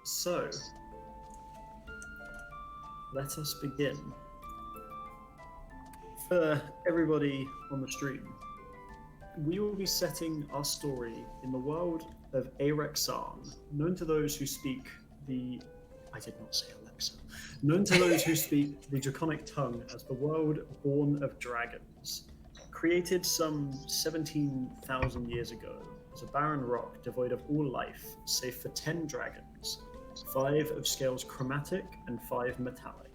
So, let us begin. For everybody on the stream, we will be setting our story in the world of Arexarn, known to those who speak the... I did not say Alexa. Known to those who speak the Draconic tongue as the world born of dragons. Created some 17,000 years ago as a barren rock devoid of all life, save for 10 dragons, 5 of scales chromatic and 5 metallic.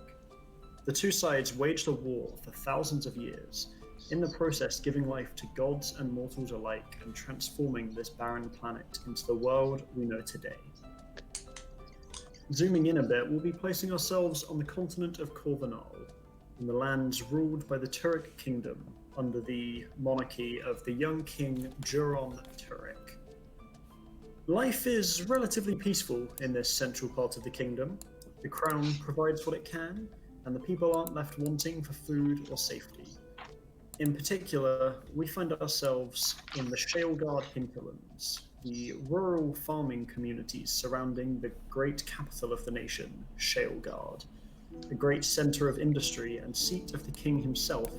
The two sides waged a war for thousands of years, in the process giving life to gods and mortals alike and transforming this barren planet into the world we know today. Zooming in a bit, we'll be placing ourselves on the continent of Corvanal, in the lands ruled by the Turyk Kingdom, under the monarchy of the young King Juron Turyk. Life is relatively peaceful in this central part of the kingdom. The crown provides what it can, and the people aren't left wanting for food or safety. In particular, we find ourselves in the Shalegard Hinterlands, the rural farming communities surrounding the great capital of the nation, Shalegard. A great center of industry and seat of the king himself,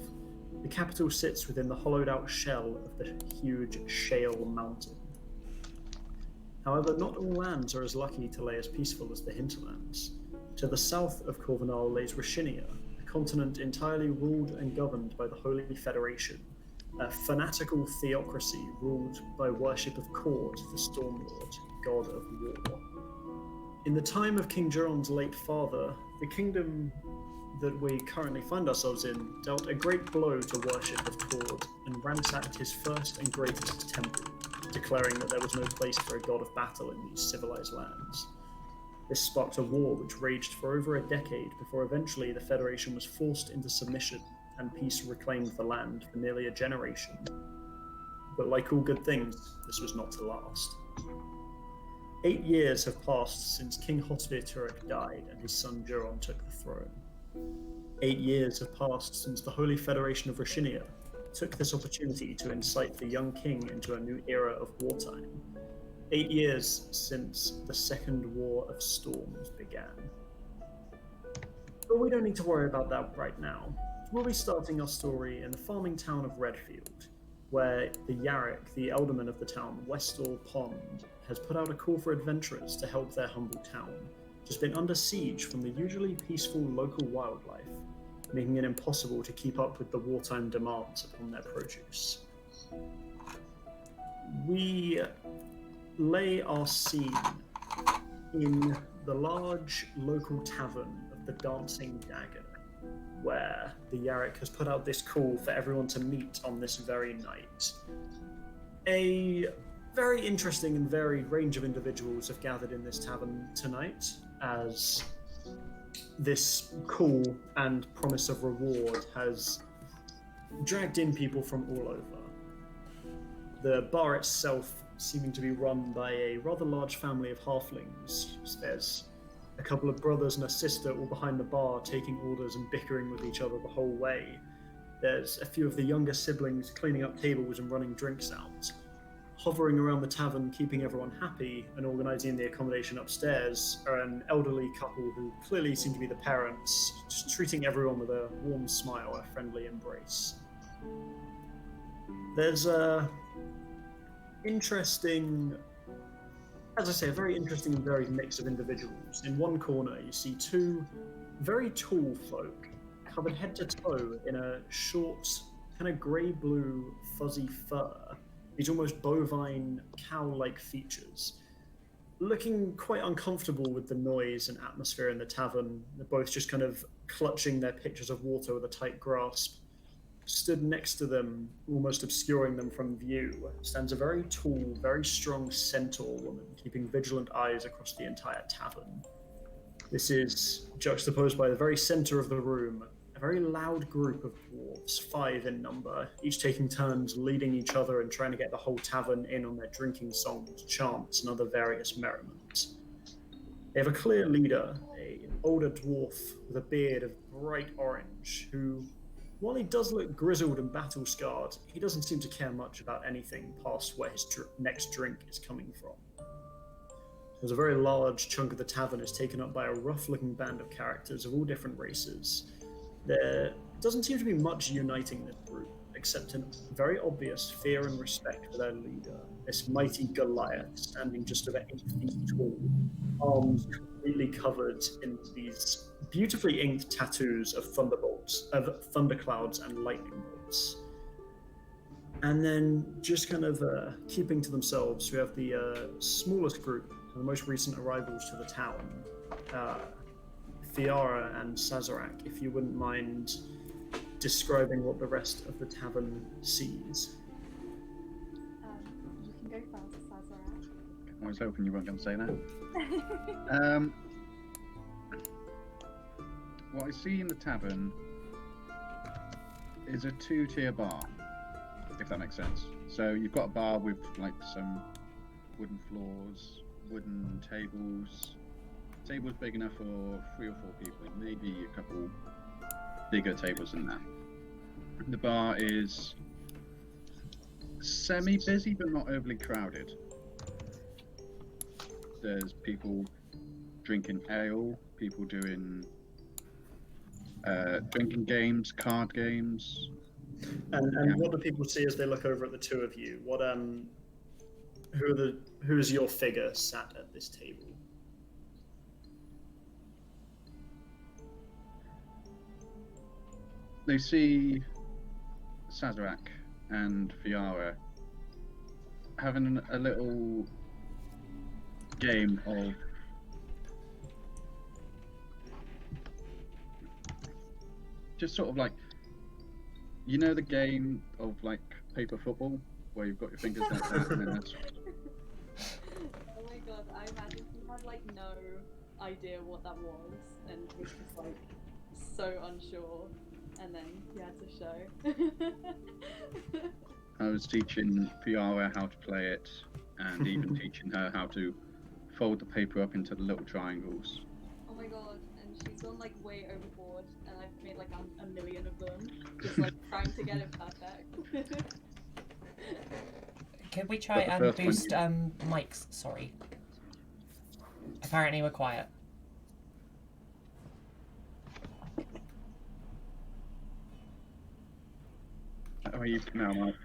the capital sits within the hollowed-out shell of the huge Shale Mountain. However, not all lands are as lucky to lay as peaceful as the hinterlands. To the south of Corvanal lays Rashinia, a continent entirely ruled and governed by the Holy Federation, a fanatical theocracy ruled by worship of Kord, the Stormlord, god of war. In the time of King Juron's late father, the kingdom that we currently find ourselves in dealt a great blow to worship of Kord and ransacked his first and greatest temple, declaring that there was no place for a god of battle in these civilized lands. This sparked a war which raged for over a decade before eventually the Federation was forced into submission and peace reclaimed the land for nearly a generation. But like all good things, this was not to last. 8 years have passed since King Turyk died and his son Juron took the throne. 8 years have passed since the Holy Federation of Rashinia took this opportunity to incite the young king into a new era of wartime. 8 years since the Second War of Storms began. But we don't need to worry about that right now. We'll be starting our story in the farming town of Redfield, where the Yarrick, the alderman of the town, Westall Pond, has put out a call for adventurers to help their humble town, which has been under siege from the usually peaceful local wildlife, making it impossible to keep up with the wartime demands upon their produce. We lay our scene in the large local tavern of the Dancing Dagger, where the Yarrick has put out this call for everyone to meet on this very night. A very interesting and varied range of individuals have gathered in this tavern tonight, as this call and promise of reward has dragged in people from all over. The bar itself seeming to be run by a rather large family of halflings. There's a couple of brothers and a sister all behind the bar taking orders and bickering with each other the whole way. There's a few of the younger siblings cleaning up tables and running drinks out. Hovering around the tavern, keeping everyone happy and organising the accommodation upstairs, are an elderly couple who clearly seem to be the parents, just treating everyone with a warm smile and a friendly embrace. There's a interesting, as I say, a very interesting and varied mix of individuals. In one corner, you see two very tall folk, covered head to toe in a short, kind of grey-blue, fuzzy fur. These almost bovine, cow-like features. Looking quite uncomfortable with the noise and atmosphere in the tavern, they're both just kind of clutching their pitchers of water with a tight grasp. Stood next to them, almost obscuring them from view, stands a very tall, very strong centaur woman, keeping vigilant eyes across the entire tavern. This is juxtaposed by the very center of the room, a very loud group of dwarves, 5 in number, each taking turns leading each other and trying to get the whole tavern in on their drinking songs, chants, and other various merriment. They have a clear leader, an older dwarf with a beard of bright orange, who, while he does look grizzled and battle-scarred, he doesn't seem to care much about anything past where his next drink is coming from. There's a very large chunk of the tavern is taken up by a rough-looking band of characters of all different races. There doesn't seem to be much uniting this group, except a very obvious fear and respect for their leader, this mighty Goliath standing just over 8 feet tall, arms completely covered in these beautifully inked tattoos of thunderbolts, of thunderclouds and lightning bolts. And then, just kind of keeping to themselves, we have the smallest group, the most recent arrivals to the town, Fiara and Sazerac, if you wouldn't mind describing what the rest of the tavern sees. You can go first, Sazerac. I was hoping you weren't going to say that. What I see in the tavern is a 2-tier bar, if that makes sense. So you've got a bar with like some wooden floors, wooden tables big enough for 3 or 4 people, maybe a couple bigger tables than that. The bar is semi-busy but not overly crowded. There's people drinking ale, people doing drinking games, card games. And what do people see as they look over at the two of you? What who's your figure sat at this table? They see Sazerac and Fiara having a little game of just sort of like, you know, the game of like paper football where you've got your fingers like that and then that's... Oh my god, I imagine he had like no idea what that was and was just like so unsure, and then he had to show. I was teaching Fiara how to play it and even teaching her how to fold the paper up into the little triangles. Oh my god, and she's gone like way overboard, and I've made like a million of them, just like trying to get it perfect. Could we try and boost mics? Sorry. Apparently we're quiet. How are you now, Mike?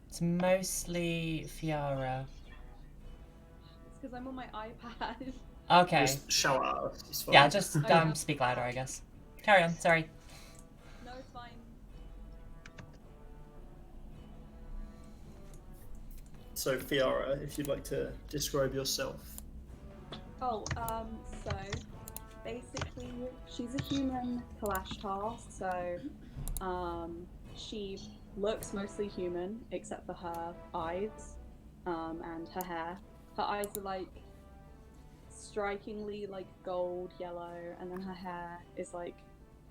It's mostly Fiara. It's because I'm on my iPad. Okay. Just shout out. It's fine. Yeah, just speak louder, I guess. Carry on, sorry. No, it's fine. So Fiara, if you'd like to describe yourself. Oh, so basically she's a human Kalashtar, so she looks mostly human except for her eyes and her hair. Her eyes are like strikingly like gold yellow, and then her hair is like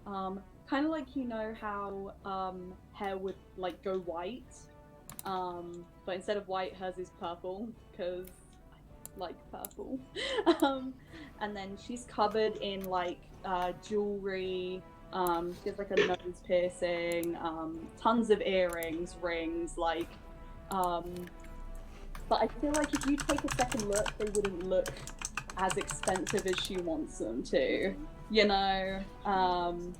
kind of like, you know how hair would like go white, but instead of white hers is purple because I like purple. And then she's covered in like jewelry. She has like a nose piercing, tons of earrings, rings, like but I feel like if you take a second look, they wouldn't look as expensive as she wants them to, you know. And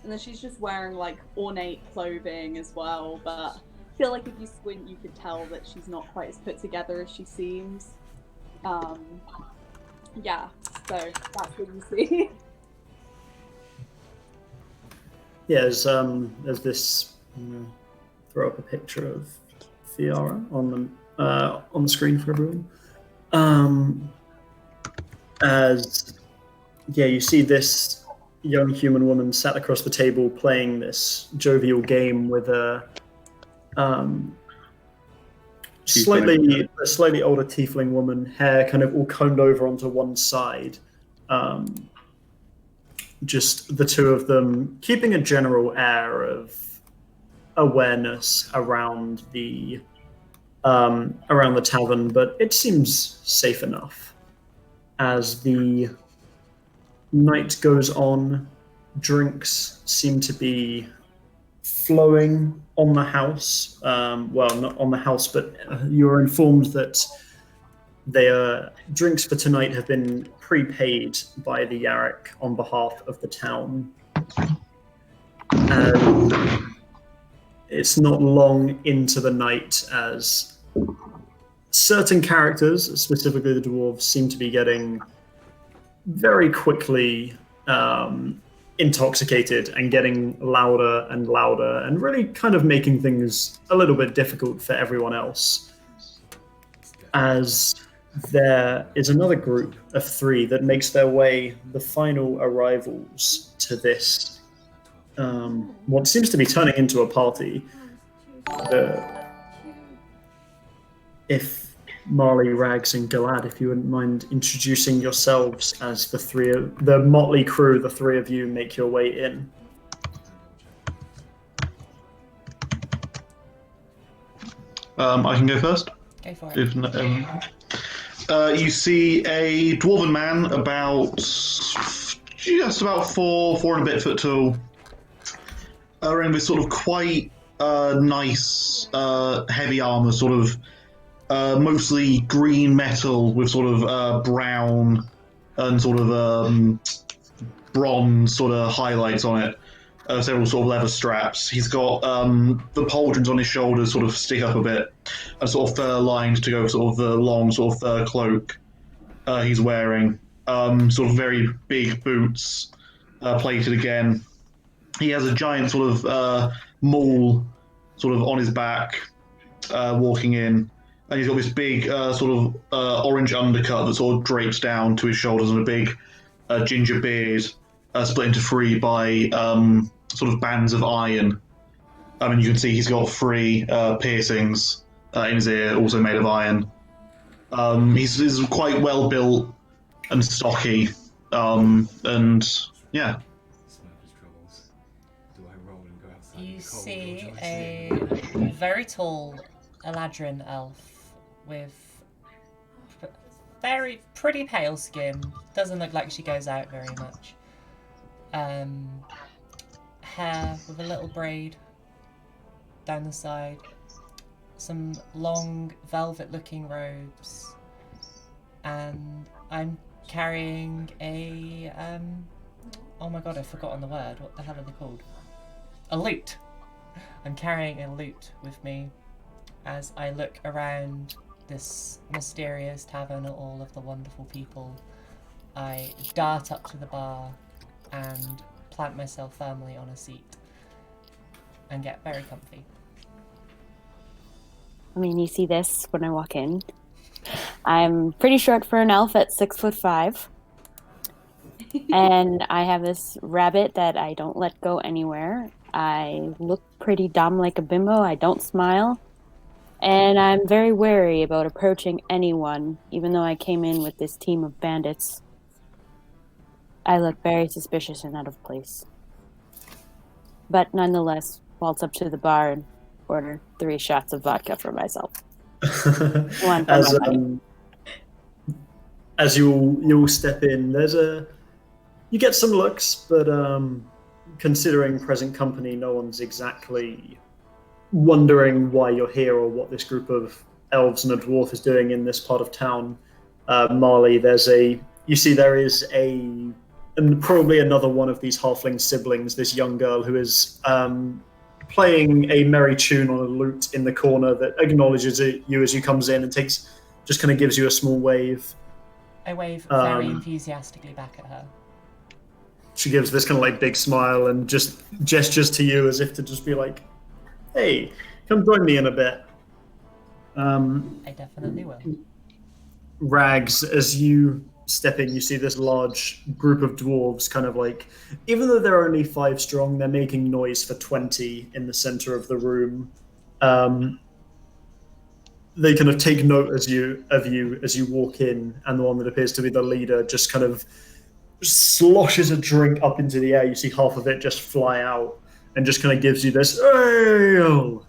then she's just wearing like ornate clothing as well, but I feel like if you squint you could tell that she's not quite as put together as she seems. Yeah, so that's what you see. Yeah, there's this. Throw up a picture of Fiara on the screen for everyone. You see this young human woman sat across the table playing this jovial game with a slightly older tiefling woman, hair kind of all combed over onto one side. Just the two of them keeping a general air of awareness around the tavern, but it seems safe enough. As the night goes on, drinks seem to be flowing on the house. Well, not on the house, but you are informed that drinks for tonight have been prepaid by the Yarrick on behalf of the town. And it's not long into the night as certain characters, specifically the dwarves, seem to be getting very quickly intoxicated and getting louder and louder and really kind of making things a little bit difficult for everyone else. As there is another group of 3 that makes their way, the final arrivals to this what seems to be turning into a party. If Marley, Rags, and Galad, if you wouldn't mind introducing yourselves as the motley crew, the 3 of you make your way in. I can go first. Go for it. You see a dwarven man just about 4 and a bit foot tall, wearing this sort of quite nice heavy armor, sort of mostly green metal with sort of brown and sort of bronze sort of highlights on it. Several sort of leather straps. He's got the pauldrons on his shoulders sort of stick up a bit, and sort of fur lined to go with sort of the long sort of fur cloak he's wearing. Sort of very big boots, plated again. He has a giant sort of maul sort of on his back, walking in, and he's got this big sort of orange undercut that sort of drapes down to his shoulders, and a big ginger beard split into 3 by sort of bands of iron. I mean, you can see he's got 3 piercings in his ear, also made of iron. He's quite well built and stocky, and yeah. You see a very tall Eladrin elf with very pretty pale skin. Doesn't look like she goes out very much. Hair with a little braid down the side. Some long velvet-looking robes, and I'm carrying a oh my god, I've forgotten the word. What the hell are they called? A lute. I'm carrying a lute with me as I look around this mysterious tavern at all of the wonderful people. I dart up to the bar and plant myself firmly on a seat and get very comfy. I mean, you see this when I walk in. I'm pretty short for an elf at 6'5". And I have this rabbit that I don't let go anywhere. I look pretty dumb like a bimbo. I don't smile. And I'm very wary about approaching anyone, even though I came in with this team of bandits. I look very suspicious and out of place. But nonetheless, waltz up to the bar and order 3 shots of vodka for myself. One for my buddy. As you'll step in, you get some looks, but considering present company, no one's exactly wondering why you're here or what this group of elves and a dwarf is doing in this part of town. Marley, there is and probably another one of these halfling siblings, this young girl who is playing a merry tune on a lute in the corner that acknowledges you as you comes in and just kind of gives you a small wave. I wave very enthusiastically back at her. She gives this kind of like big smile and just gestures to you as if to just be like, hey, come join me in a bit. I definitely will. Rags, as you step in, you see this large group of dwarves kind of like, even though they're only 5 strong, they're making noise for 20 in the center of the room. They kind of take note of you as you walk in, and the one that appears to be the leader just kind of sloshes a drink up into the air. You see half of it just fly out and just kind of gives you this, ale.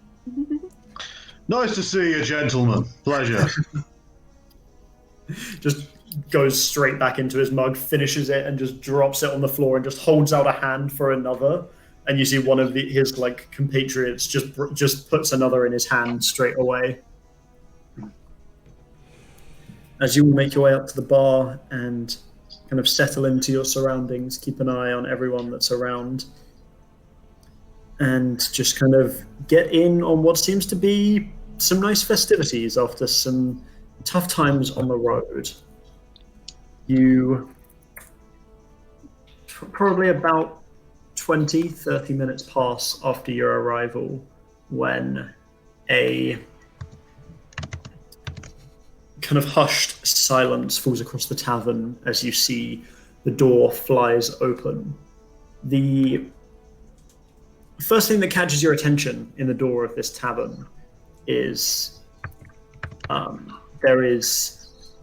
Nice to see you, gentlemen. Pleasure. Just goes straight back into his mug, finishes it, and just drops it on the floor and just holds out a hand for another. And you see one of his like compatriots just puts another in his hand straight away. as you make your way up to the bar and kind of settle into your surroundings, keep an eye on everyone that's around, and just kind of get in on what seems to be some nice festivities after some tough times on the road. You probably about 20-30 minutes pass after your arrival when a kind of hushed silence falls across the tavern as you see the door flies open. The first thing that catches your attention in the door of this tavern is there is,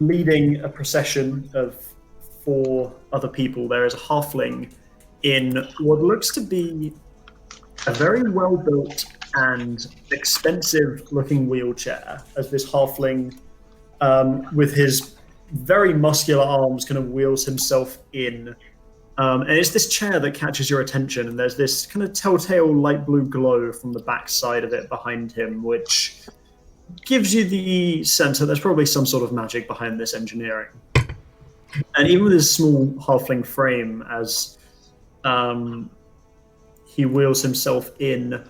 leading a procession of 4 other people, there is a halfling in what looks to be a very well-built and expensive-looking wheelchair, as this halfling, with his very muscular arms, kind of wheels himself in. And it's this chair that catches your attention, and there's this kind of telltale light blue glow from the back side of it behind him, which gives you the sense that there's probably some sort of magic behind this engineering. And even with his small halfling frame, as he wheels himself in,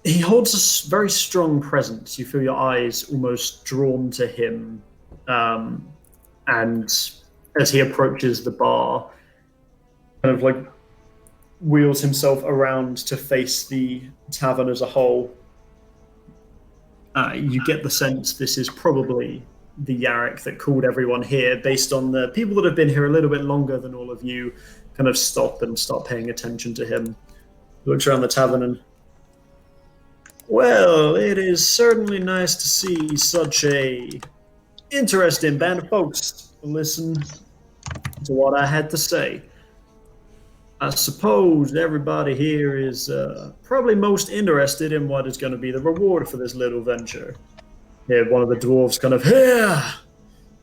he holds a very strong presence. You feel your eyes almost drawn to him, and as he approaches the bar, kind of like wheels himself around to face the tavern as a whole. You get the sense this is probably the Yarrick that called everyone here, based on the people that have been here a little bit longer than all of you kind of stop and start paying attention to him. He looks around the tavern and, well, it is certainly nice to see such a interesting band of folks listen to what I had to say. I suppose everybody here is probably most interested in what is going to be the reward for this little venture. Yeah, one of the dwarves kind of, yeah,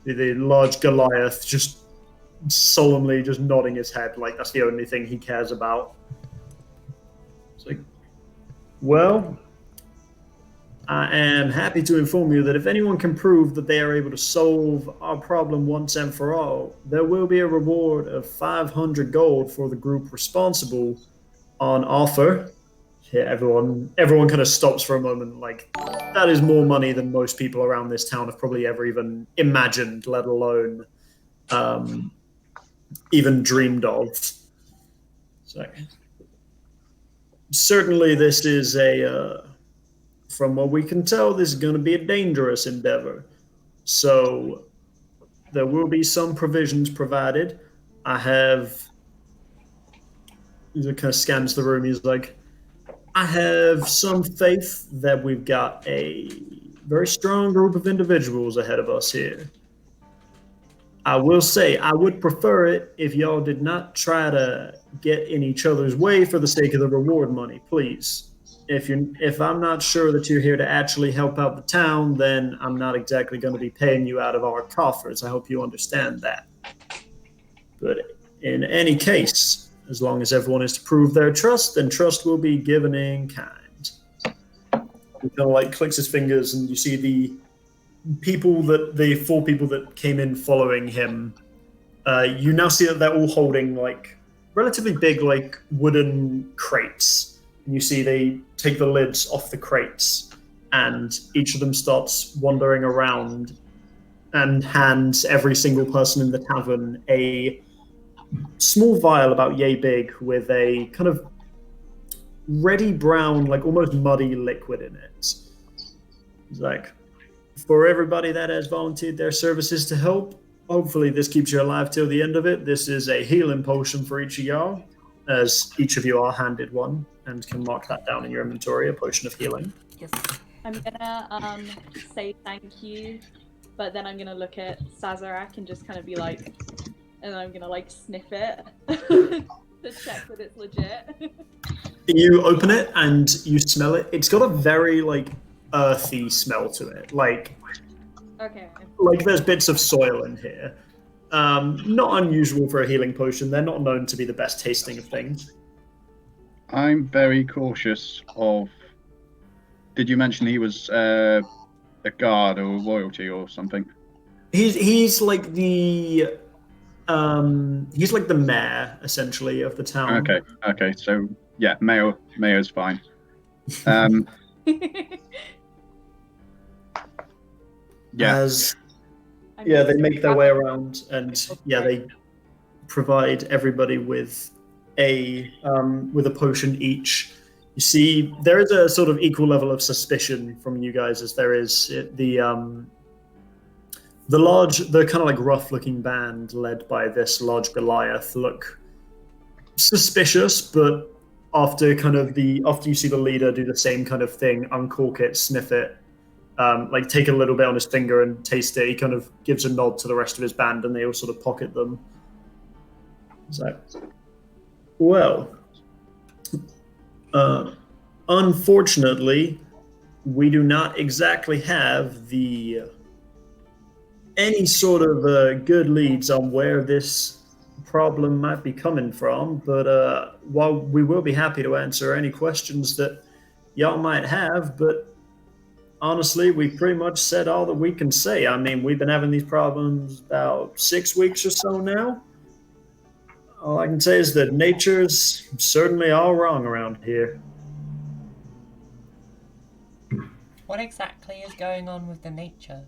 the large Goliath just solemnly just nodding his head like that's the only thing he cares about. It's like, well, I am happy to inform you that if anyone can prove that they are able to solve our problem once and for all, there will be a reward of 500 gold for the group responsible on offer. Yeah, everyone kind of stops for a moment. Like, that is more money than most people around this town have probably ever even imagined, let alone even dreamed of. So, certainly this is a, from what we can tell, this is going to be a dangerous endeavor. So there will be some provisions provided. I have, he kind of scans the room, he's like, I have some faith that we've got a very strong group of individuals ahead of us here. I will say, I would prefer it if y'all did not try to get in each other's way for the sake of the reward money, please. If I'm not sure that you're here to actually help out the town, then I'm not exactly going to be paying you out of our coffers. I hope you understand that. But in any case, as long as everyone is to prove their trust, then trust will be given in kind. He kind of like clicks his fingers, and you see the 4 people that came in following him. You now see that they're all holding like relatively big like wooden crates, and you see they take the lids off the crates, and each of them starts wandering around and hands every single person in the tavern a small vial about yay big with a kind of reddy brown, like almost muddy liquid in it. It's like, for everybody that has volunteered their services to help, hopefully this keeps you alive till the end of it. This is a healing potion for each of y'all, as each of you are handed one and can mark that down in your inventory, a potion of healing. Yes. I'm gonna say thank you, but then I'm gonna look at Sazerac and just kind of be like, and I'm gonna like sniff it to check that it's legit. You open it and you smell it. It's got a very like earthy smell to it. Like there's bits of soil in here. Not unusual for a healing potion. They're not known to be the best tasting of things. I'm very cautious of. Did you mention he was a guard or royalty or something? He's like the mayor essentially of the town. Okay. So yeah, mayor's fine. Yeah. They make their way around, and they provide everybody with a potion each. You see, there is a sort of equal level of suspicion from you guys as there is the kind of like rough-looking band led by this large Goliath look suspicious, but after you see the leader do the same kind of thing, uncork it, sniff it, like take a little bit on his finger and taste it, he kind of gives a nod to the rest of his band, and they all sort of pocket them. So, well, unfortunately, we do not exactly have any sort of good leads on where this problem might be coming from, but while we will be happy to answer any questions that y'all might have, but honestly, we pretty much said all that we can say. I mean, we've been having these problems about 6 weeks or so now. All I can say is that nature's certainly all wrong around here. What exactly is going on with the nature?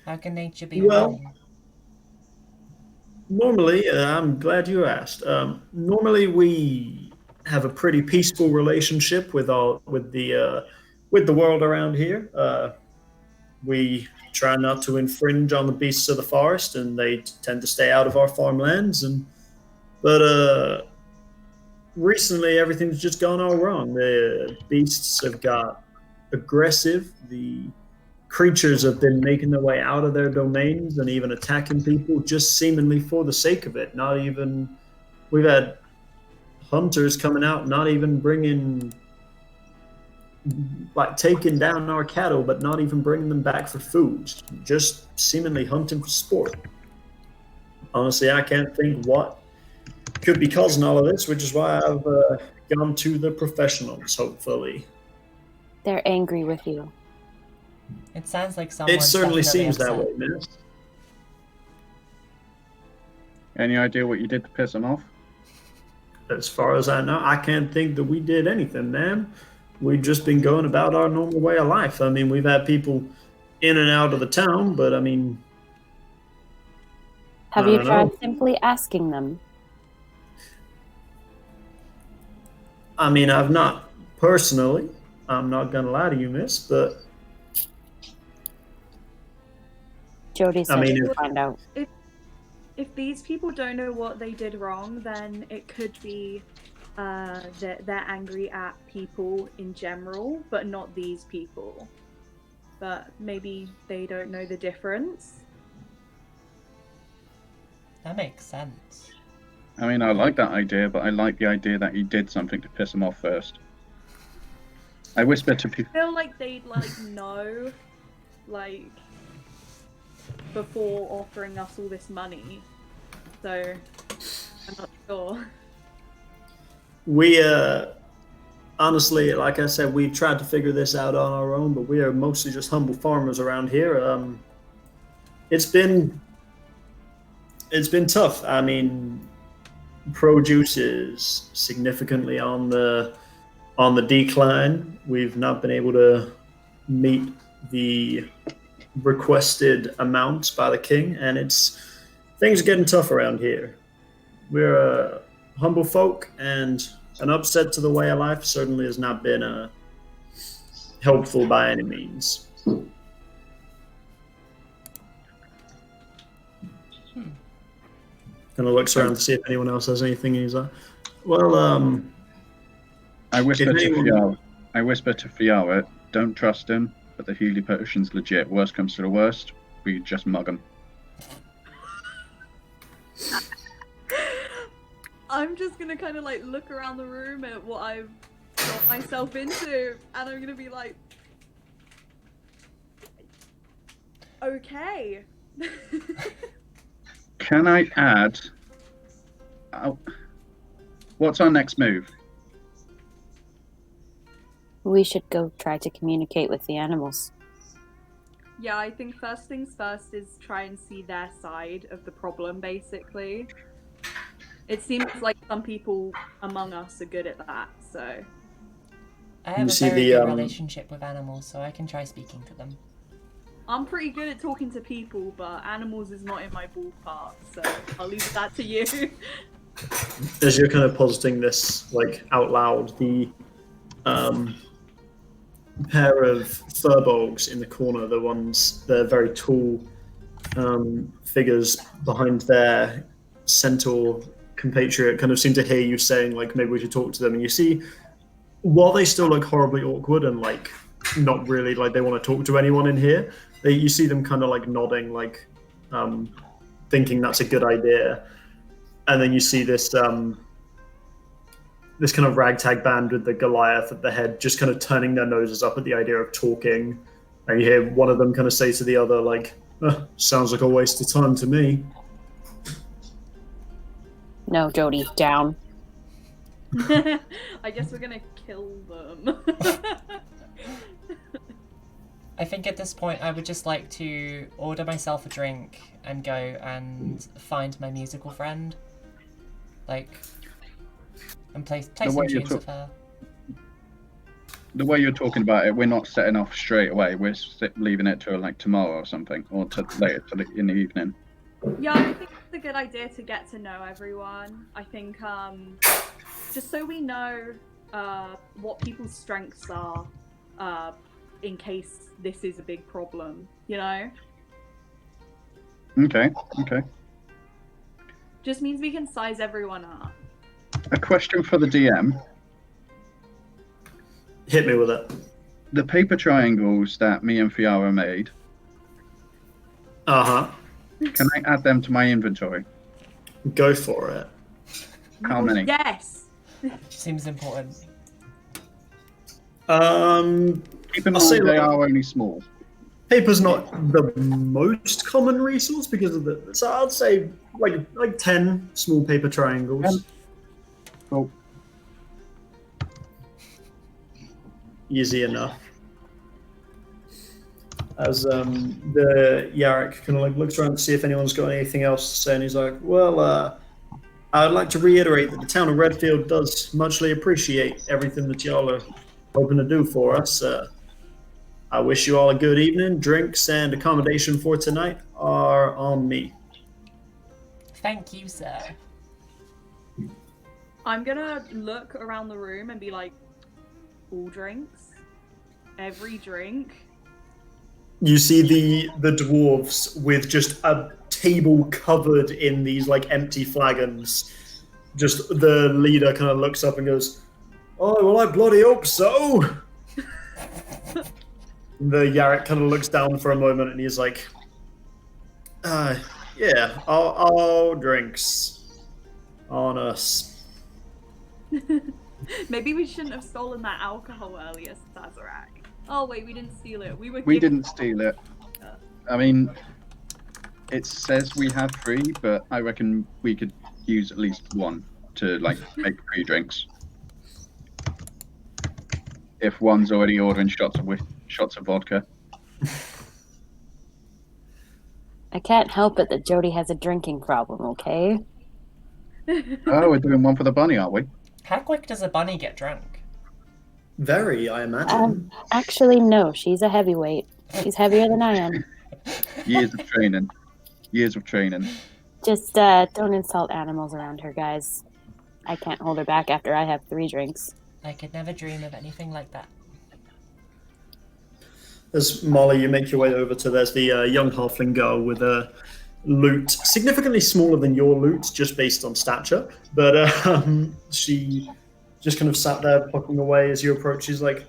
How can nature be Well, wrong? Normally, I'm glad you asked. Normally, we have a pretty peaceful relationship with the world around here. We try not to infringe on the beasts of the forest, and they tend to stay out of our farmlands. But recently, everything's just gone all wrong. The beasts have got aggressive. The creatures have been making their way out of their domains and even attacking people just seemingly for the sake of it. We've had hunters coming out, not even bringing, like taking down our cattle, but not even bringing them back for food, just seemingly hunting for sport. Honestly, I can't think what could be causing all of this, which is why I've gone to the professionals, hopefully. They're angry with you. It sounds like someone. It certainly seems that way, man. Any idea what you did to piss them off? As far as I know, I can't think that we did anything, man. We've just been going about our normal way of life. I mean, we've had people in and out of the town, but I mean... Have you tried simply asking them? I mean, I've not personally. I'm not going to lie to you, miss, but... Jody said to find out. If these people don't know what they did wrong, then it could be that they're angry at people in general, but not these people. But maybe they don't know the difference. That makes sense. I mean, I like that idea, but I like the idea that you did something to piss them off first. I whisper to people. I feel like they'd know, before offering us all this money. So, I'm not sure. We, honestly, like I said, we've tried to figure this out on our own, but we are mostly just humble farmers around here. It's been tough. I mean, produce is significantly on the decline. We've not been able to meet the requested amounts by the king, and things are getting tough around here. We're humble folk, and an upset to the way of life certainly has not been helpful by any means. Kind of looks around to see if anyone else has anything he's like. Well, I whisper to Fiala, don't trust him, but the Healy potion's legit. Worst comes to the worst, we just mug him. I'm just gonna kind of look around the room at what I've got myself into, and I'm gonna be like, okay. Can I add... what's our next move? We should go try to communicate with the animals. Yeah, I think first things first is try and see their side of the problem, basically. It seems like some people among us are good at that, so... I have You a see very the, good relationship with animals, so I can try speaking to them. I'm pretty good at talking to people, but animals is not in my ballpark, so I'll leave that to you. As you're kind of positing this like out loud, the pair of furbolgs in the corner, the very tall figures behind their centaur compatriot, kind of seem to hear you saying like maybe we should talk to them, and you see, while they still look horribly awkward and like not really like they want to talk to anyone in here, you see them kind of like nodding, like thinking that's a good idea. And then you see this this kind of ragtag band with the Goliath at the head just kind of turning their noses up at the idea of talking. And you hear one of them kind of say to the other, like, sounds like a waste of time to me. No, Jody, down. I guess we're gonna kill them. I think at this point I would just like to order myself a drink and go and find my musical friend. Like, and play some tunes with her. The way you're talking about it, we're not setting off straight away. We're leaving it till like tomorrow or something, or later in the evening. Yeah, I think it's a good idea to get to know everyone. I think just so we know what people's strengths are in case this is a big problem, you know? Okay. Just means we can size everyone up. A question for the DM. Hit me with it. The paper triangles that me and Fiara made, Uh-huh. can I add them to my inventory? Go for it. How many? Yes! Seems important. Keep in I'll say mind they like- are only small. Paper's not the most common resource because of the... So I'd say like 10 small paper triangles. Cool. Easy enough. As the Yarrick kind of like looks around to see if anyone's got anything else to say, and he's like, well, I'd like to reiterate that the town of Redfield does muchly appreciate everything that y'all are hoping to do for us. I wish you all a good evening. Drinks and accommodation for tonight are on me. Thank you, sir. I'm gonna look around the room and be like, all drinks? Every drink? You see the dwarves with just a table covered in these like empty flagons. Just the leader kind of looks up and goes, "Oh, well, I bloody hope so." The Yarrick kind of looks down for a moment and he's like, yeah, all drinks on us. Maybe we shouldn't have stolen that alcohol earlier, Sazerac. Oh wait, we didn't steal it. We didn't steal it. I mean, it says we have 3, but I reckon we could use at least 1 to like make 3 drinks. If one's already ordering shots of vodka. I can't help it that Jody has a drinking problem, okay? Oh, we're doing one for the bunny, aren't we? How quick does a bunny get drunk? Very, I imagine. Actually, no. She's a heavyweight. She's heavier than I am. Years of training. Years of training. Just don't insult animals around her, guys. I can't hold her back after I have 3 drinks. I could never dream of anything like that. As Molly, you make your way over to, there's the young halfling girl with a loot significantly smaller than your loot, just based on stature. But she just kind of sat there plucking away as you approach. She's like,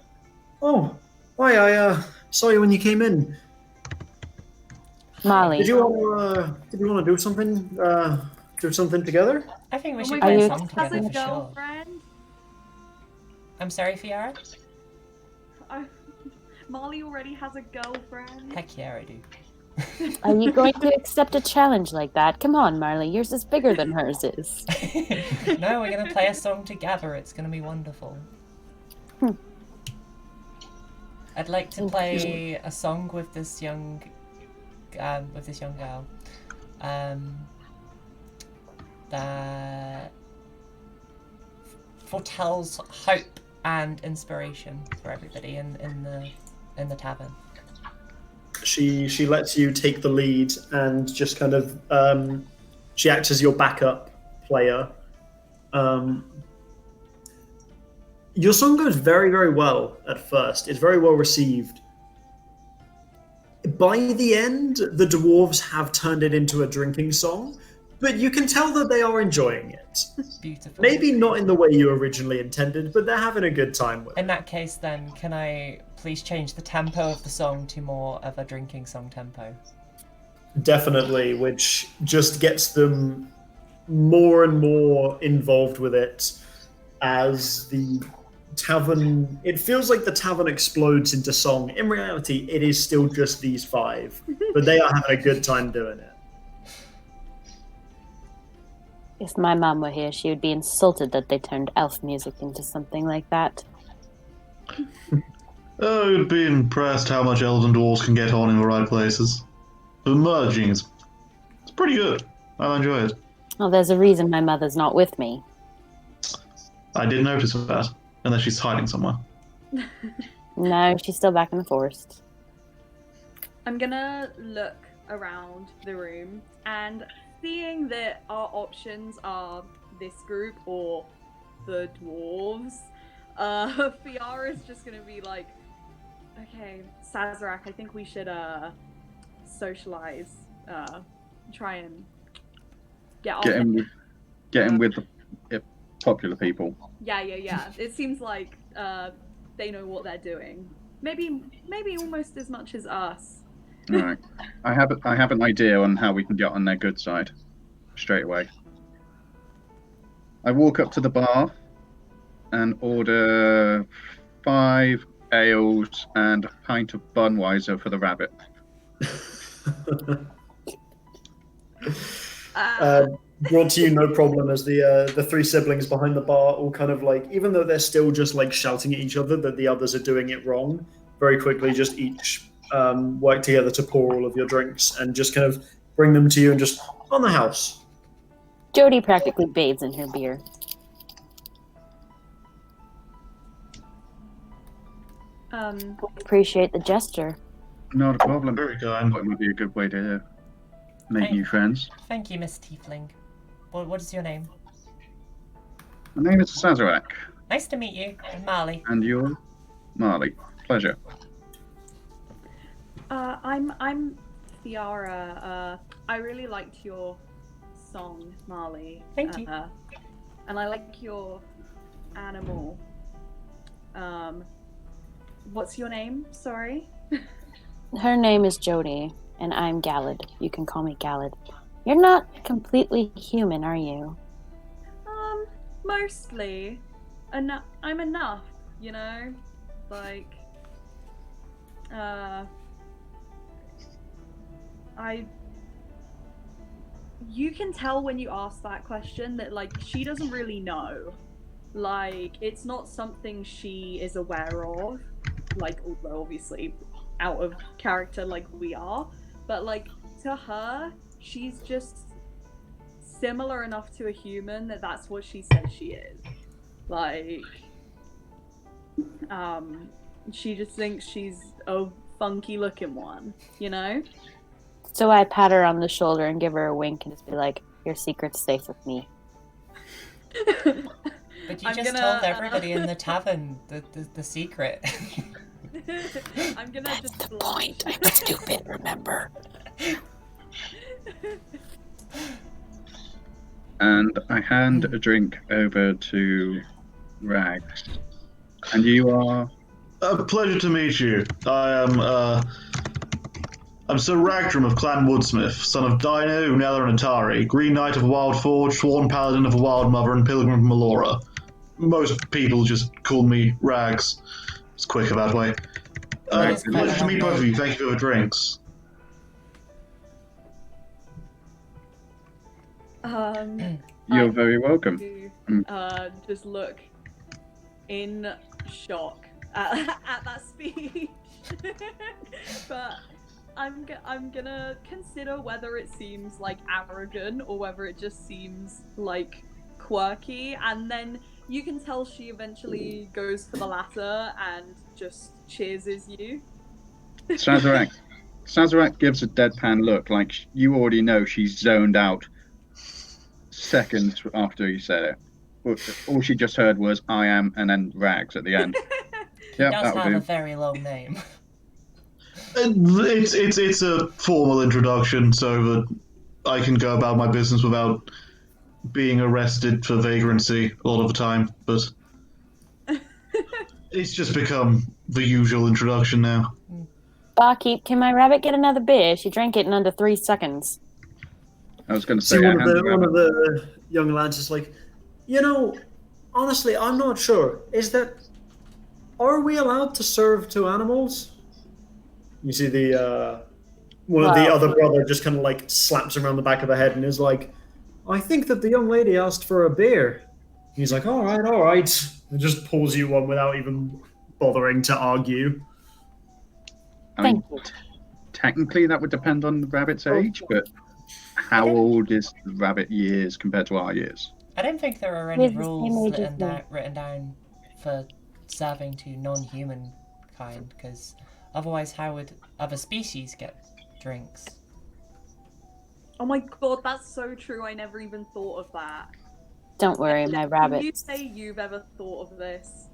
"Oh, hi, I saw you when you came in. Molly, Did you want to do something? Do something together?" I think we Oh should my play a God, song Has a together for sure. girlfriend? I'm sorry, Fiara? Molly already has a girlfriend. Heck yeah, I do. are you going to accept a challenge like that? Come on, Marley. Yours is bigger than hers is. No, we're gonna play a song together. It's gonna be wonderful. I'd like to play a song with this young girl. That foretells hope and inspiration for everybody in the tavern. She lets you take the lead and just kind of she acts as your backup player. Your song goes very, very well at first. It's very well received. By the end, the dwarves have turned it into a drinking song, but you can tell that they are enjoying it. Beautiful. Maybe not in the way you originally intended, but they're having a good time with it. In that case, then, can I please change the tempo of the song to more of a drinking song tempo? Definitely, which just gets them more and more involved with it as the tavern. It feels like the tavern explodes into song. In reality, it is still just these five, but they are having a good time doing it. If my mom were here, she would be insulted that they turned elf music into something like that. Oh, you'd be impressed how much elves and dwarves can get on in the right places. The merging is it's pretty good. I'll enjoy it. Well, there's a reason my mother's not with me. I did notice that, unless she's hiding somewhere. No, she's still back in the forest. I'm gonna look around the room, and seeing that our options are this group or the dwarves, Fiara's just gonna be like, okay, Sazerac, I think we should socialize, try and get in with the popular people. Yeah. It seems like they know what they're doing. Maybe almost as much as us. Right. I have an idea on how we can get on their good side straight away. I walk up to the bar and order 5 ales and a pint of Budweiser for the rabbit. Brought to you no problem as the three siblings behind the bar all kind of like, even though they're still just like shouting at each other that the others are doing it wrong, very quickly just each work together to pour all of your drinks and just kind of bring them to you and just on the house. Jody practically bathes in her beer. Appreciate the gesture. Not a problem. Very I kind. thought it might be a good way to make new friends. Thank you, Miss Tiefling. What is your name? My name is Sazerac. Nice to meet you. I'm Marley. And you're Marley. Pleasure. I'm Fiara. I really liked your song, Marley. Thank you. And I like your animal. What's your name? Sorry. Her name is Jody, and I'm Gallad. You can call me Gallad. You're not completely human, are you? Mostly. I'm enough, you know? Like, you can tell when you ask that question that, like, she doesn't really know. Like, it's not something she is aware of. Like, although obviously out of character like we are. But, like, to her, she's just similar enough to a human that that's what she says she is. Like, she just thinks she's a funky looking one, you know? So I pat her on the shoulder and give her a wink and just be like, your secret's safe with me. But you just told everybody in the tavern the secret. I'm gonna That's just the blush. point. I'm stupid, remember? And I hand a drink over to Rags. And you are? A pleasure to meet you. I'm Sir Ragtrim of Clan Woodsmith, son of Dino, Unella, and Atari, Green Knight of Wild Forge, Sworn Paladin of the Wild Mother, and Pilgrim from Melora. Most people just call me Rags. It's quicker that way. Pleasure to meet both of you. Thank you for the drinks. You're very welcome. Just look in shock at that speech. But I'm gonna consider whether it seems like arrogant or whether it just seems like quirky, and then you can tell she eventually goes for the latter and just cheerses you. Sazerac gives a deadpan look, like you already know she's zoned out seconds after you said it. All she just heard was "I am" and then Rags at the end. He Yep, does that'll have do. a very long name. It's a formal introduction, so that I can go about my business without being arrested for vagrancy a lot of the time. But it's just become the usual introduction now. Barkeep, can my rabbit get another beer? She drank it in under 3 seconds. I was going to say, See, I one hand the of rabbit. the young lads is like, honestly, I'm not sure. Are we allowed to serve to animals? You see the one of the Well- other brother just kind of like slaps him around the back of the head and is like, I think that the young lady asked for a beer. He's like, all right, and just pulls you one without even bothering to argue. I mean, Thank you. technically that would depend on the rabbit's age, but how old is the rabbit years compared to our years? I don't think there are He any has the same rules age as me. written down for serving to non-human kind, because otherwise how would other species get drinks? Oh my god, that's so true. I never even thought of that. Don't worry, my Can rabbit. you say you've ever thought of this?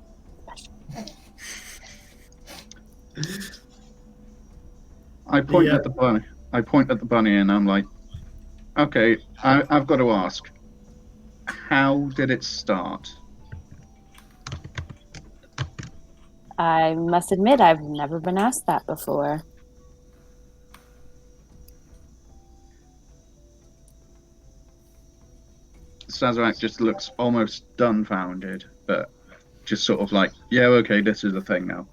I point Yeah. at the bunny. I point at the bunny, and I'm like, okay, I've got to ask, how did it start? I must admit, I've never been asked that before. Sazerac just looks almost dumbfounded, but just sort of like, yeah, okay, this is the thing now.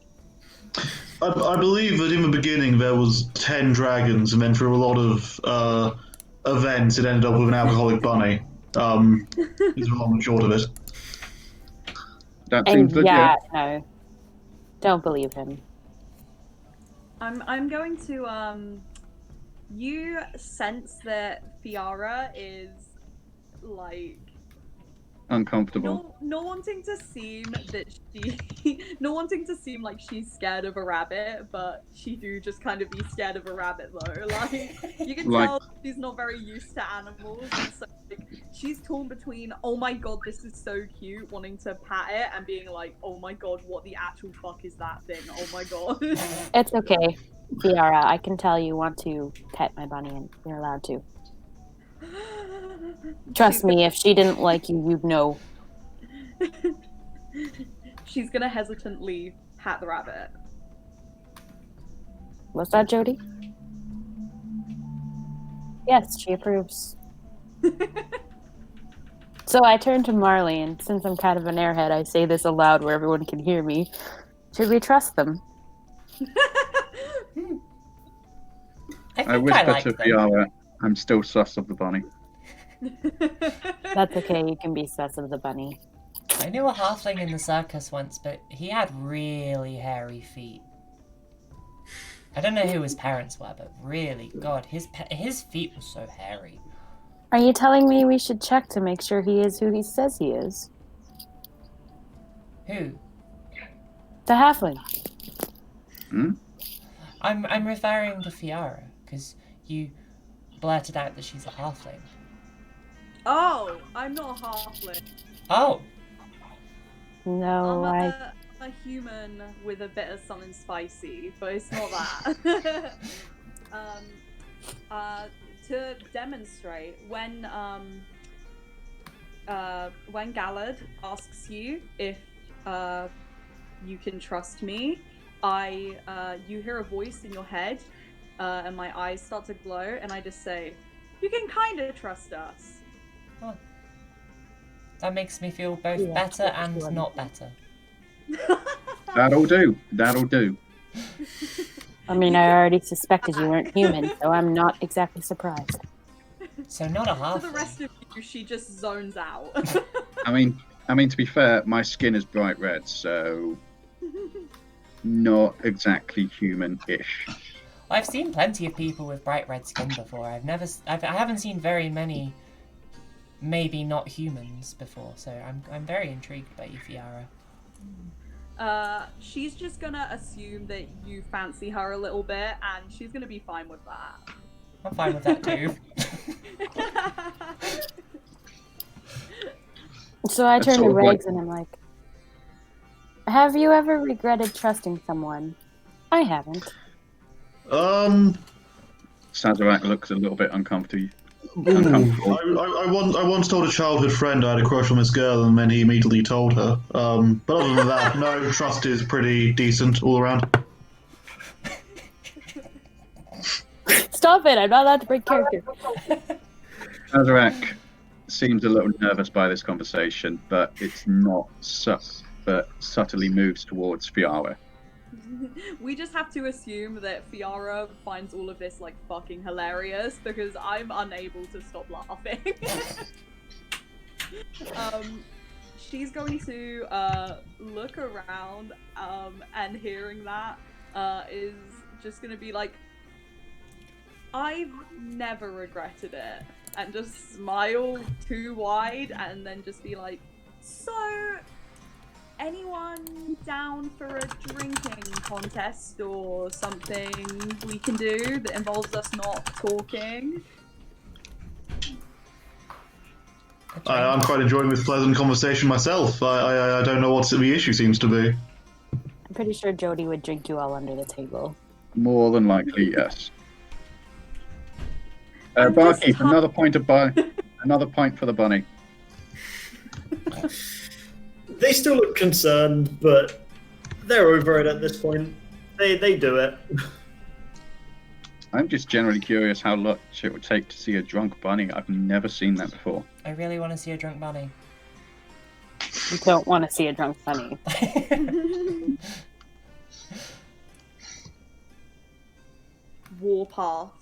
I believe that in the beginning there was 10 dragons, and then through a lot of events, it ended up with an alcoholic bunny. Is the long and short of it. That And seems legit. yeah, no. Don't believe him. I'm going to you sense that Fiara is like Uncomfortable. not wanting to seem that she not wanting to seem like she's scared of a rabbit, but she do just kind of be scared of a rabbit though. Like you can Like- tell she's not very used to animals, and so like, she's torn between oh my god this is so cute, wanting to pat it, and being like oh my god what the actual fuck is that thing? Oh my god. It's okay, Fiara. I can tell you want to pet my bunny, and you're allowed to. Trust me, if she didn't like you, you'd know. She's gonna hesitantly pat the rabbit. What's that, Jody? Yes, she approves. So I turn to Marley, and since I'm kind of an airhead, I say this aloud where everyone can hear me. Should we trust them? I think I I whisper like to them. Fiara, I'm still sus of the bunny. That's okay, you can be sus of the bunny. I knew a halfling in the circus once, but he had really hairy feet. I don't know who his parents were, but really, God, his feet were so hairy. Are you telling me we should check to make sure he is who he says he is? Who? The halfling. Hmm? I'm referring to Fiara, because you blurted out that she's a halfling. Oh, I'm not a halfling. Oh, No, I'm a human with a bit of something spicy, but it's not that. To demonstrate, when Gallard asks you if you can trust me, you hear a voice in your head, and my eyes start to glow, and I just say, "You can kind of trust us." that makes me feel both Yeah, better that's and good. not better. That'll do. That'll do. I mean, I already suspected you weren't human, so I'm not exactly surprised. So not a To halfling. the rest of you, she just zones out. I mean, to be fair, my skin is bright red, so not exactly human-ish. I've seen plenty of people with bright red skin before. I haven't seen very many, maybe not humans before. So I'm very intrigued by you, Fiara. She's just gonna assume that you fancy her a little bit, and she's gonna be fine with that. I'm fine with that too. So I turn to sort of Regs and I'm like, have you ever regretted trusting someone? I haven't. Sazerac looks a little bit uncomfortable. I once told a childhood friend I had a crush on this girl, and then he immediately told her. But other than that, no, trust is pretty decent all around. Stop it! I'm not allowed to break character. Sazerac seems a little nervous by this conversation, but it's not but subtly moves towards Fiara. We just have to assume that Fiara finds all of this like fucking hilarious because I'm unable to stop laughing. She's going to look around and hearing that is just gonna be like, I've never regretted it, and just smile too wide and then just be like, so anyone down for a drinking contest or something we can do that involves us not talking? I'm quite enjoying this pleasant conversation myself. I don't know what the issue seems to be. I'm pretty sure Jody would drink you all under the table. More than likely, yes. Barkeep, another pint for the bunny. They still look concerned, but they're over it at this point. They do it. I'm just generally curious how much it would take to see a drunk bunny. I've never seen that before. I really want to see a drunk bunny. You don't want to see a drunk bunny. Warpath.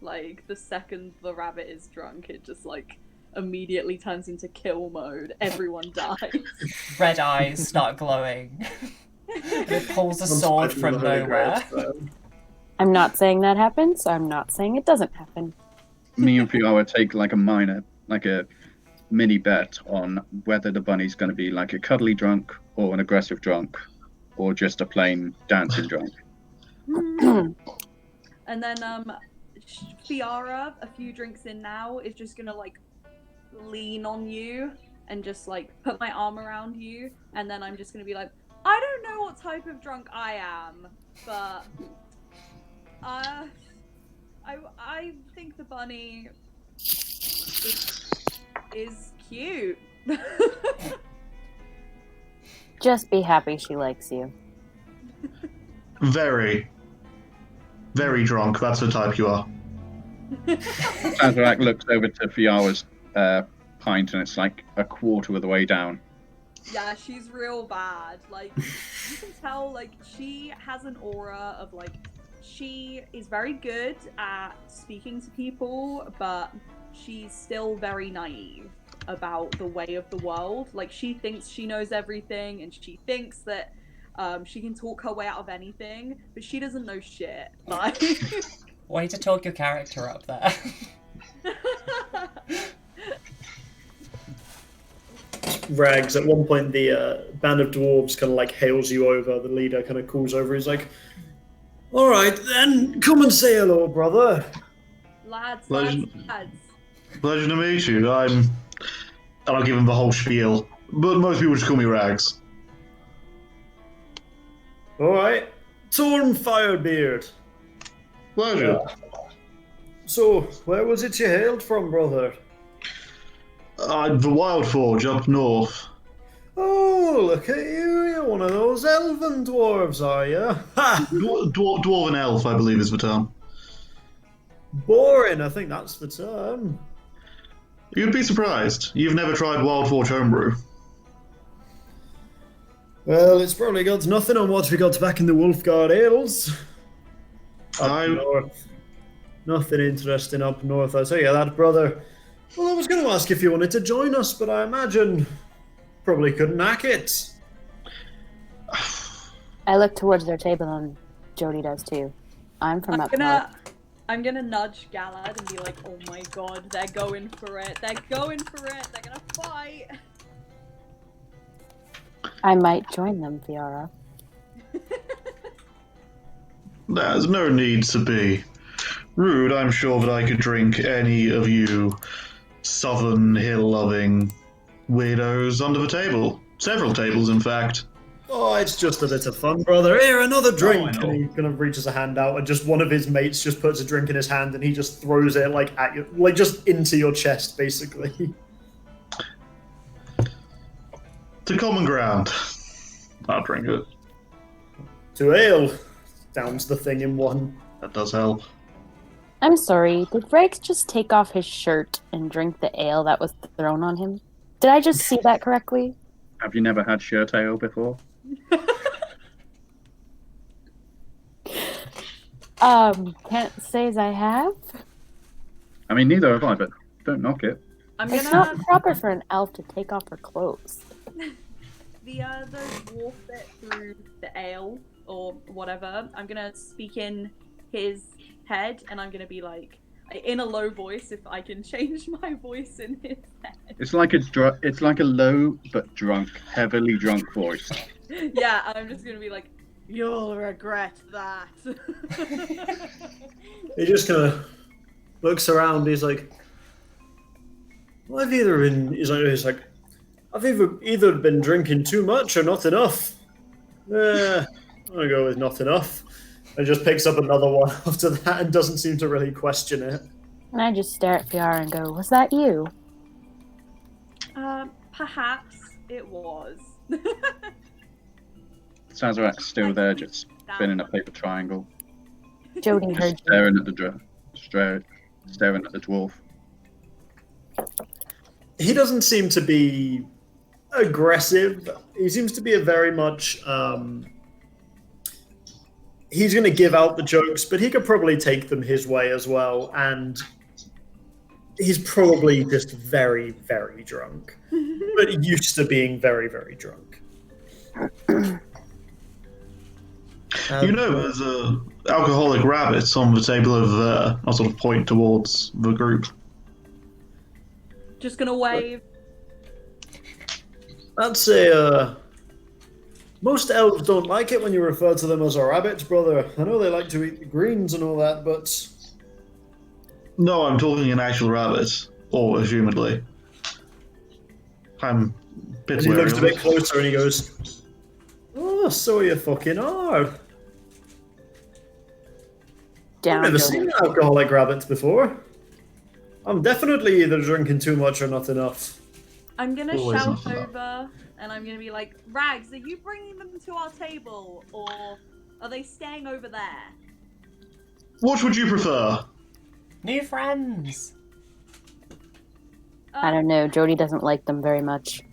Like, the second the rabbit is drunk, it just, like, immediately turns into kill mode. Everyone dies. Red eyes start glowing. It pulls a sword from nowhere. I'm not saying that happens, so I'm not saying it doesn't happen. Me and Fiora take like a mini bet on whether the bunny's going to be like a cuddly drunk or an aggressive drunk or just a plain dancing drunk. And then, Fiara, a few drinks in now, is just gonna, like, lean on you and just, like, put my arm around you, and then I'm just gonna be like, I don't know what type of drunk I am, but, I think the bunny is cute. Just be happy she likes you. Very, very drunk. That's the type you are. Sazerac looks over to Fiara's pint and it's like a quarter of the way down. Yeah, she's real bad. Like, you can tell, like, she has an aura of, like, she is very good at speaking to people, but she's still very naive about the way of the world. Like, she thinks she knows everything, and she thinks that she can talk her way out of anything, but she doesn't know shit. Like, way to talk your character up there. Rags, at one point the band of dwarves kind of like hails you over. The leader kind of calls over. He's like, all right, then, come and say hello, brother. lads. Pleasure to meet you. I'll give him the whole spiel, but most people just call me Rags. All right, Torn Firebeard. Pleasure. So, where was it you hailed from, brother? The Wild Forge up north. Oh, look at you. You're one of those elven dwarves, are you? Ha! Dwarven elf, I believe is the term. Boring, I think that's the term. You'd be surprised. You've never tried Wild Forge homebrew. Well, it's probably got nothing on what we got back in the Wolfguard Ales. Up north. Nothing interesting up north, I'll tell you that, brother. Well, I was going to ask if you wanted to join us, but I imagine probably couldn't hack it. I look towards their table and Jody does too. I'm from up north. I'm gonna nudge Galad and be like, oh my god, they're going for it. They're going for it. They're gonna fight. I might join them, Fiara. There's no need to be rude. I'm sure that I could drink any of you southern hill-loving weirdos under the table. Several tables, in fact. Oh, it's just a bit of fun, brother. Here, another drink. I know. And he kind of reaches a hand out, and just one of his mates just puts a drink in his hand, and he just throws it like at you, like just into your chest, basically. To common ground. I'll drink it. To ale. Downs the thing in one. That does help. I'm sorry, did Rex just take off his shirt and drink the ale that was thrown on him? Did I just see that correctly? Have you never had shirt ale before? Can't say as I have. I mean, neither have I, but don't knock it. It's not proper for an elf to take off her clothes. The dwarf bit through the ale or whatever. I'm gonna speak in his head, and I'm gonna be like, in a low voice, if I can change my voice in his head. It's like a low but drunk, heavily drunk voice. Yeah, and I'm just gonna be like, you'll regret that. He just kind of looks around. He's like, well, I've either been. He's like, I've either been drinking too much or not enough. I'm gonna go with not enough. And just picks up another one after that and doesn't seem to really question it. And I just stare at Fiara and go, was that you? Perhaps it was. Sazerac's still there, just spinning a paper triangle. Jody heard you. Staring at the dwarf. He doesn't seem to be aggressive. He seems to be a very much. He's going to give out the jokes, but he could probably take them his way as well. And he's probably just very, very drunk, but used to being very, very drunk. You know, there's alcoholic rabbits on the table over there. I'll sort of point towards the group. Just gonna wave. I'd say most elves don't like it when you refer to them as a rabbit, brother. I know they like to eat the greens and all that, but... No, I'm talking an actual rabbit. Or assumedly. I'm a bit And he wary looks a of bit it. closer and he goes, oh, so you fucking are. I've Down, never Jody. seen alcoholic rabbits before. I'm definitely either drinking too much or not enough. I'm gonna Always shout not enough. over, and I'm gonna be like, Rags, are you bringing them to our table, or are they staying over there? What would you prefer? New friends. I don't know, Jody doesn't like them very much.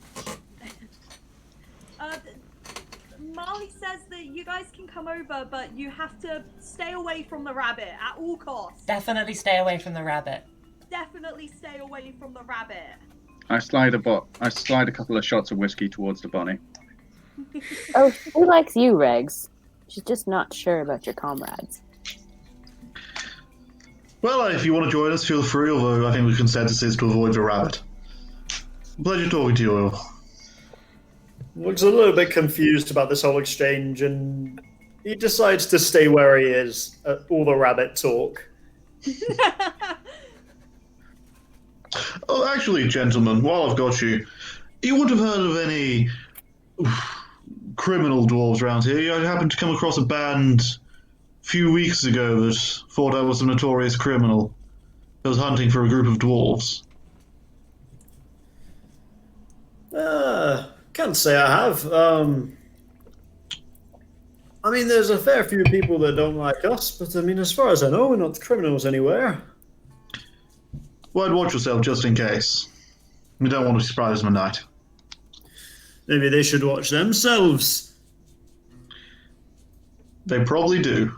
Marley says that you guys can come over, but you have to stay away from the rabbit at all costs. Definitely stay away from the rabbit. Definitely stay away from the rabbit. I slide a couple of shots of whiskey towards the bunny. Oh, she likes you, Regs. She's just not sure about your comrades. Well, if you want to join us, feel free, although I think the consensus is to avoid the rabbit. Pleasure talking to you all. Looks a little bit confused about this whole exchange, and he decides to stay where he is at all the rabbit talk. Oh, actually, gentlemen, while I've got you, you wouldn't have heard of any criminal dwarves around here. I happened to come across a band a few weeks ago that thought I was a notorious criminal. I was hunting for a group of dwarves. Can't say I have. I mean, there's a fair few people that don't like us, but I mean, as far as I know, we're not criminals anywhere. Well, I'd watch yourself just in case. You don't want to surprise them at night. Maybe they should watch themselves. They probably do.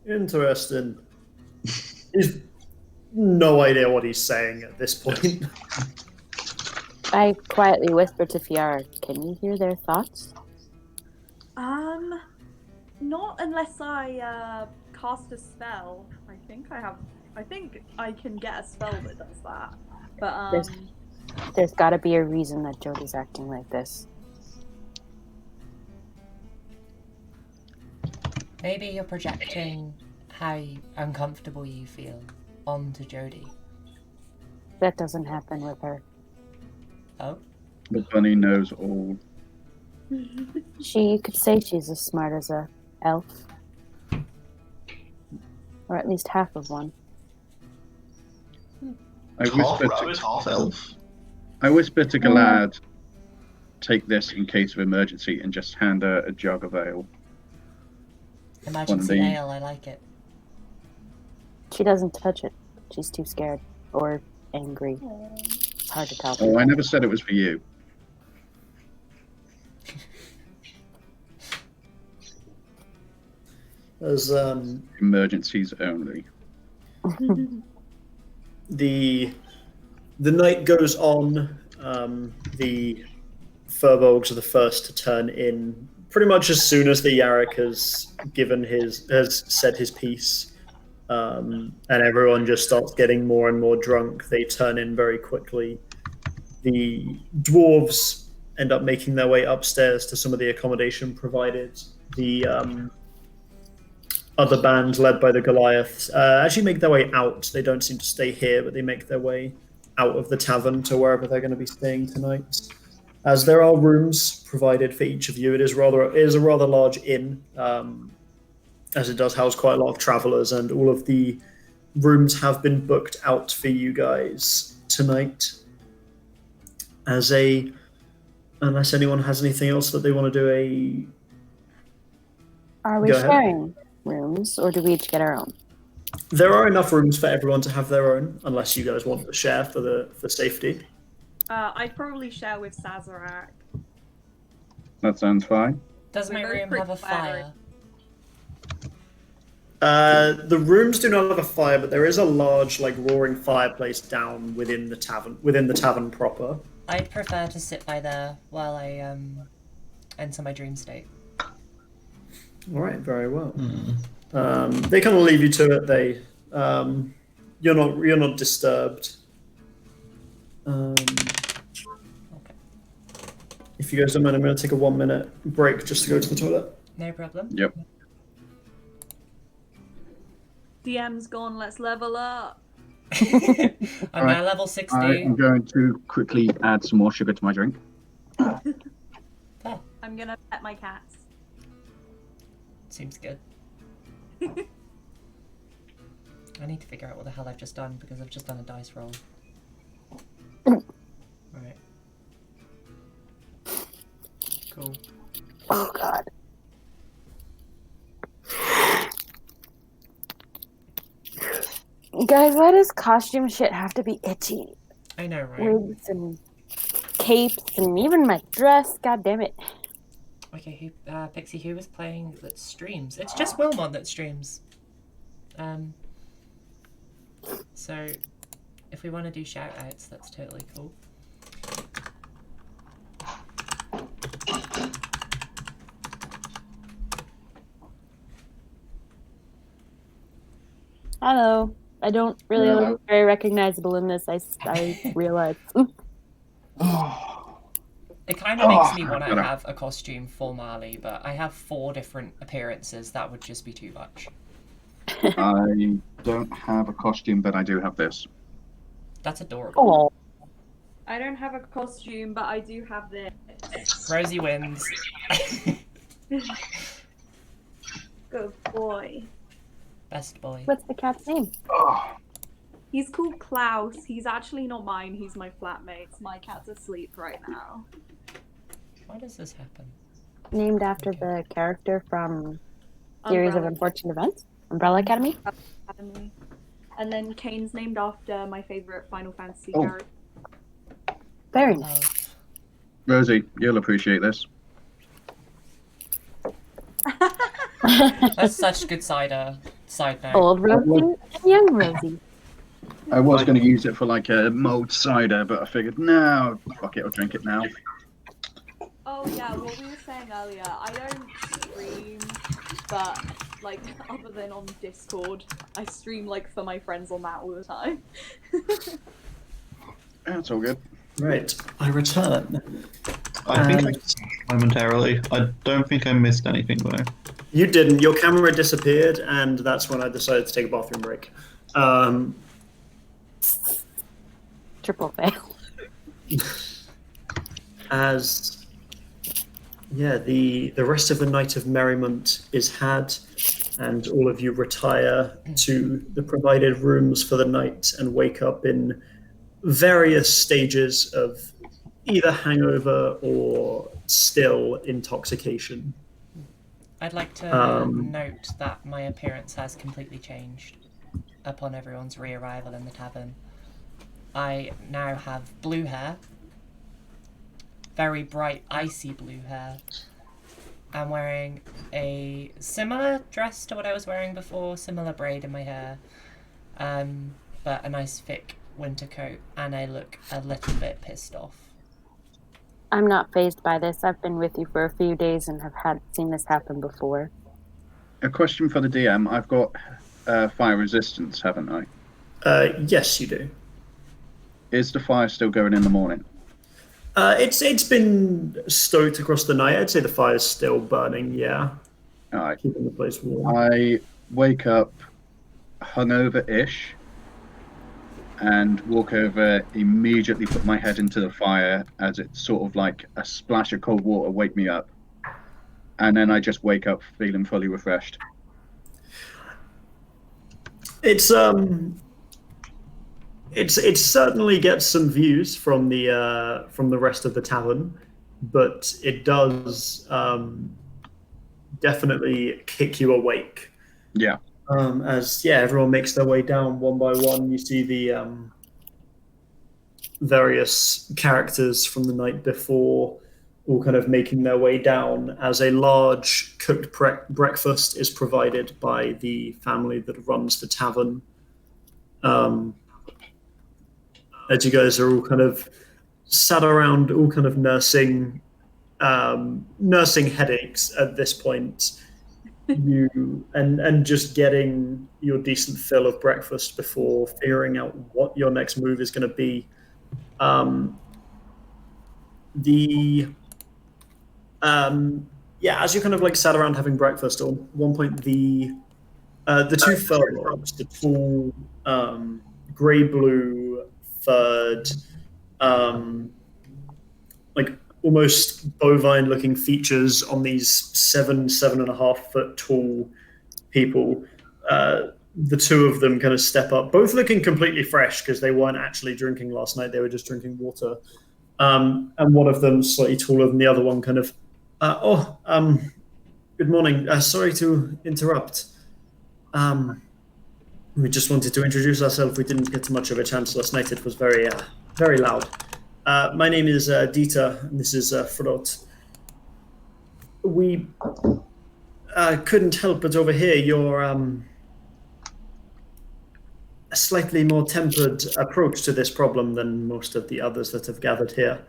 Interesting. He's no idea what he's saying at this point. I quietly whisper to Fiara, can you hear their thoughts? Not unless I cast a spell. I think I can get a spell that does that. But There's got to be a reason that Jody's acting like this. Maybe you're projecting how uncomfortable you feel onto Jody. That doesn't happen with her. Oh? The bunny knows all. You could say she's as smart as a elf. Or at least half of one. I Half whisper rabbit, half elf. to Galad, take this in case of emergency, and just hand her a jug of ale. Emergency ale, I like it. She doesn't touch it. She's too scared. Or angry. It's hard to tell. Oh, I never said it was for you. As Emergencies only. the night goes on, the Furbolgs are the first to turn in. Pretty much as soon as the Yarrick has said his piece, and everyone just starts getting more and more drunk, they turn in very quickly. The dwarves end up making their way upstairs to some of the accommodation provided. The other band, led by the Goliaths, actually make their way out. They don't seem to stay here, but they make their way out of the tavern to wherever they're going to be staying tonight. As there are rooms provided for each of you, it is a rather large inn, as it does house quite a lot of travelers, and all of the rooms have been booked out for you guys tonight. Unless anyone has anything else that they want to do, Are we Go ahead. sharing rooms, or do we each get our own? There are enough rooms for everyone to have their own, unless you guys want to share for safety. I'd probably share with Sazerac. That sounds fine. Does my We're both room have a pretty fire? The rooms do not have a fire, but there is a large, roaring fireplace down within the tavern proper. I'd prefer to sit by there while I enter my dream state. All right, very well. They kind of leave you to it. You're not disturbed. If you guys don't mind, I'm going to take a 1-minute break just to go to the toilet. No problem. Yep. DM's gone, let's level up. I'm now level 60. I'm going to quickly add some more sugar to my drink. Fair. I'm gonna pet my cats. Seems good. I need to figure out what the hell I've just done, because I've just done a dice roll. Right. Cool. Oh god. Guys, why does costume shit have to be itchy? I know, right? Wigs and capes and even my dress, god damn it. Okay, Pixie, who was playing that streams? It's just Wilmot that streams. So, if we want to do shout-outs, that's totally cool. Hello. I don't really Hello. look very recognizable in this, I realize. It kind of makes me want to have a costume for Marley, but I have 4 different appearances. That would just be too much. I don't have a costume, but I do have this. That's adorable. Oh. I don't have a costume, but I do have this. Rosie wins. Good boy. Best boy. What's the cat's name? He's called Klaus. He's actually not mine. He's my flatmate's. My cat's asleep right now. Why does this happen? Named after the character from Series of Umbrella Unfortunate Events? Umbrella Academy? Academy. And then Kane's named after my favorite Final Fantasy Oh. character. Very nice. Love. Rosie, you'll appreciate this. That's such good side note. Old Rosie and young Rosie. I was going to use it for a mulled cider, but I figured, no, fuck it, I'll drink it now. Oh, Oh yeah, what we were saying earlier, I don't stream, but like other than on Discord, I stream like for my friends on that all the time. That's all good. Right, I return. I think I And missed momentarily. I don't think I missed anything though. you didn't. Your camera disappeared, and that's when I decided to take a bathroom break. Triple fail. As the rest of the night of merriment is had, and all of you retire to the provided rooms for the night and wake up in various stages of either hangover or still intoxication. I'd like to note that my appearance has completely changed upon everyone's re-arrival in the tavern. I now have blue hair, very bright icy blue hair. I'm wearing a similar dress to what I was wearing before, similar braid in my hair, but a nice thick winter coat, and I look a little bit pissed off. I'm not fazed by this. I've been with you for a few days and have seen this happen before. A question for the DM. I've got fire resistance, haven't I? Yes, you do. Is the fire still going in the morning? It's been stoked across the night. I'd say the fire's still burning. Yeah, All right. keeping the place warm. I wake up hungover-ish and walk over, immediately put my head into the fire as it's sort of like a splash of cold water wake me up. And then I just wake up feeling fully refreshed. It certainly gets some views from the rest of the tavern, but it does definitely kick you awake. Yeah. As everyone makes their way down one by one. You see the various characters from the night before all kind of making their way down as a large cooked breakfast is provided by the family that runs the tavern. As you guys are all kind of sat around, all kind of nursing headaches at this point, and just getting your decent fill of breakfast before figuring out what your next move is going to be. As you kind of like sat around having breakfast, at one point the two furlongs, the tall grey blue furred, like almost bovine looking features on these 7.5 foot tall people. The two of them kind of step up, both looking completely fresh because they weren't actually drinking last night, they were just drinking water. And one of them slightly taller than the other one kind of, good morning, sorry to interrupt. We just wanted to introduce ourselves. We didn't get much of a chance last night. It was very, very loud. My name is Dieter, and this is Frot. We couldn't help but overhear your slightly more tempered approach to this problem than most of the others that have gathered here.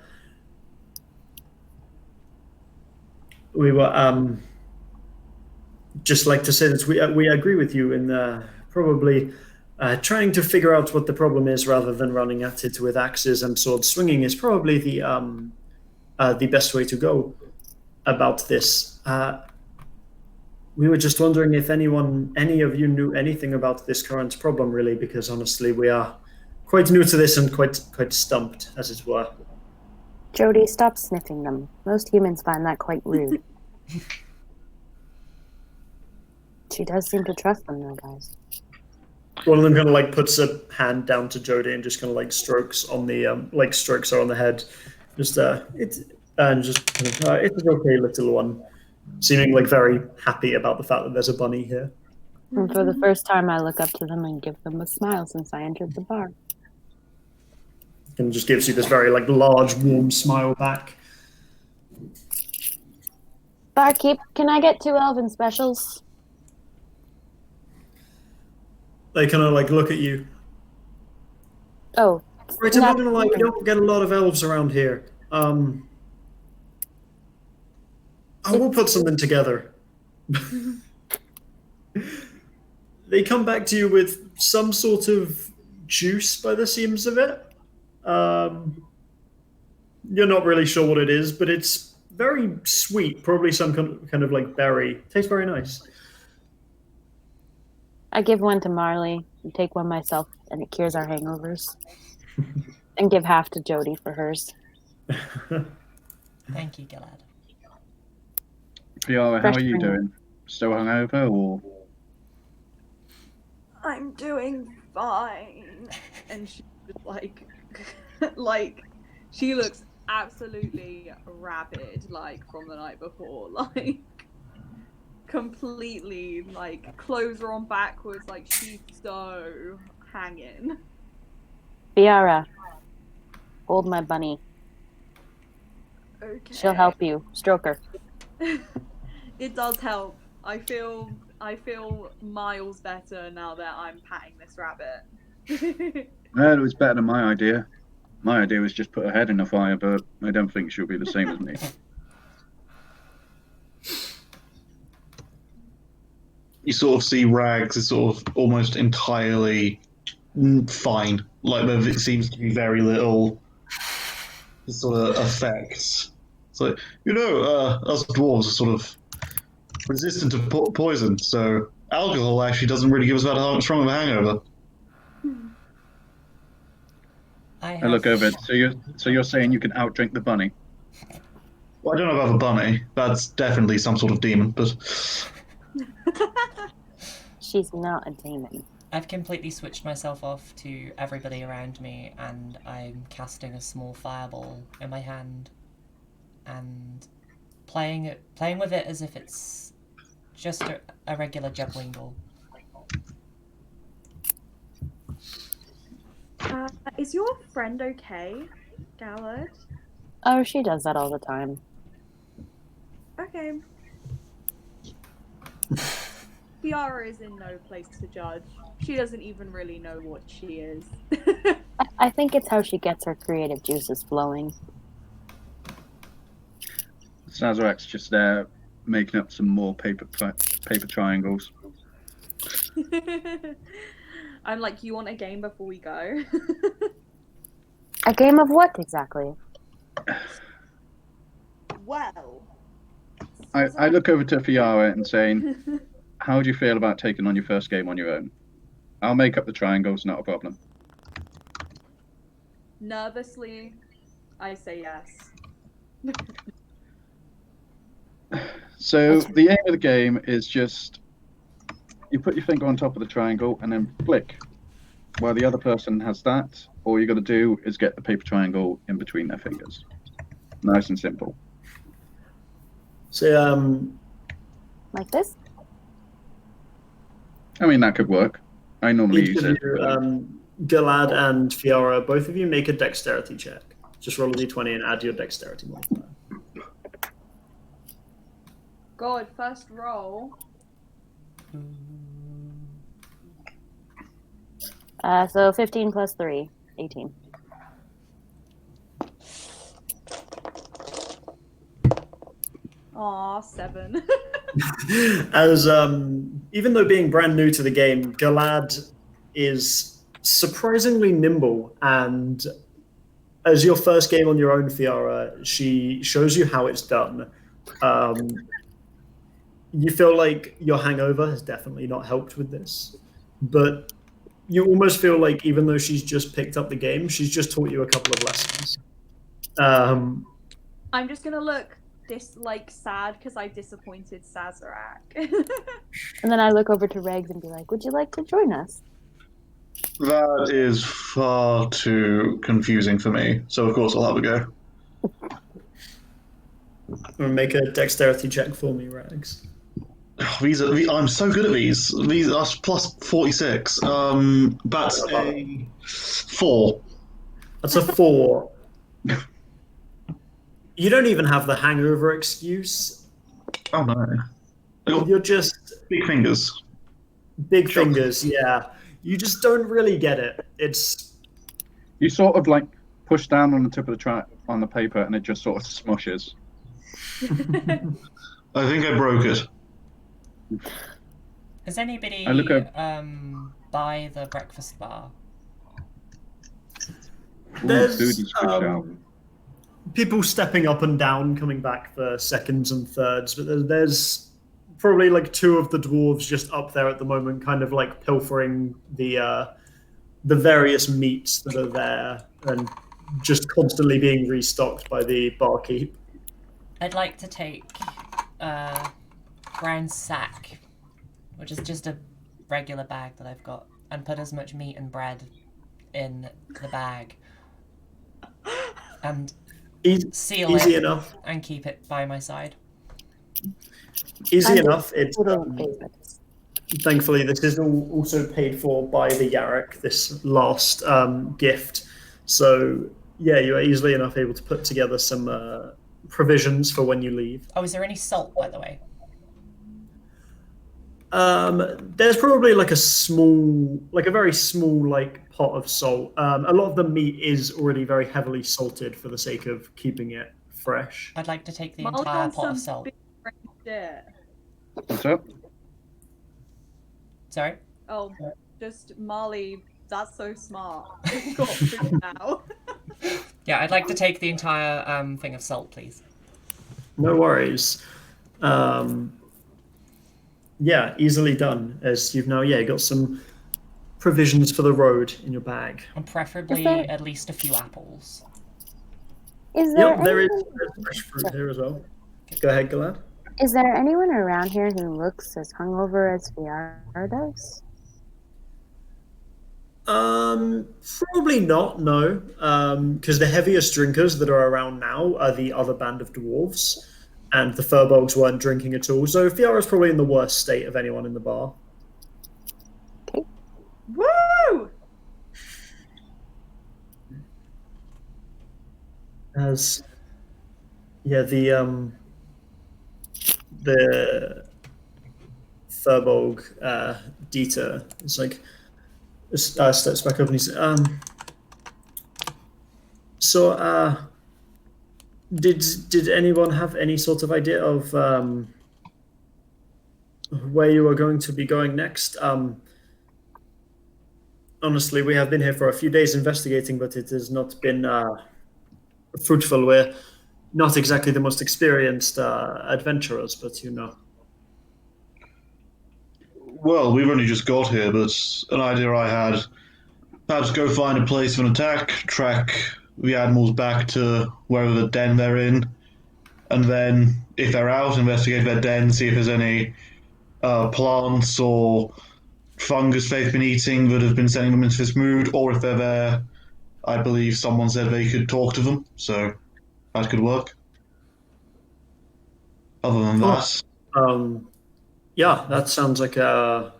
We were just like to say that we agree with you in probably trying to figure out what the problem is rather than running at it with axes and swords. Swinging is probably the best way to go about this. We were just wondering if any of you knew anything about this current problem, really, because honestly, we are quite new to this and quite stumped, as it were. Jody, stop sniffing them. Most humans find that quite rude. She does seem to trust them, though, guys. One of them kind of like puts a hand down to Jody and just kind of like strokes on the strokes her on the head. Just it's okay, little one. Seeming like very happy about the fact that there's a bunny here. And for the first time, I look up to them and give them a smile since I entered the bar. And just gives you this very like large, warm smile back. Barkeep, can I get 2 elven specials? They kind of like look at you. Oh. Right, I'm not gonna lie, we don't get a lot of elves around here. I will put something together. They come back to you with some sort of juice by the seams of it. You're not really sure what it is, but it's very sweet. Probably some kind of like berry. Tastes very nice. I give one to Marley and take one myself, and it cures our hangovers. And give half to Jody for hers. Thank you, Gilad. Fiara, how Fresh are you drink. doing? Still hungover or? I'm doing fine. And she's just like, she looks absolutely rabid, like from the night before, like completely, like clothes are on backwards, like she's so hanging. Fiara, hold my bunny. Okay. She'll help you. Stroke her. It does help. I feel miles better now that I'm patting this rabbit. Well, it was better than my idea. My idea was just put her head in the fire, but I don't think she'll be the same as me. You sort of see Rags is sort of almost entirely fine. Like there seems to be very little sort of effects. It's like, us dwarves are sort of resistant to poison, so alcohol actually doesn't really give us that strong of a hangover. I look over it. So you're saying you can outdrink the bunny? Well, I don't know about the bunny. That's definitely some sort of demon, but She's not a demon. I've completely switched myself off to everybody around me, and I'm casting a small fireball in my hand and playing with it as if it's just a regular juggling ball. Is your friend okay, Gallard? Oh, she does that all the time. Okay. Fiara is in no place to judge. She doesn't even really know what she is. I think it's how she gets her creative juices flowing. Sazarak's just there making up some more paper triangles. I'm like, you want a game before we go? A game of what exactly? Well. I look over to Fiara and saying, how do you feel about taking on your first game on your own? I'll make up the triangles, not a problem. Nervously, I say yes. So the aim of the game is just you put your finger on top of the triangle and then flick while the other person has that. All you got to do is get the paper triangle in between their fingers. Nice and simple. So, Like this? I mean, that could work. I normally each use of it. you, Gilad and Fiara, both of you make a dexterity check. Just roll a d20 and add your dexterity modifier. God, first roll. So 15 plus 3, 18. Aw, 7. As even though being brand new to the game, Gilad is surprisingly nimble, and as your first game on your own, Fiara, she shows you how it's done. You feel like your hangover has definitely not helped with this, but you almost feel like even though she's just picked up the game, she's just taught you a couple of lessons. I'm just gonna look sad because I disappointed Sazarak. And then I look over to Regs and be like, would you like to join us? that is far too confusing for me. So of course I'll have a go. Make a dexterity check for me, Rags. I'm so good at these. These are plus 46. That's a 4. That's a 4. You don't even have the hangover excuse. Oh no. I got You're just big fingers. big fingers, yeah. You just don't really get it. It's You sort of like push down on the tip of the on the paper, and it just sort of smushes. I think I broke it. Has anybody I look up- by the breakfast bar? There's foodie's good shout. people stepping up and down, coming back for seconds and thirds, but there's probably like two of the dwarves just up there at the moment, kind of like pilfering the various meats that are there and just constantly being restocked by the barkeep. I'd like to take a brown sack, which is just a regular bag that I've got, and put as much meat and bread in the bag and seal Easy it enough. and keep it by my side. Easy enough. It's thankfully this is also paid for by the Yarrick, this last gift. So yeah, you are easily enough able to put together some provisions for when you leave. Oh, is there any salt, by the way? There's probably like a very small like pot of salt. A lot of the meat is already very heavily salted for the sake of keeping it fresh. I'd like to take the Molly entire wants pot of some salt. big shit. What's up? Sorry? Oh, just Molly. That's so smart. We've got food now. Yeah, I'd like to take the entire thing of salt, please. No worries. Yeah, easily done. As you've now, got some provisions for the road in your bag. And preferably there- at least a few apples. Is there Yep, there is anyone, fresh fruit here as well. Go ahead, Galad. is there anyone around here who looks as hungover as VR does? Probably not. No, because the heaviest drinkers that are around now are the other band of dwarves, and the furbolgs weren't drinking at all. So Fiara's probably in the worst state of anyone in the bar. Woo! As the Furbolg Dieter is like steps back up and he's so did anyone have any sort of idea of where you are going to be going next? Honestly, we have been here for a few days investigating, but it has not been fruitful. We're not exactly the most experienced adventurers, but you know. Well, we've only just got here, but an idea I had, perhaps go find a place for an attack, track the animals back to wherever the den they're in, and then, if they're out, investigate their den, see if there's any plants or fungus they've been eating that have been sending them into this mood, or if they're there, I believe someone said they could talk to them, so that could work. Other than that... Yeah, that sounds like a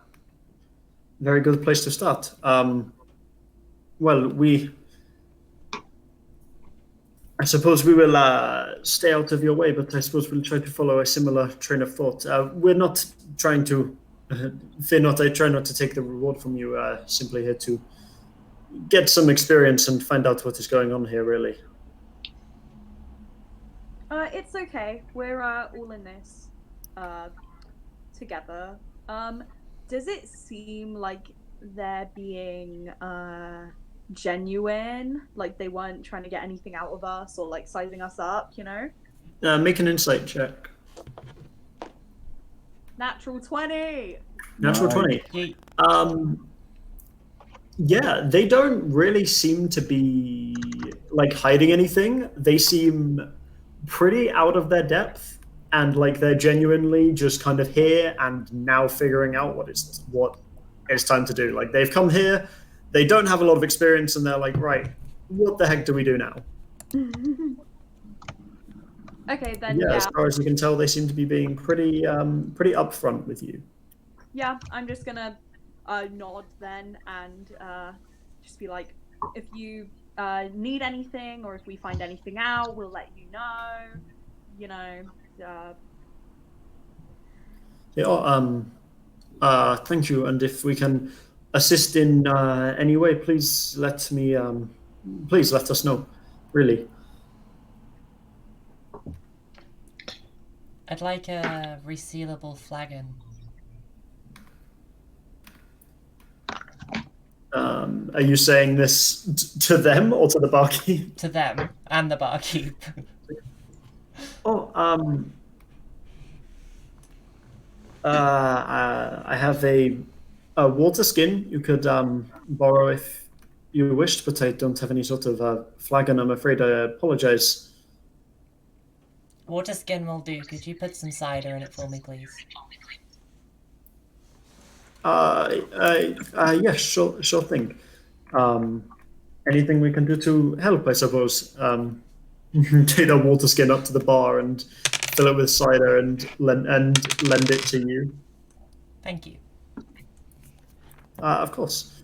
very good place to start. Well, I suppose we will stay out of your way, but I suppose we'll try to follow a similar train of thought. We're not trying to, fear not, I try not to take the reward from you, simply here to get some experience and find out what is going on here, really. It's okay. We're all in this together. Does it seem like they're being genuine? Like they weren't trying to get anything out of us or like sizing us up, you know? Make an insight check. Natural 20! Natural 20. Yeah, they don't really seem to be like hiding anything. They seem pretty out of their depth, and like they're genuinely just kind of here and now figuring out what it's time to do. Like they've come here, they don't have a lot of experience, and they're like, right, what the heck do we do now? Okay, then Yeah, as far as you can tell, they seem to be being pretty upfront with you. Yeah, I'm just gonna nod then and just be like, if you need anything or if we find anything out, we'll let you know. You know. Yeah. Thank you. And if we can assist in any way, please let us know. Really. I'd like a resealable flagon. Are you saying this to them or to the barkeep? To them and the barkeep. Oh, I have a water skin you could borrow if you wished, but I don't have any sort of flagon. I'm afraid. I apologize. Water skin will do. Could you put some cider in it for me, please? Yes, sure thing. Anything we can do to help, I suppose. Take the water skin up to the bar and fill it with cider and lend it to you. Thank you. Of course.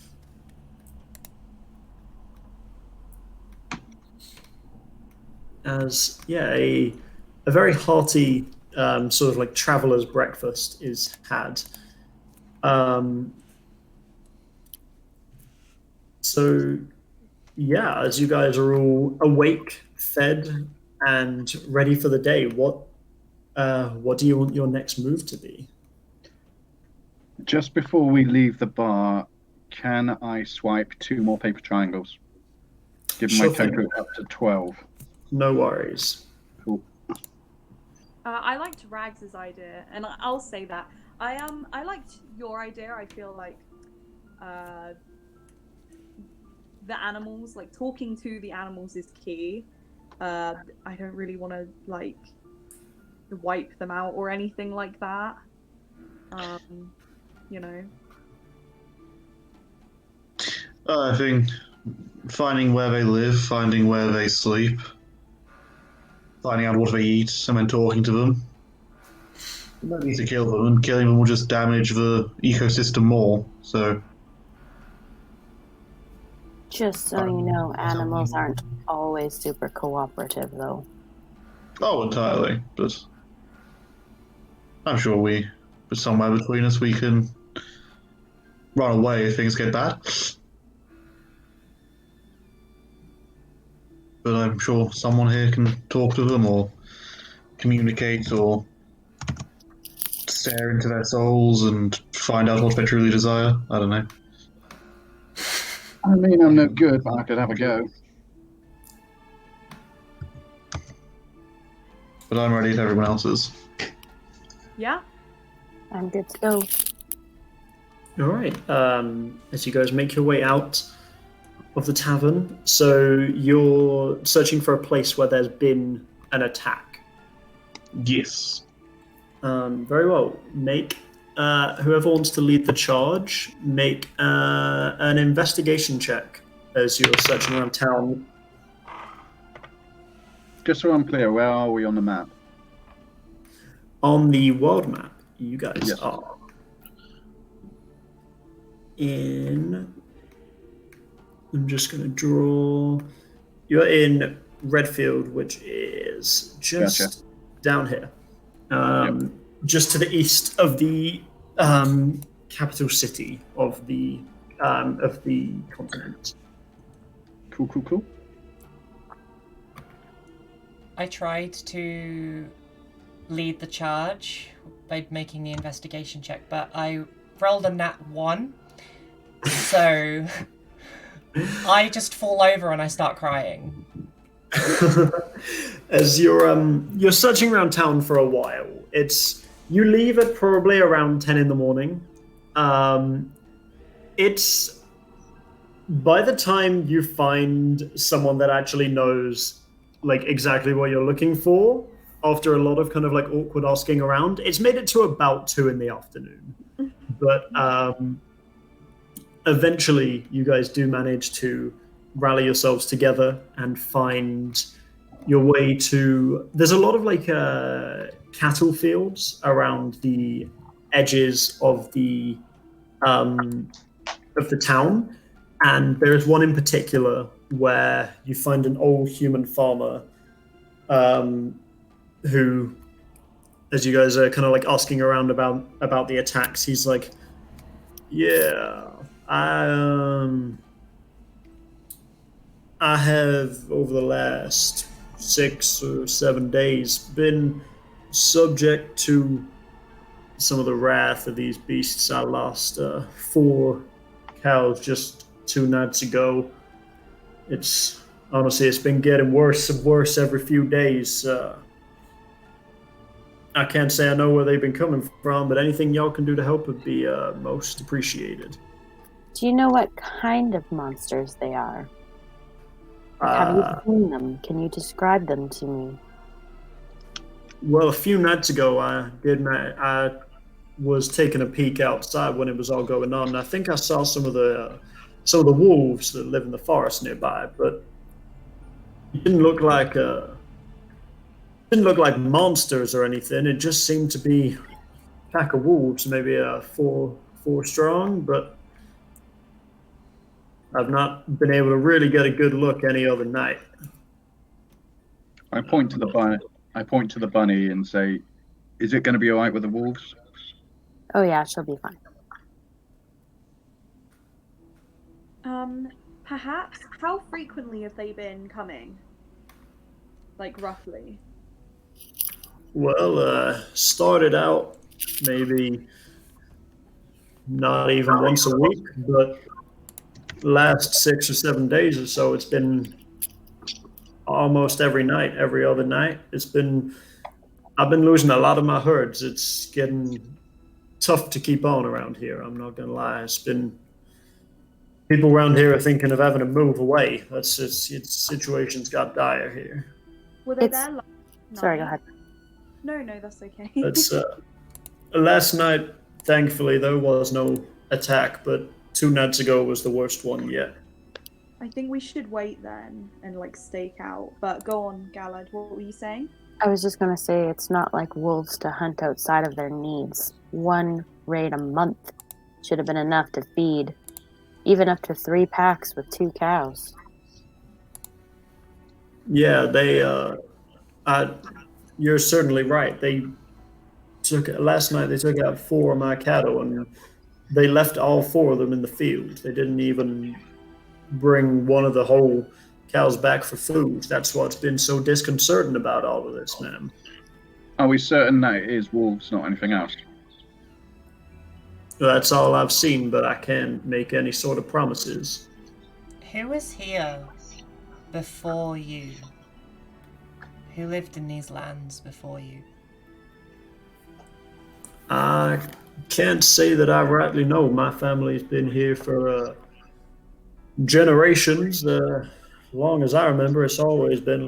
As a very hearty sort of like traveler's breakfast is had. So yeah, as you guys are all awake, fed, and ready for the day, what do you want your next move to be? Just before we leave the bar, can I swipe 2 more paper triangles? Give my Sure thing. total up to 12. No worries. Cool. I liked Rags' idea, and I'll say that. I liked your idea. I feel like the animals, like talking to the animals is key. I don't really want to like wipe them out or anything like that. You know. I think finding where they live, finding where they sleep, finding out what they eat, and then talking to them. You don't need to kill them, and killing them will just damage the ecosystem more, so... Just so you know, animals aren't always super cooperative, though. Oh, entirely, but... I'm sure with somewhere between us, we can run away if things get bad. But I'm sure someone here can talk to them or communicate or stare into their souls and find out what they truly desire. I don't know. I mean, I'm no good, but I could have a go. But I'm ready if everyone else is. Yeah. I'm good to go. All right. As you guys make your way out of the tavern, so you're searching for a place where there's been an attack. Yes. Very well. Make whoever wants to lead the charge, make an investigation check as you're searching around town. Just so I'm clear, where are we on the map? On the world map, you guys Yes. are in. I'm just going to draw. You're in Redfield, which is just Gotcha. down here. Yep. Just to the east of the capital city of the continent. Cool. I tried to lead the charge by making the investigation check, but I rolled a nat 1, so I just fall over and I start crying. As you're searching around town for a while, you leave at probably around 10 in the morning. It's by the time you find someone that actually knows like exactly what you're looking for, after a lot of kind of like awkward asking around, it's made it to about 2 in the afternoon. But eventually you guys do manage to rally yourselves together and find your way to... There's a lot of like cattle fields around the edges of the town, and there is one in particular where you find an old human farmer who, as you guys are kind of like asking around about the attacks, he's like, yeah, I have over the last 6 or 7 days been subject to some of the wrath of these beasts. I lost 4 cows just 2 nights ago. It's honestly, it's been getting worse and worse every few days. I can't say I know where they've been coming from, but anything y'all can do to help would be most appreciated. Do you know what kind of monsters they are? Like, have you seen them? Can you describe them to me? Well, a few nights ago, I was taking a peek outside when it was all going on, and I think I saw some of the wolves that live in the forest nearby, but it didn't look like monsters or anything. It just seemed to be a pack of wolves, maybe 4 strong, but I've not been able to really get a good look any other night. I point to the bunny. I point to the bunny and say, "Is it going to be all right with the wolves?" Oh yeah, she'll be fine. Perhaps. How frequently have they been coming? Like roughly. Well, started out maybe not even once a week, but last 6 or 7 days or so, it's been almost every night, every other night. I've been losing a lot of my herds. It's getting tough to keep on around here. I'm not gonna lie. People around here are thinking of having to move away. Situation's got dire here. Were they there last night? Sorry, go ahead. No, that's okay. It's last night, thankfully, there was no attack, but 2 nights ago was the worst one yet. I think we should wait then and like stake out. But go on, Galad. What were you saying? I was just gonna say it's not like wolves to hunt outside of their needs. 1 raid a month should have been enough to feed even up to 3 packs with 2 cows. Yeah, you're certainly right. Last night they took out 4 of my cattle, and they left all 4 of them in the field. They didn't even bring one of the whole cows back for food. That's what's been so disconcerting about all of this, ma'am. Are we certain that it is wolves, not anything else? That's all I've seen, but I can't make any sort of promises. Who was here before you? Who lived in these lands before you? I can't say that I rightly know. My family's been here for generations. As long as I remember, it's always been a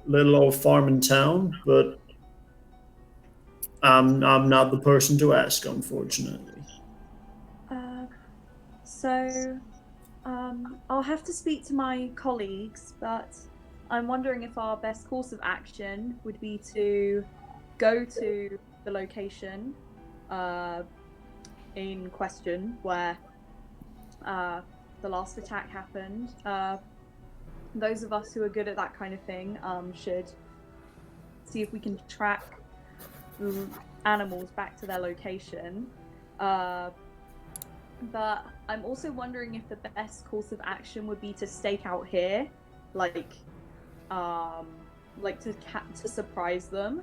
little old farming town, but I'm not the person to ask, unfortunately. So, I'll have to speak to my colleagues, but I'm wondering if our best course of action would be to go to the location in question where the last attack happened. Those of us who are good at that kind of thing should see if we can track animals back to their location. But I'm also wondering if the best course of action would be to stake out here, like to surprise them,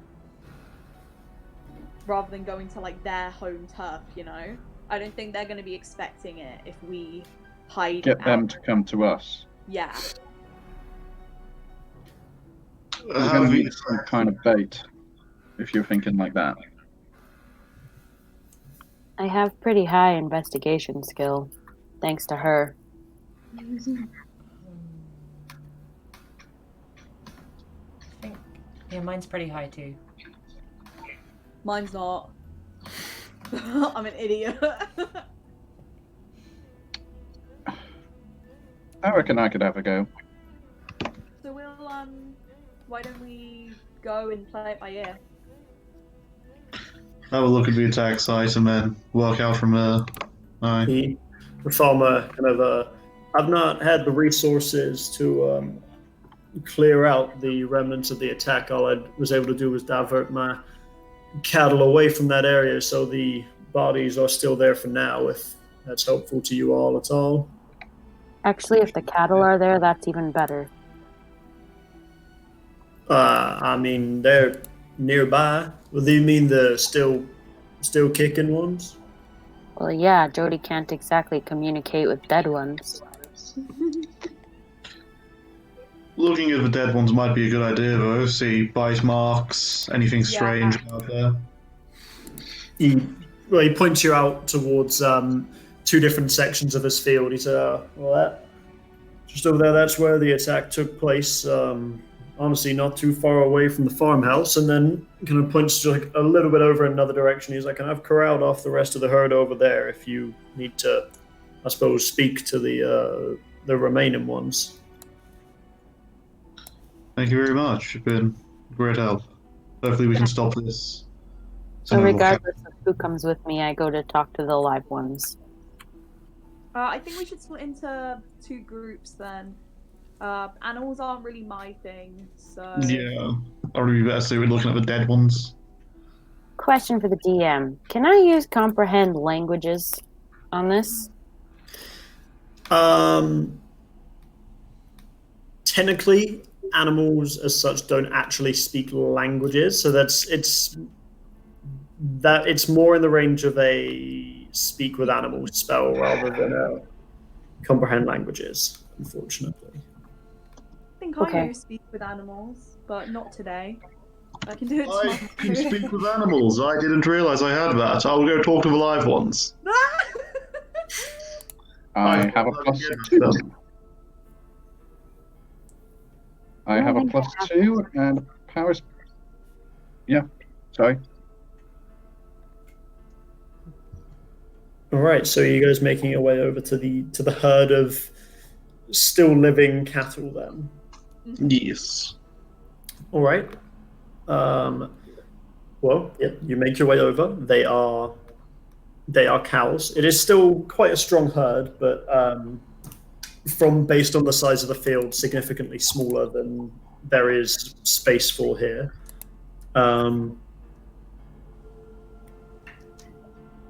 rather than going to like their home turf. You know, I don't think they're going to be expecting it if we hide. Get them to come to us. Yeah. We're going to need some kind of bait, if you're thinking like that. I have pretty high investigation skill, thanks to her. Yeah, mine's pretty high too. Mine's not. I'm an idiot. I reckon I could have a go. So we'll why don't we go and play it by ear? Have a look at the attack site and then work out from there. The farmer kind of I've not had the resources to clear out the remnants of the attack. All I was able to do was divert my cattle away from that area, so the bodies are still there for now, if that's helpful to you all at all. Actually, if the cattle are there, that's even better. I mean, nearby. Well, do you mean the still kicking ones? Well, yeah, Jody can't exactly communicate with dead ones. Looking at the dead ones might be a good idea, though. See bite marks, anything strange out there. He points you out towards two different sections of his field. He said, "Well, that just over there. That's where the attack took place. Honestly, not too far away from the farmhouse." And then kind of points to like a little bit over in another direction. He's like, "And I've corralled off the rest of the herd over there. If you need to, I suppose, speak to the remaining ones." Thank you very much. You've been great help. Hopefully, we can stop this. So regardless of who comes with me, I go to talk to the live ones. I think we should split into two groups then. Animals aren't really my thing, so... Yeah, probably better say we're looking at the dead ones. Question for the DM. Can I use comprehend languages on this? Technically, animals as such don't actually speak languages, so it's more in the range of a speak with animals spell rather than a comprehend languages, unfortunately. I think I know speak with animals, but not today. I can do it tomorrow. I can speak with animals. I didn't realise I had that. I'll go talk to the live ones. I have a +2. I have a +2 and powers. Yeah, sorry. All right, so you guys making your way over to the herd of still living cattle then? Yes. All right. Well, yeah, you make your way over. They are cows. It is still quite a strong herd, but based on the size of the field, significantly smaller than there is space for here.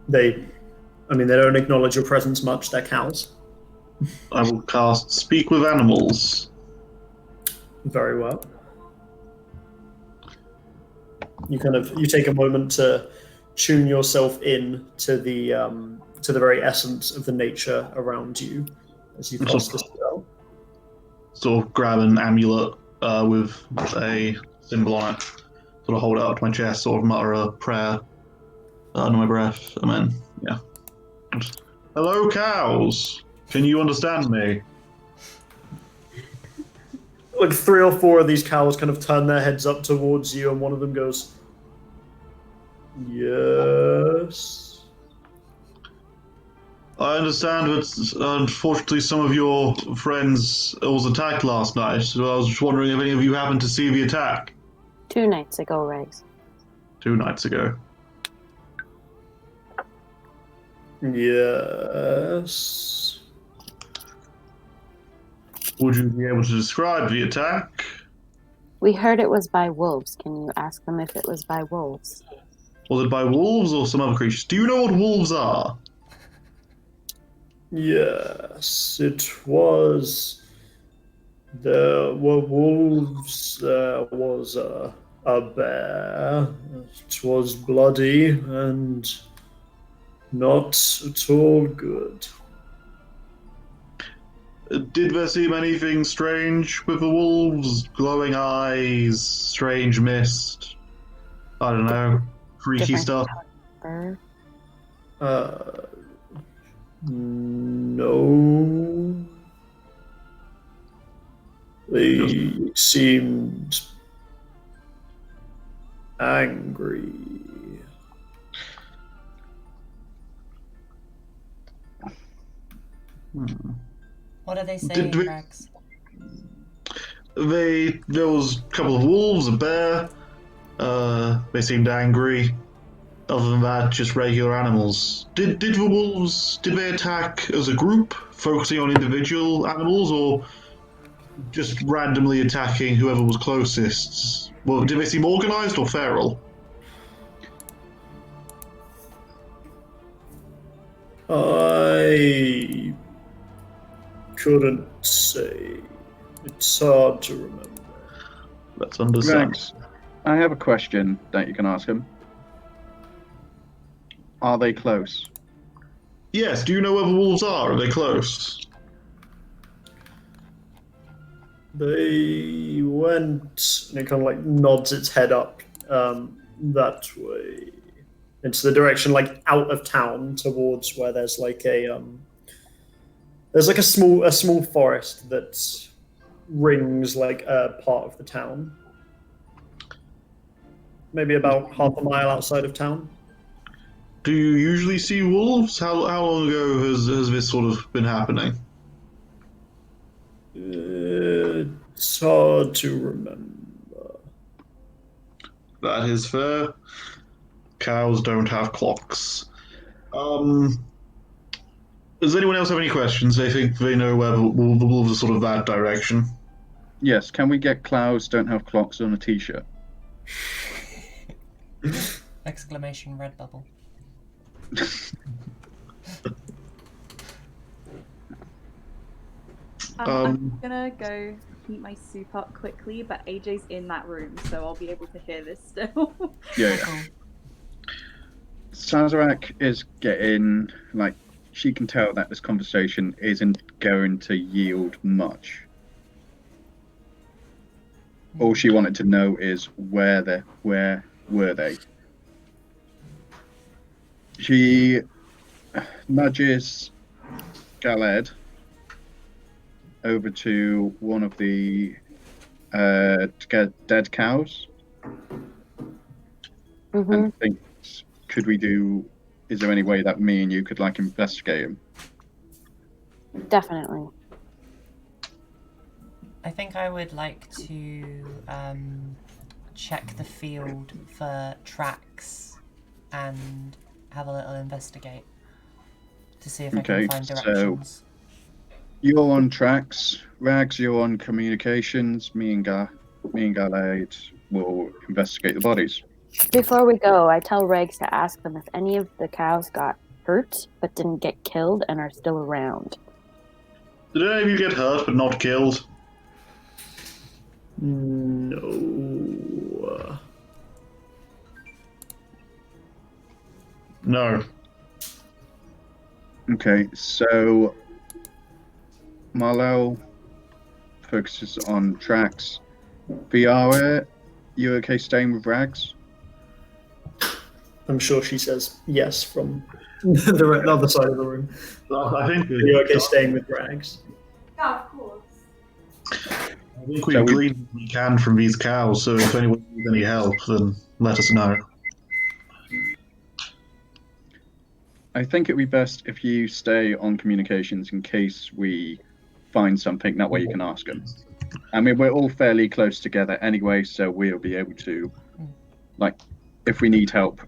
They don't acknowledge your presence much. They're cows. I will cast Speak with Animals. Very well. You take a moment to tune yourself in to the very essence of the nature around you as you cast the spell. Sort of grab an amulet with a symbol on it. Sort of hold it up to my chest. Sort of mutter a prayer under my breath, and then yeah. Hello, cows. Can you understand me? Like 3 or 4 of these cows kind of turn their heads up towards you, and one of them goes, "Yes." I understand that unfortunately some of your friends was attacked last night, so I was just wondering if any of you happened to see the attack. 2 nights ago, Regs. 2 nights ago. Yes. Would you be able to describe the attack? We heard it was by wolves. Can you ask them if it was by wolves? Was it by wolves or some other creatures? Do you know what wolves are? Yes, it was. There were wolves. There was a bear. It was bloody and not at all good. Did there seem anything strange with the wolves? Glowing eyes, strange mist. I don't know. Freaky Different stuff. color. No. They seemed angry. What are they saying, Rex? There was a couple of wolves, a bear. They seemed angry. Other than that, just regular animals. Did the wolves, did they attack as a group, focusing on individual animals, or just randomly attacking whoever was closest? Well, did they seem organized or feral? I couldn't say. It's hard to remember. That's understandable. I have a question that you can ask him. Are they close? Yes, do you know where the wolves are? Are they close? They went, and it kind of like nods its head up that way, into the direction like out of town towards where there's like a small forest that rings like a part of the town. Maybe about half a mile outside of town. Do you usually see wolves? How long ago has this sort of been happening? It's hard to remember. That is fair. Cows don't have clocks. Does anyone else have any questions? They think they know where the wolves are sort of that direction. Yes. Can we get "Clouds don't have clocks" on a T-shirt? Exclamation red bubble. I'm gonna go heat my soup up quickly, but AJ's in that room, so I'll be able to hear this still. Yeah. Sazerac is getting, like, she can tell that this conversation isn't going to yield much. All she wanted to know is where were they? She nudges Galed over to one of the dead cows and thinks, is there any way that me and you could like investigate him? Definitely. I think I would like to check the field for tracks and have a little investigate to see if I can find directions. You're on tracks, Rags, you're on communications, me and Galade will investigate the bodies. Before we go, I tell Regs to ask them if any of the cows got hurt but didn't get killed and are still around. Did any of you get hurt but not killed? No. No. Okay, so Marlowe focuses on tracks. Viara, you okay staying with Rags? I'm sure she says yes from the other side of the room. I think Are you okay staying with Rags? Yeah, of course. I think we've gleaned what we can from these cows, so if anyone needs any help, then let us know. I think it'd be best if you stay on communications in case we find something. That way you can ask them. I mean, we're all fairly close together anyway, so we'll be able to, like, if we need help,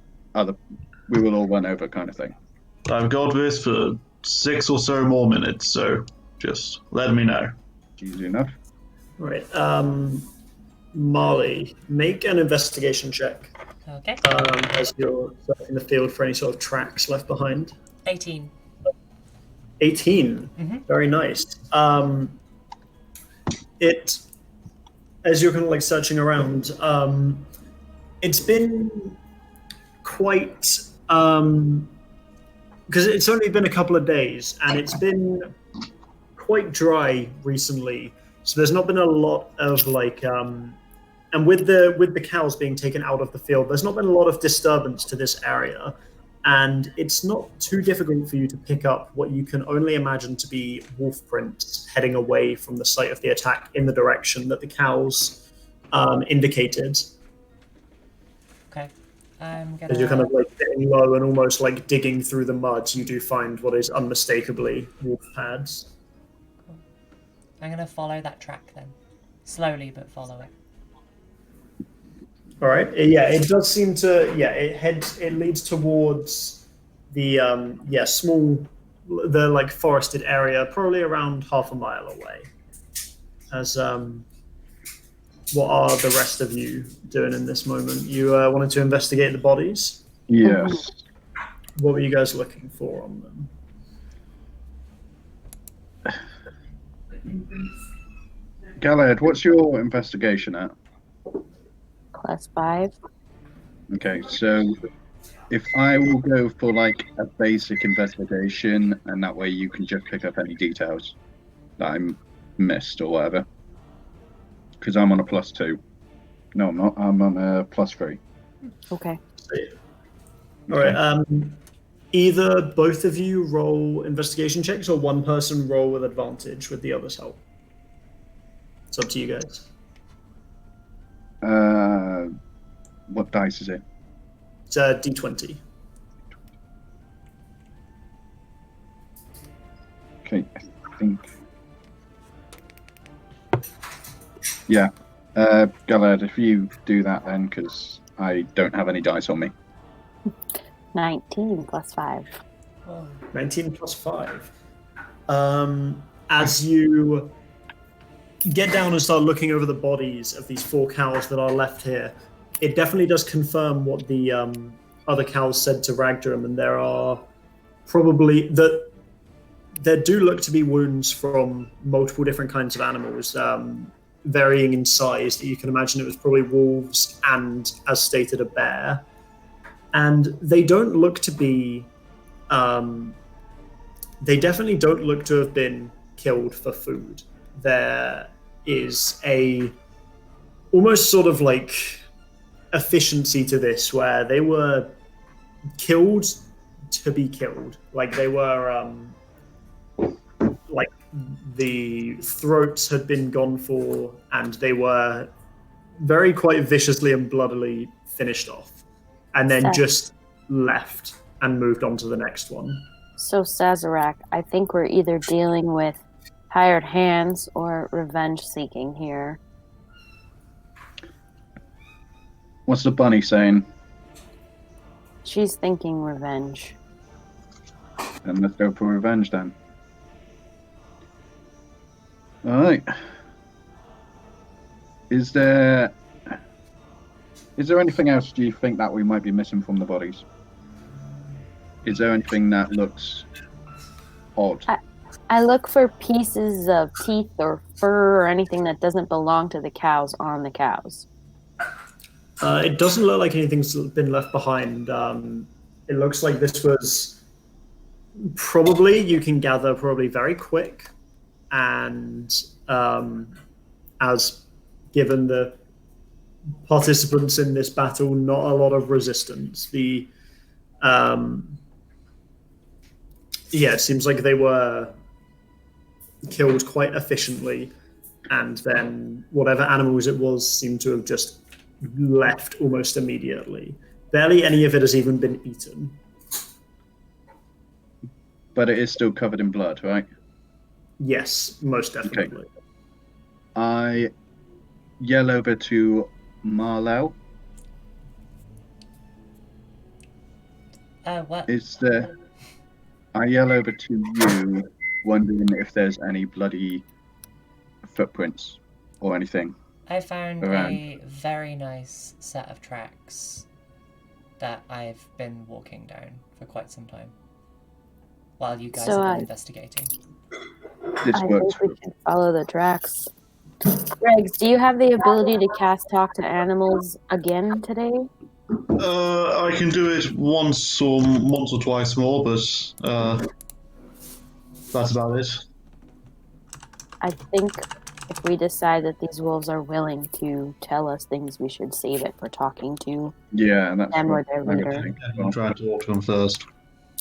we will all run over kind of thing. I've got this for 6 or so more minutes, so just let me know. Easy enough. Right. Marley, make an investigation check. Okay. As you're searching the field for any sort of tracks left behind. 18. 18. Mm-hmm. Very nice. As you're kind of like searching around, it's been quite because it's only been a couple of days and it's been quite dry recently. So there's not been a lot of like and with the cows being taken out of the field, there's not been a lot of disturbance to this area, and it's not too difficult for you to pick up what you can only imagine to be wolf prints heading away from the site of the attack in the direction that the cows indicated. Okay. I'm gonna... As you're kind of like getting low and almost like digging through the mud, you do find what is unmistakably wolf pads. Cool. I'm gonna follow that track then. Slowly, but follow it. All right. Yeah, it does seem to. Yeah, it leads towards the the like forested area, probably around half a mile away. As what are the rest of you doing in this moment? You wanted to investigate the bodies. Yes. What were you guys looking for on them? Galad, what's your investigation at? +5. Okay, so if I will go for like a basic investigation, and that way you can just pick up any details that I missed or whatever. Because I'm on a +2. No, I'm not. I'm on a +3. Okay. All right. Either both of you roll investigation checks, or one person roll with advantage with the other's help. It's up to you guys. What dice is it? It's a D20. Okay, I think. Yeah. Galad, if you do that then, because I don't have any dice on me. 19 +5. Whoa. 19 +5. As you get down and start looking over the bodies of these 4 cows that are left here, it definitely does confirm what the other cows said to Ragdorum, and there are probably there do look to be wounds from multiple different kinds of animals, varying in size. You can imagine it was probably wolves and, as stated, a bear. And they don't look to be they definitely don't look to have been killed for food. There is a almost sort of like efficiency to this, where they were killed to be killed. Like they were like the throats had been gone for, and they were very quite viciously and bloodily finished off, and then just left and moved on to the next one. So, Sazerac, I think we're either dealing with hired hands or revenge seeking here. What's the bunny saying? She's thinking revenge. Then let's go for revenge then. Alright. Is there anything else do you think that we might be missing from the bodies? Is there anything that looks odd? I look for pieces of teeth or fur or anything that doesn't belong to the cows on the cows. It doesn't look like anything's been left behind. It looks like this was probably, you can gather, probably very quick, and as given the participants in this battle, not a lot of resistance. It seems like they were killed quite efficiently, and then whatever animals it was seemed to have just left almost immediately. Barely any of it has even been eaten. But it is still covered in blood, right? Yes, most definitely. Okay. I yell over to Marlowe. What? I yell over to you, wondering if there's any bloody footprints or anything. I found around. a very nice set of tracks that I've been walking down for quite some time while you guys have been investigating. This I works. think we can follow the tracks. Regs, do you have the ability to cast Talk to Animals again today? I can do it once or twice more, but that's about it. I think if we decide that these wolves are willing to tell us things, we should save it for talking to Yeah, that's them or what their I would leader. think. I'll try to talk to them first.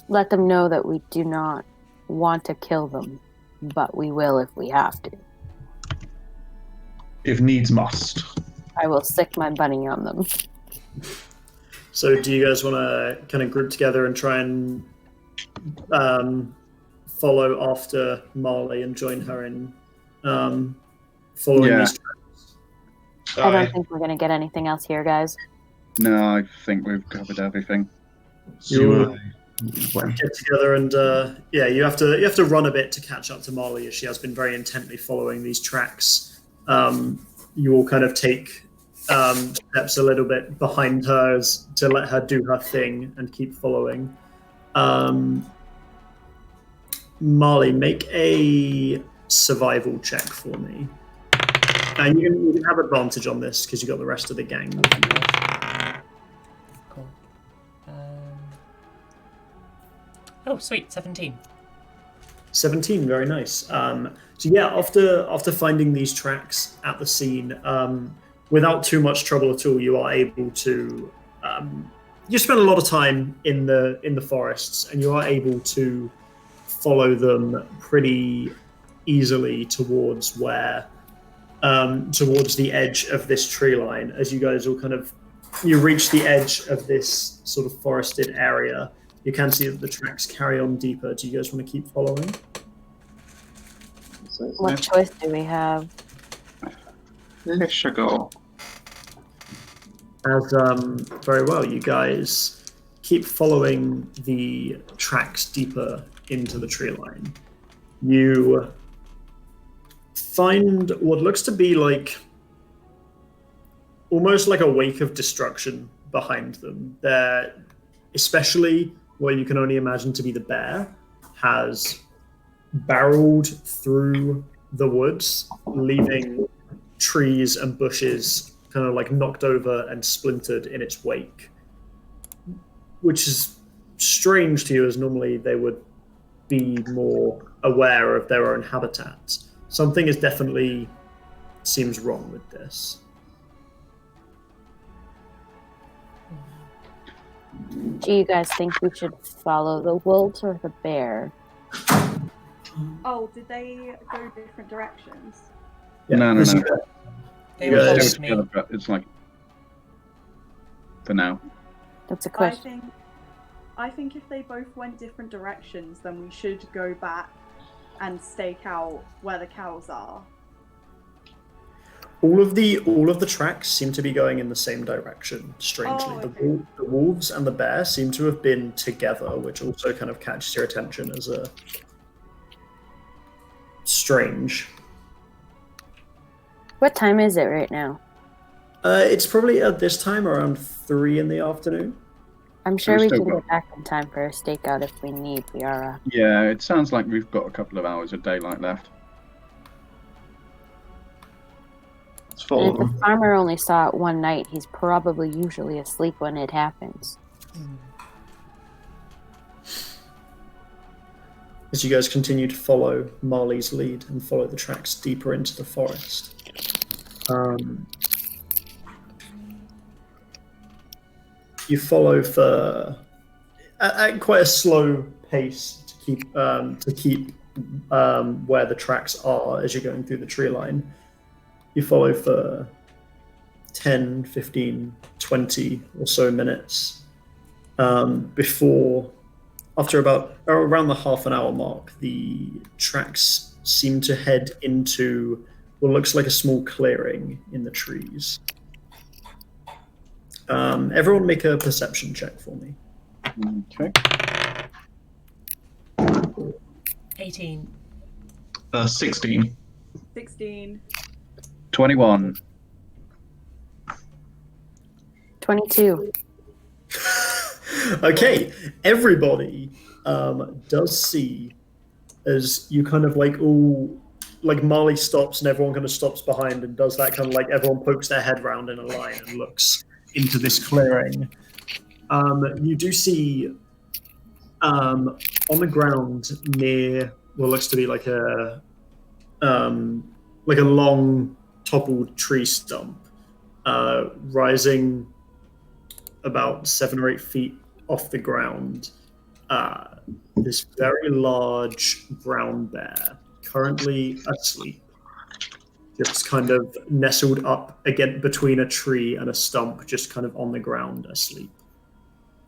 Let them know that we do not want to kill them, but we will if we have to. If needs must. I will stick my bunny on them. So do you guys want to kind of group together and try and follow after Marley and join her in following these tracks? I don't think we're going to get anything else here, guys. No, I think we've covered everything. You get together and you have to run a bit to catch up to Marley, as she has been very intently following these tracks. You all kind of take steps a little bit behind her to let her do her thing and keep following. Marley, make a survival check for me. And you can have advantage on this because you got the rest of the gang with you. Cool. Oh, sweet, 17. 17, very nice. So yeah, after finding these tracks at the scene, without too much trouble at all, you are able to. You spend a lot of time in the forests, and you are able to follow them pretty easily towards towards the edge of this tree line. As you guys all you reach the edge of this sort of forested area. You can see that the tracks carry on deeper. Do you guys want to keep following? What choice do we have? Let's go. As very well, you guys keep following the tracks deeper into the tree line. You find what looks to be almost like a wake of destruction behind them. There, especially what you can only imagine to be the bear, has barreled through the woods, leaving trees and bushes kind of knocked over and splintered in its wake, which is strange to you, as normally they would be more aware of their own habitats. Something is definitely seems wrong with this. Do you guys think we should follow the wolves or the bear? Oh, did they go different directions? Yeah, No. They You were guys- following me. But it's like for now. That's a question. I think if they both went different directions, then we should go back and stake out where the cows are. All of the tracks seem to be going in the same direction. Strangely, Oh, okay. the wolves and the bear seem to have been together, which also kind of catches your attention as a strange. What time is it right now? It's probably at this time around 3 in the afternoon. I'm sure We've we still can got- get back in time for a stakeout if we need. We are. Yeah, it sounds like we've got a couple of hours of daylight left. Let's And follow if the them. farmer only saw it one night, he's probably usually asleep when it happens. As you guys continue to follow Marley's lead and follow the tracks deeper into the forest. You follow for at quite a slow pace to keep where the tracks are as you're going through the tree line. You follow for 10, 15, 20 or so minutes before, after around the half an hour mark, the tracks seem to head into what looks like a small clearing in the trees. Everyone make a perception check for me. Okay. 18. 16. 16. 21. 22. Okay, everybody does see as you kind of all Marley stops and everyone kind of stops behind and does that kind of everyone pokes their head round in a line and looks into this clearing. You do see on the ground near what looks to be like a long toppled tree stump rising about 7 or 8 feet off the ground. This very large brown bear, currently asleep, just kind of nestled up again between a tree and a stump, just kind of on the ground asleep.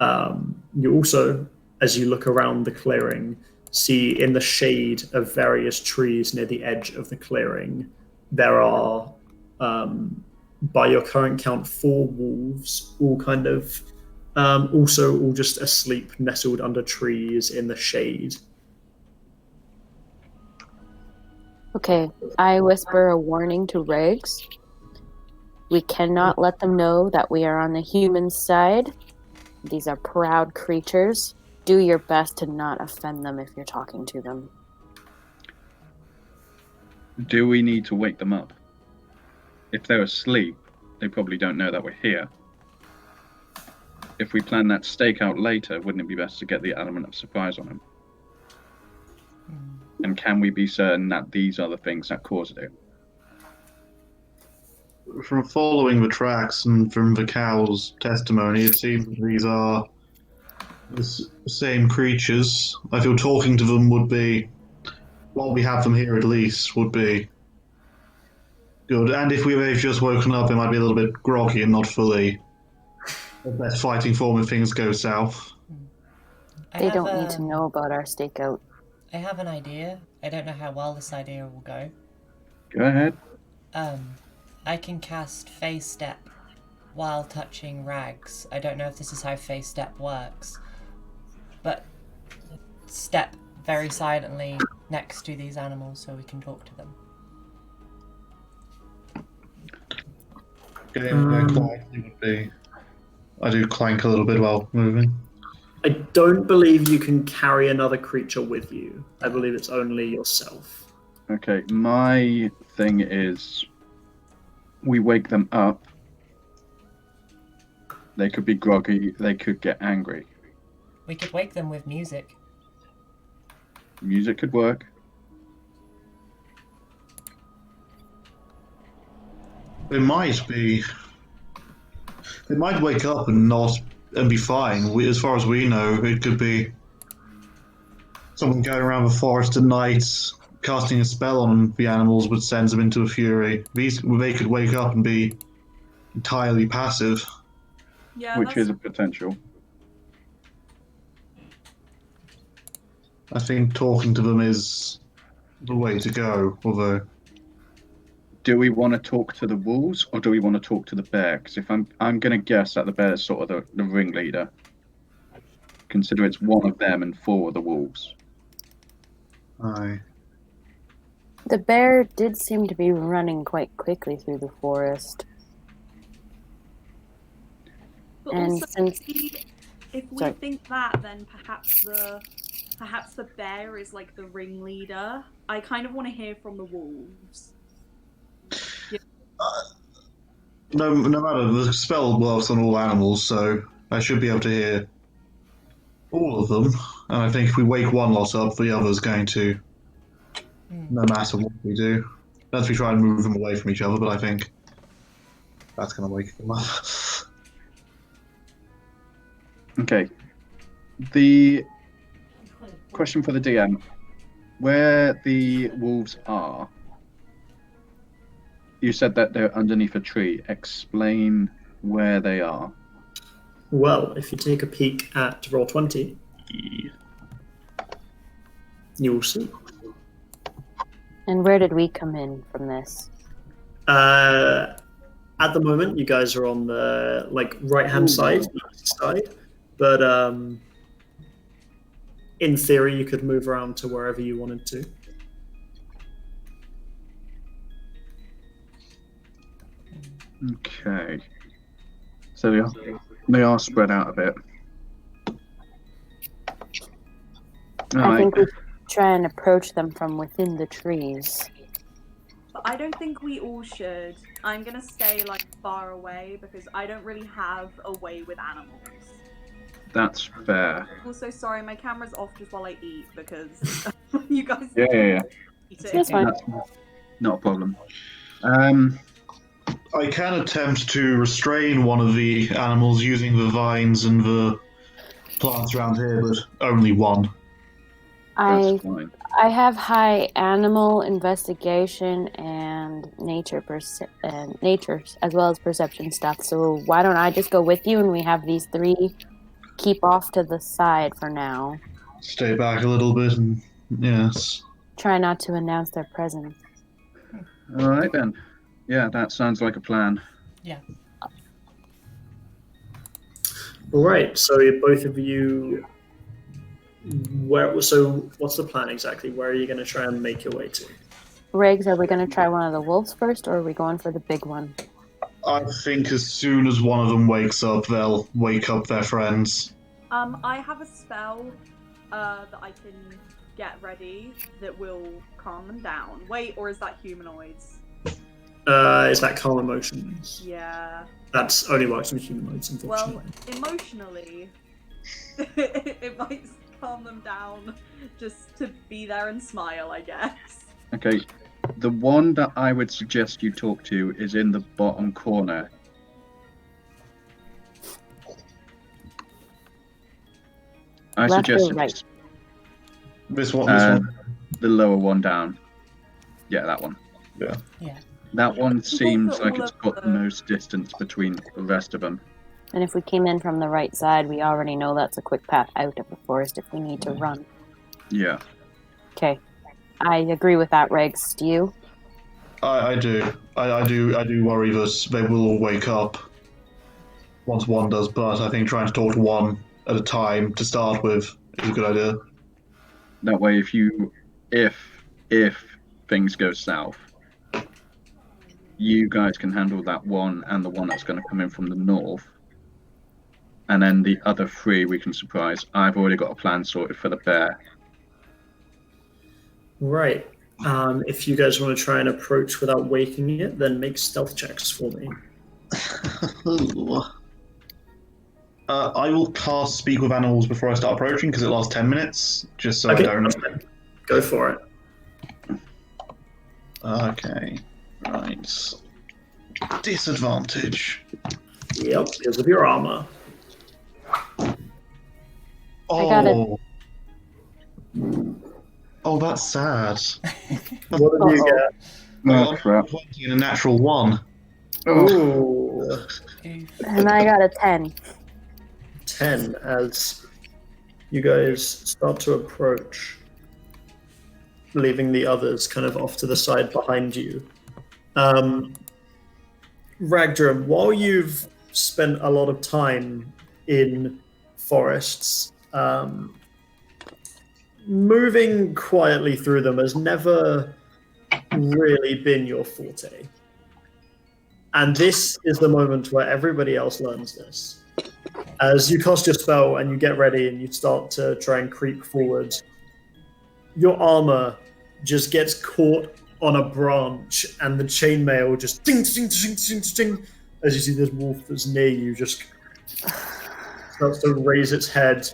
You also, as you look around the clearing, see in the shade of various trees near the edge of the clearing, there are, by your current count, 4 wolves, all kind of also all just asleep, nestled under trees in the shade. Okay, I whisper a warning to Riggs. We cannot let them know that we are on the human side. These are proud creatures. Do your best to not offend them if you're talking to them. Do we need to wake them up? if they're asleep, they probably don't know that we're here. If we plan that stakeout later, wouldn't it be best to get the element of surprise on them? And can we be certain that these are the things that caused it? From following the tracks and from the cow's testimony, it seems these are the same creatures. I feel talking to them would be, while we have them here at least, would be good. And if they've just woken up, they might be a little bit groggy and not fully the best fighting form if things go south. They don't need to know about our stakeout. I have an idea. I don't know how well this idea will go. Go ahead. I can cast Phase Step while touching Rags. I don't know if this is how Phase Step works, but step very silently next to these animals so we can talk to them. Quietly would be. I do clank a little bit while moving. I don't believe you can carry another creature with you. I believe it's only yourself. Okay, my thing is, we wake them up. They could be groggy, they could get angry. We could wake them with music. Music could work. They might be. They might wake up and be fine. As far as we know, it could be someone going around the forest at night, casting a spell on the animals, which sends them into a fury. They could wake up and be entirely passive. Yeah, which is a potential. I think talking to them is the way to go, although... Do we want to talk to the wolves, or do we want to talk to the bear? Because if I'm going to guess that the bear is sort of the ringleader. Consider it's one of them and four of the wolves. Aye. The bear did seem to be running quite quickly through the forest. But And also, since- if we Sorry. think that, then perhaps the bear is like the ringleader. I kind of want to hear from the wolves. No matter, the spell works on all animals, so I should be able to hear all of them. And I think if we wake one lot up, the other's going to, no matter what we do. Unless we try and move them away from each other, but I think that's going to wake them up. Okay. The question for the DM. Where the wolves are, you said that they're underneath a tree. Explain where they are. Well, if you take a peek at Roll20, you'll see. And where did we come in from this? At the moment, you guys are on the right-hand side, east side, but in theory, you could move around to wherever you wanted to. Okay. So they are spread out a bit. I think we try and approach them from within the trees. But I don't think we all should. I'm gonna stay far away because I don't really have a way with animals. That's fair. Also, sorry, my camera's off just while I eat because you guys. Yeah. Eating. That's fine. That's not a problem. I can attempt to restrain one of the animals using the vines and the plants around here, but only one. That's fine. I have high animal investigation and nature as well as perception stuff. So why don't I just go with you and we have these three keep off to the side for now. Stay back a little bit and yes. Try not to announce their presence. All right then. Yeah, that sounds like a plan. Yeah. All right. So both of you. So what's the plan exactly? Where are you going to try and make your way to? Riggs, are we going to try one of the wolves first, or are we going for the big one? I think as soon as one of them wakes up, they'll wake up their friends. I have a spell that I can get ready that will calm them down. Wait, or is that humanoids? Is that calm emotions? Yeah. That's only works with humanoids, Well, unfortunately. emotionally, it might calm them down just to be there and smile, I guess. Okay, the one that I would suggest you talk to is in the bottom corner. I Left or suggest right? This one. the lower one down. Yeah, that one. Yeah. Yeah. That one seems at like all it's of got the the- most distance between the rest of them. And if we came in from the right side, we already know that's a quick path out of the forest if we need to run. Yeah. Okay. I agree with that, Regs. Do you? I do. I do worry that they will all wake up once one does, but I think trying to talk to one at a time to start with is a good idea. That way, if things go south, you guys can handle that one and the one that's going to come in from the north, and then the other three we can surprise. I've already got a plan sorted for the bear. Right. If you guys want to try and approach without waking it, then make stealth checks for me. I will cast Speak with Animals before I start approaching because it lasts 10 minutes, just so Okay, I don't. that's fine. Go for it. Okay, right. Disadvantage. Yep, because of your armor. Oh. I got it. Oh, that's sad. What did you get? Oh, crap. 20 and a natural 1. Ooh, Oof. And I got a 10. 10 as you guys start to approach, leaving the others kind of off to the side behind you. Ragdrum, while you've spent a lot of time in forests, moving quietly through them has never really been your forte. And this is the moment where everybody else learns this. As you cast your spell and you get ready and you start to try and creep forward, your armor just gets caught on a branch and the chainmail just ding, ding, ding, ding, ding, as you see this wolf that's near you just starts to raise its head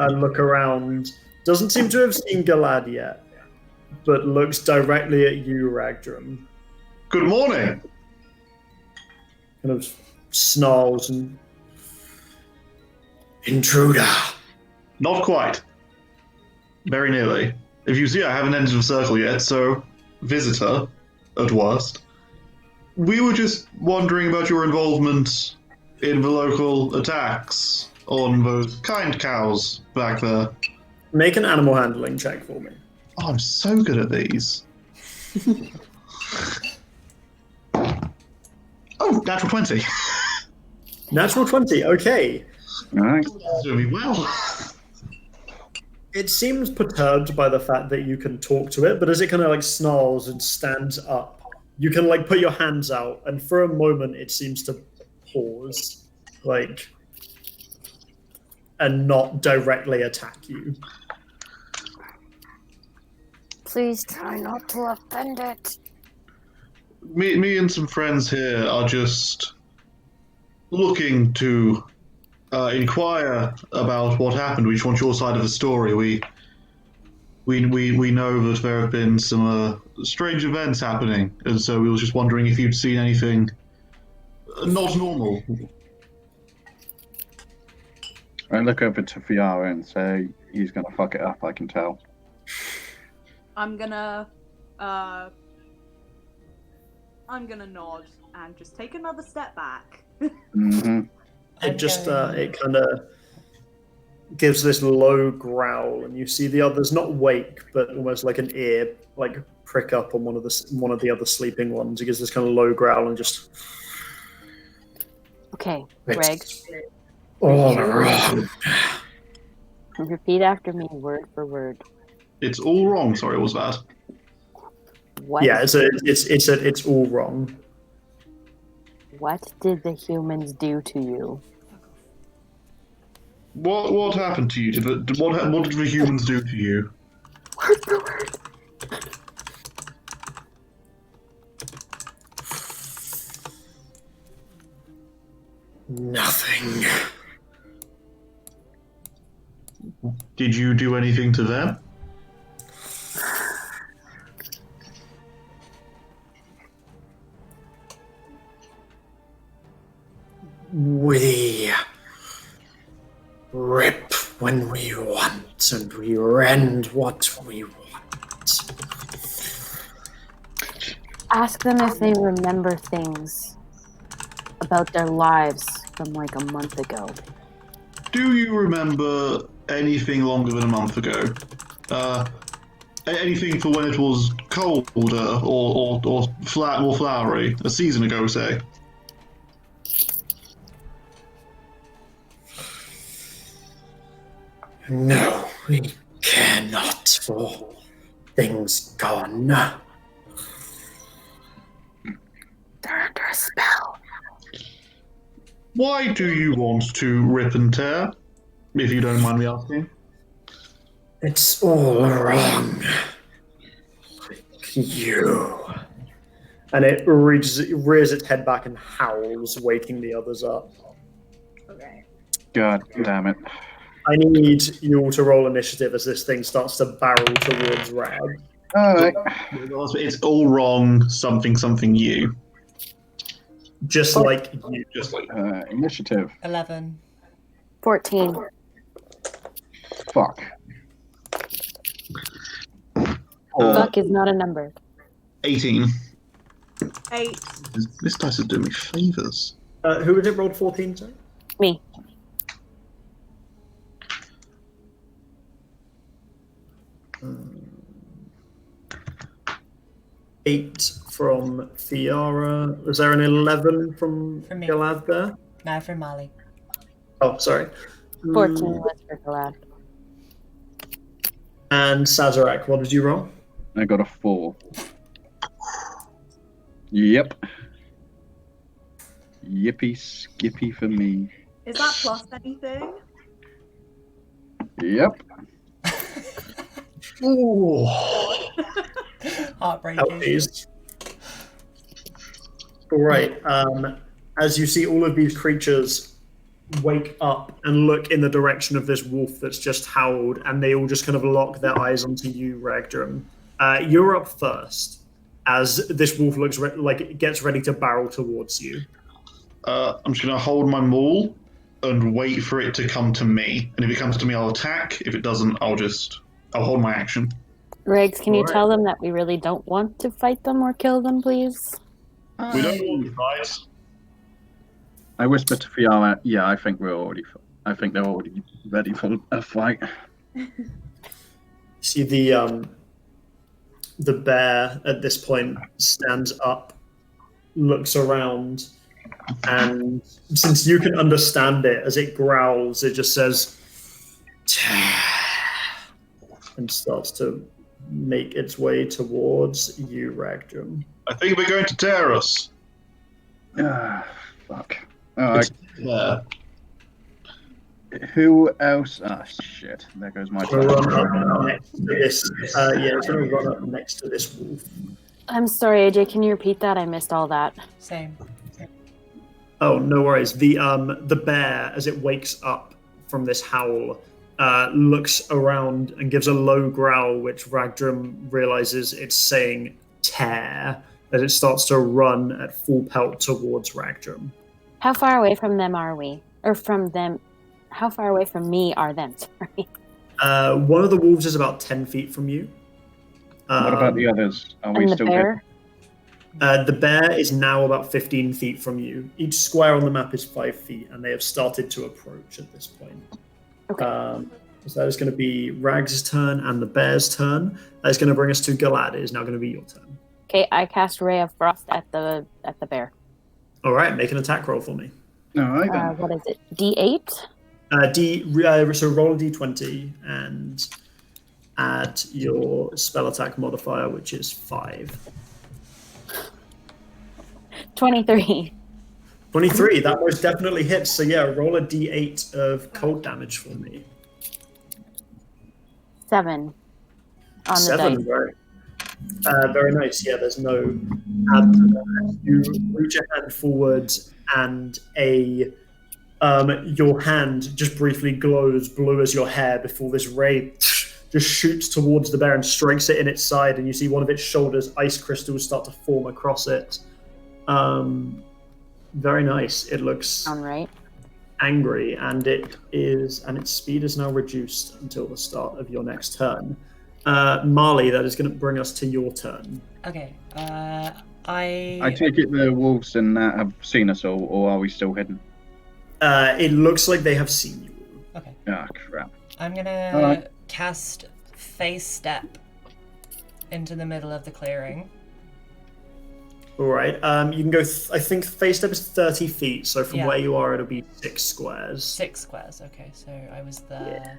and look around. Doesn't seem to have seen Galad yet, but looks directly at you, Ragdrum. Good morning. Kind of snarls and intruder. Not quite. Very nearly. If you see, I haven't entered the circle yet, so visitor, at worst. We were just wondering about your involvement in the local attacks on those kind cows back there. Make an animal handling check for me. Oh, I'm so good at these. Oh, natural 20. Natural 20, okay. All right. Doing well. It seems perturbed by the fact that you can talk to it, but as it kind of like snarls and stands up, you can like put your hands out, and for a moment it seems to pause, like, and not directly attack you. Please try not to offend it. Me and some friends here are just looking to inquire about what happened. We just want your side of the story. We know that there have been some strange events happening, and so we were just wondering if you'd seen anything not normal. I look over to Fiara and say he's gonna fuck it up. I can tell. I'm gonna nod and just take another step back. Mm-hmm. It just it kind of gives this low growl, and you see the others not wake, but almost like an ear like prick up on one of the other sleeping ones. It gives this kind of low growl and just. Okay, Greg, All around. repeat after me word for word. It's all wrong. Sorry, what was that? What? Yeah, it's all wrong. What did the humans do to you? What happened to you? What did the humans do to you? Word for word. Nothing. Did you do anything to them? We rip when we want, and we rend what we want. Ask them if they remember things about their lives from like a month ago. Do you remember anything longer than a month ago? Anything for when it was colder or flat, more flowery? A season ago, say? No, we care not for things gone. They're under a spell. Why do you want to rip and tear? If you don't mind me asking. It's all wrong. You. And it rears its head back and howls, waking the others up. Okay. God damn it. I need you all to roll initiative as this thing starts to barrel towards Rag. Alright. It's all wrong, something, you. Just like you. Just like Initiative. 11. 14. Fuck. Fuck is not a number. 18. 8. This dice is doing me favors. Who would it rolled 14, sorry? Me. Eight from Fiara. Was there an 11 from From me. Galad there? Now for Molly. Oh, sorry. 14 was for Galad. And Sazerac, what did you roll? I got a 4. Yep. Yippee skippy for me. Is that plus anything? Yep. Ooh. Heartbreaking. Ouchies. All right. As you see all of these creatures wake up and look in the direction of this wolf that's just howled, and they all just kind of lock their eyes onto you, Ragdrum. You're up first as this wolf looks like it gets ready to barrel towards you. I'm just going to hold my maul and wait for it to come to me. And if it comes to me, I'll attack. If it doesn't, I'll hold my action. Riggs, can you Alright. tell them that we really don't want to fight them or kill them, please? We don't want to fight. I whispered to Fiala, yeah, I think they're already ready for a fight. See the bear at this point stands up, looks around, and since you can understand it, as it growls, it just says, and starts to make its way towards you, Ragdrum. I think we're going to tear us. Ah, fuck. Alright. Yeah. Who else? Ah, shit. There goes my It's gonna plan. run up next to this. It's gonna run up next to this wolf. I'm sorry, AJ, can you repeat that? I missed all that. Same. Oh, no worries. The bear, as it wakes up from this howl, looks around and gives a low growl, which Ragdrum realizes it's saying tear, as it starts to run at full pelt towards Ragdrum. How far away from them are we? Or from them? How far away from me are them? Sorry. One of the wolves is about 10 feet from you. What about the others? Are we And the still bear? The bear is now about 15 feet from you. Each square on the map is 5 feet, and they have started to approach at this point. Okay. So that is going to be Rags' turn and the bear's turn. That is going to bring us to Galad. It is now going to be your turn. Okay, I cast Ray of Frost at the bear. All right, make an attack roll for me. Alright then. What is it? D8? So roll a d20 and add your spell attack modifier, which is 5. 23. 23, that most definitely hits. So yeah, roll a d8 of cold damage for me. 7 on the 7, dice. very nice. Yeah, there's no add to that. You reach your hand forward and a your hand just briefly glows blue as your hair before this ray just shoots towards the bear and strikes it in its side, and you see one of its shoulders, ice crystals start to form across it. Very nice. It looks Sound right? angry, and its speed is now reduced until the start of your next turn. Marley, that is going to bring us to your turn. Okay. I take it the wolves and that have seen us all, or are we still hidden? It looks like they have seen you. Okay. Ah, crap. I'm gonna Alright. cast Face Step into the middle of the clearing. All right. You can go. I think face step is 30 feet. So from Yeah. where you are, it'll be 6 squares. 6 squares. Okay, so I was there.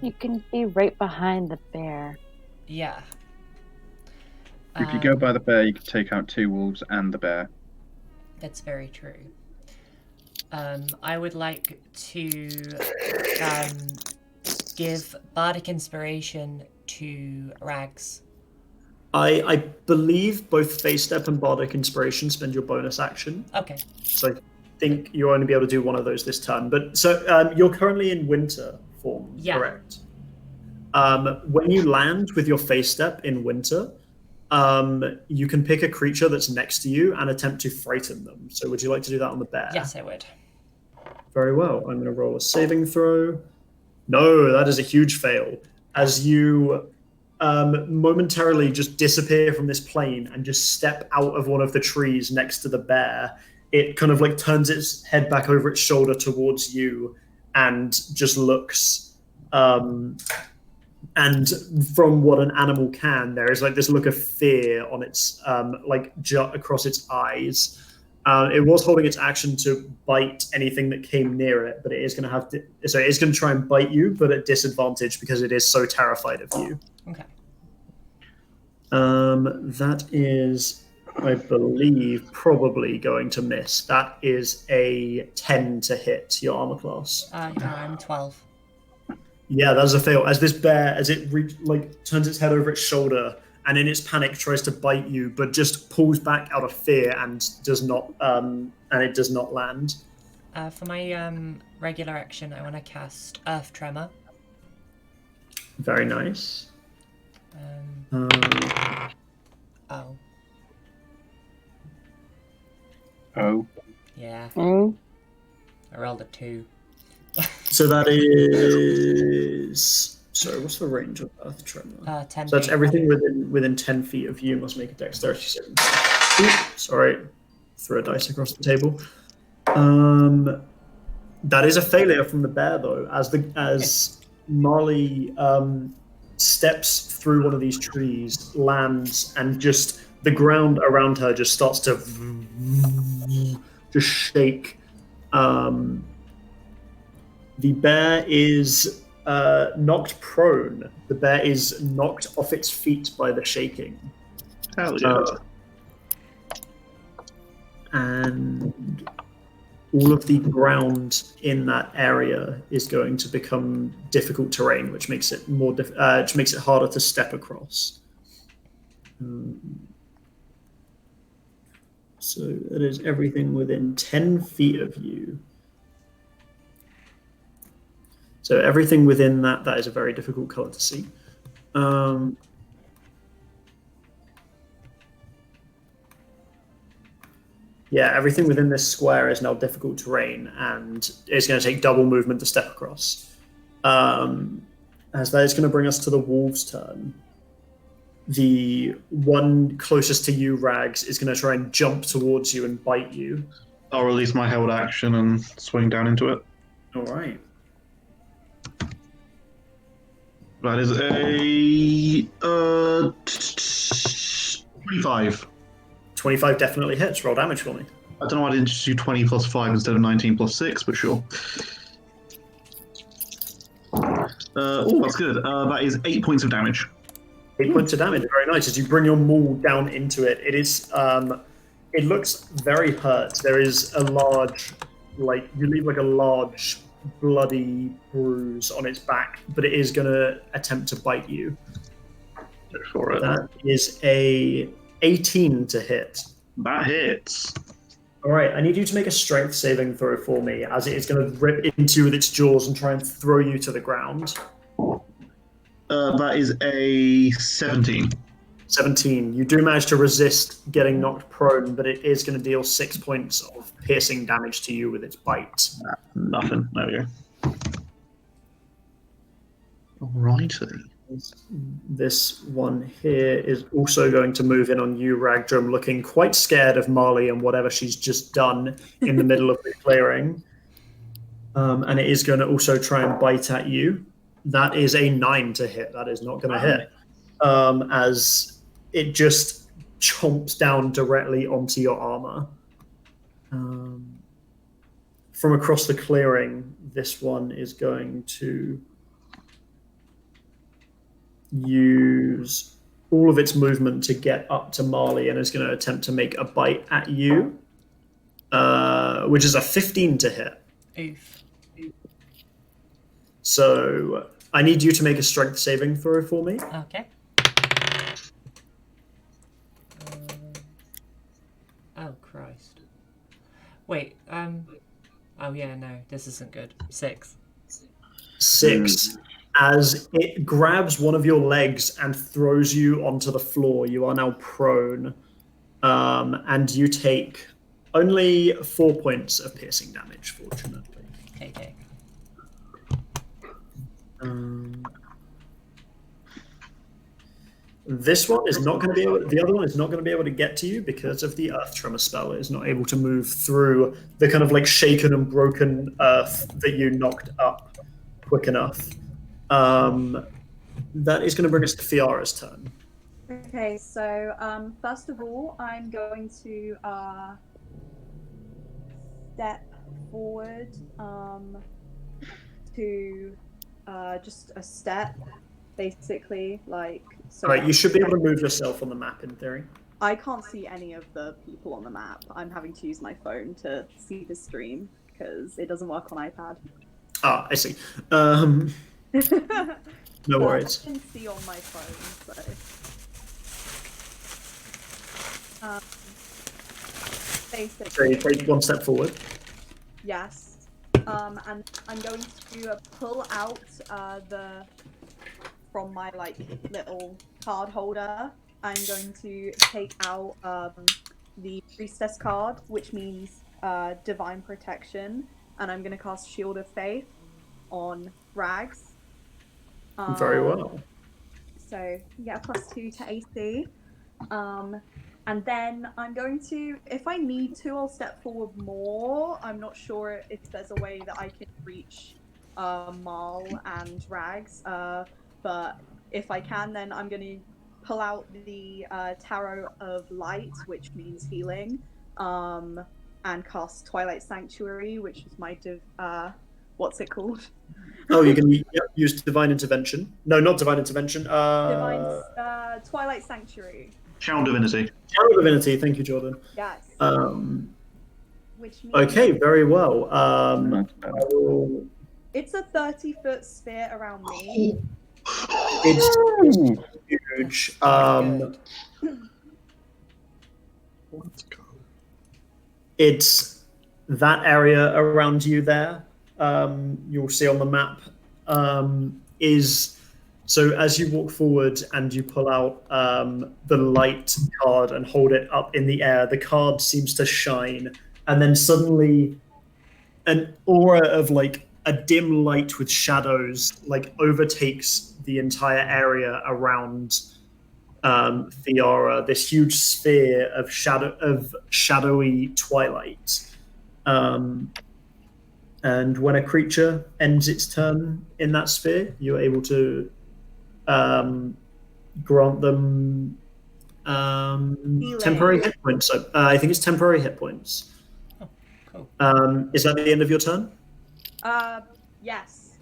You can be right behind the bear. Yeah. If you go by the bear, you can take out 2 wolves and the bear. That's very true. I would like to give Bardic Inspiration to Rags. I believe both face step and bardic inspiration spend your bonus action. Okay. So I think you'll only be able to do one of those this turn. But so you're currently in winter form, Yeah. correct? When you land with your face step in winter, you can pick a creature that's next to you and attempt to frighten them. So would you like to do that on the bear? Yes, I would. Very well. I'm going to roll a saving throw. No, that is a huge fail. As you momentarily just disappear from this plane and just step out of one of the trees next to the bear, it kind of like turns its head back over its shoulder towards you and just looks. And from what an animal can, there is like this look of fear on its like jut across its eyes. It was holding its action to bite anything that came near it, but it is going to have to. So it is going to try and bite you, but at disadvantage because it is so terrified of you. Okay. That is, I believe, probably going to miss. That is a 10 to hit your armor class. No, I'm 12. Yeah, that is a fail. As this bear, as it turns its head over its shoulder and in its panic tries to bite you, but just pulls back out of fear and does not, and it does not land. For my regular action, I want to cast Earth Tremor. Very nice. Oh. Oh. Yeah. Mm. I rolled a 2. So that is. Sorry, what's the range of Earth Tremor? 10 So that's feet. everything within 10 feet of you must make a dexterity saving. Sorry, threw a dice across the table. That is a failure from the bear, though, as Marley steps through one of these trees, lands, and just the ground around her just starts to just shake. The bear is knocked prone. The bear is knocked off its feet by the shaking. Hell yeah. And all of the ground in that area is going to become difficult terrain, which makes it which makes it harder to step across. So that is everything within 10 feet of you. So everything within that is a very difficult color to see. Yeah, everything within this square is now difficult terrain, and it's going to take double movement to step across. As that is going to bring us to the wolves' turn. The one closest to you, Rags, is going to try and jump towards you and bite you. I'll release my held action and swing down into it. All right. That is a 25. 25 definitely hits. Roll damage for me. I don't know why I didn't just do 20 plus 5 instead of 19 plus 6, but sure. Oh, that's good. That is 8 points of damage. 8 points of damage. Very nice. As you bring your maul down into it, it is. It looks very hurt. There is a large, you leave like a large bloody bruise on its back, but it is going to attempt to bite you. Go for it. That is a 18 to hit. That hits. All right, I need you to make a strength saving throw for me, as it is going to rip into you with its jaws and try and throw you to the ground. That is a 17. 17. You do manage to resist getting knocked prone, but it is going to deal 6 points of piercing damage to you with its bite. Nothing. There we go. Alrighty. This one here is also going to move in on you, Ragdrum, looking quite scared of Marley and whatever she's just done in the middle of the clearing. And it is going to also try and bite at you. That is a 9 to hit. That is not going to hit. As it just chomps down directly onto your armor. From across the clearing, this one is going to use all of its movement to get up to Marley and is going to attempt to make a bite at you, which is a 15 to hit. Oof. So I need you to make a strength saving throw for me. Okay. Oh, Christ. Wait, oh yeah, no, this isn't good. 6. 6. As it grabs one of your legs and throws you onto the floor, you are now prone, and you take only 4 points of piercing damage, fortunately. Okay. This one is not going to be able. The other one is not going to be able to get to you because of the Earth Tremor spell. It is not able to move through the kind of like shaken and broken earth that you knocked up quick enough. That is going to bring us to Fiara's turn. Okay, so first of all, I'm going to step forward to just a step, basically, like. So All right, you should be able to move yourself on the map in theory. I can't see any of the people on the map. I'm having to use my phone to see the stream because it doesn't work on iPad. Ah, I see. No worries. I can see on my phone, so. Basically. So you take one step forward. Yes. And I'm going to pull out from my like little card holder. I'm going to take out the Priestess card, which means Divine Protection, and I'm going to cast Shield of Faith on Rags. Very well. So you get a +2 to AC. And then I'm going to, if I need to, I'll step forward more. I'm not sure if there's a way that I can reach Marl and Rags. But if I can, then I'm going to pull out the Tarot of Light, which means healing, and cast Twilight Sanctuary, which is my what's it called? Oh, you can use Divine Intervention. No, not Divine Intervention. Twilight Sanctuary. Channel Divinity. Channel Divinity, thank you, Jordan. Yes. Which means Okay, very well. it's a 30-foot sphere around me. It's huge. It's that area around you there. You'll see on the map is so as you walk forward and you pull out the light card and hold it up in the air, the card seems to shine, and then suddenly an aura of like a dim light with shadows like overtakes the entire area around Fiara, this huge sphere of shadowy twilight. And when a creature ends its turn in that sphere, you're able to grant them temporary hit points. So, I think it's temporary hit points. Oh, cool. Is that the end of your turn? Yes.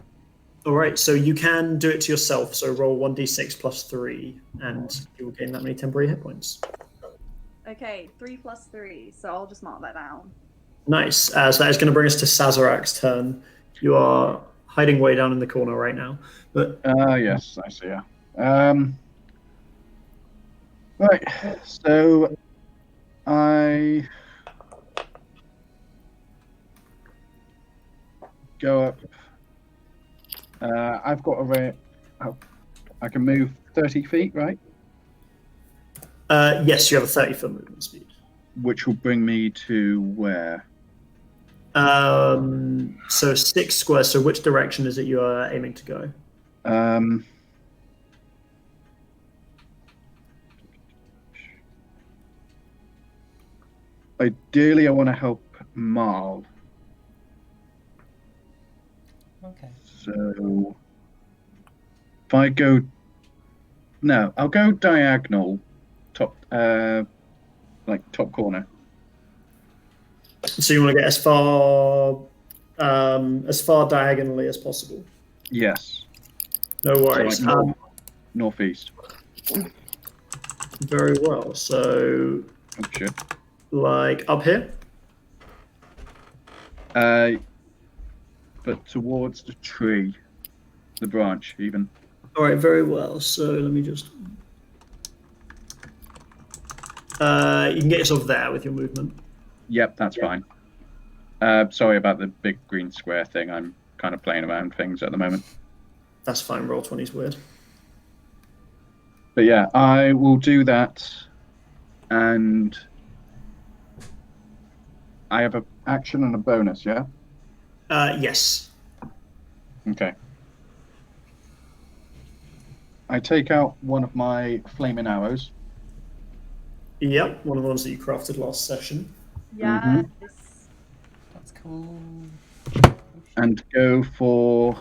All right, so you can do it to yourself. So roll 1d6 plus 3, and you will gain that many temporary hit points. Okay, 3 + 3. So I'll just mark that down. Nice. So that is going to bring us to Sazarak's turn. You are hiding way down in the corner right now. But yes, I see. Yeah. Right. So I go up. I've got I can move 30 feet, right? Yes, you have a 30-foot movement speed. Which will bring me to where? So 6 squares. So which direction is it you are aiming to go? Ideally, I want to help Marl. Okay. So if I go, no, I'll go diagonal, top corner. So you want to get as far diagonally as possible. Yes. No worries. So like northeast. Very well. So, Oh shit. like up here. But towards the tree, the branch, even. All right. Very well. So let me just. You can get yourself there with your movement. Yep, that's fine. Sorry about the big green square thing. I'm kind of playing around things at the moment. That's fine. Roll 20's weird. But yeah, I will do that, and I have an action and a bonus. Yeah. Yes. Okay. I take out one of my flaming arrows. Yep. One of the ones that you crafted last session. Yeah. That's cool. And go for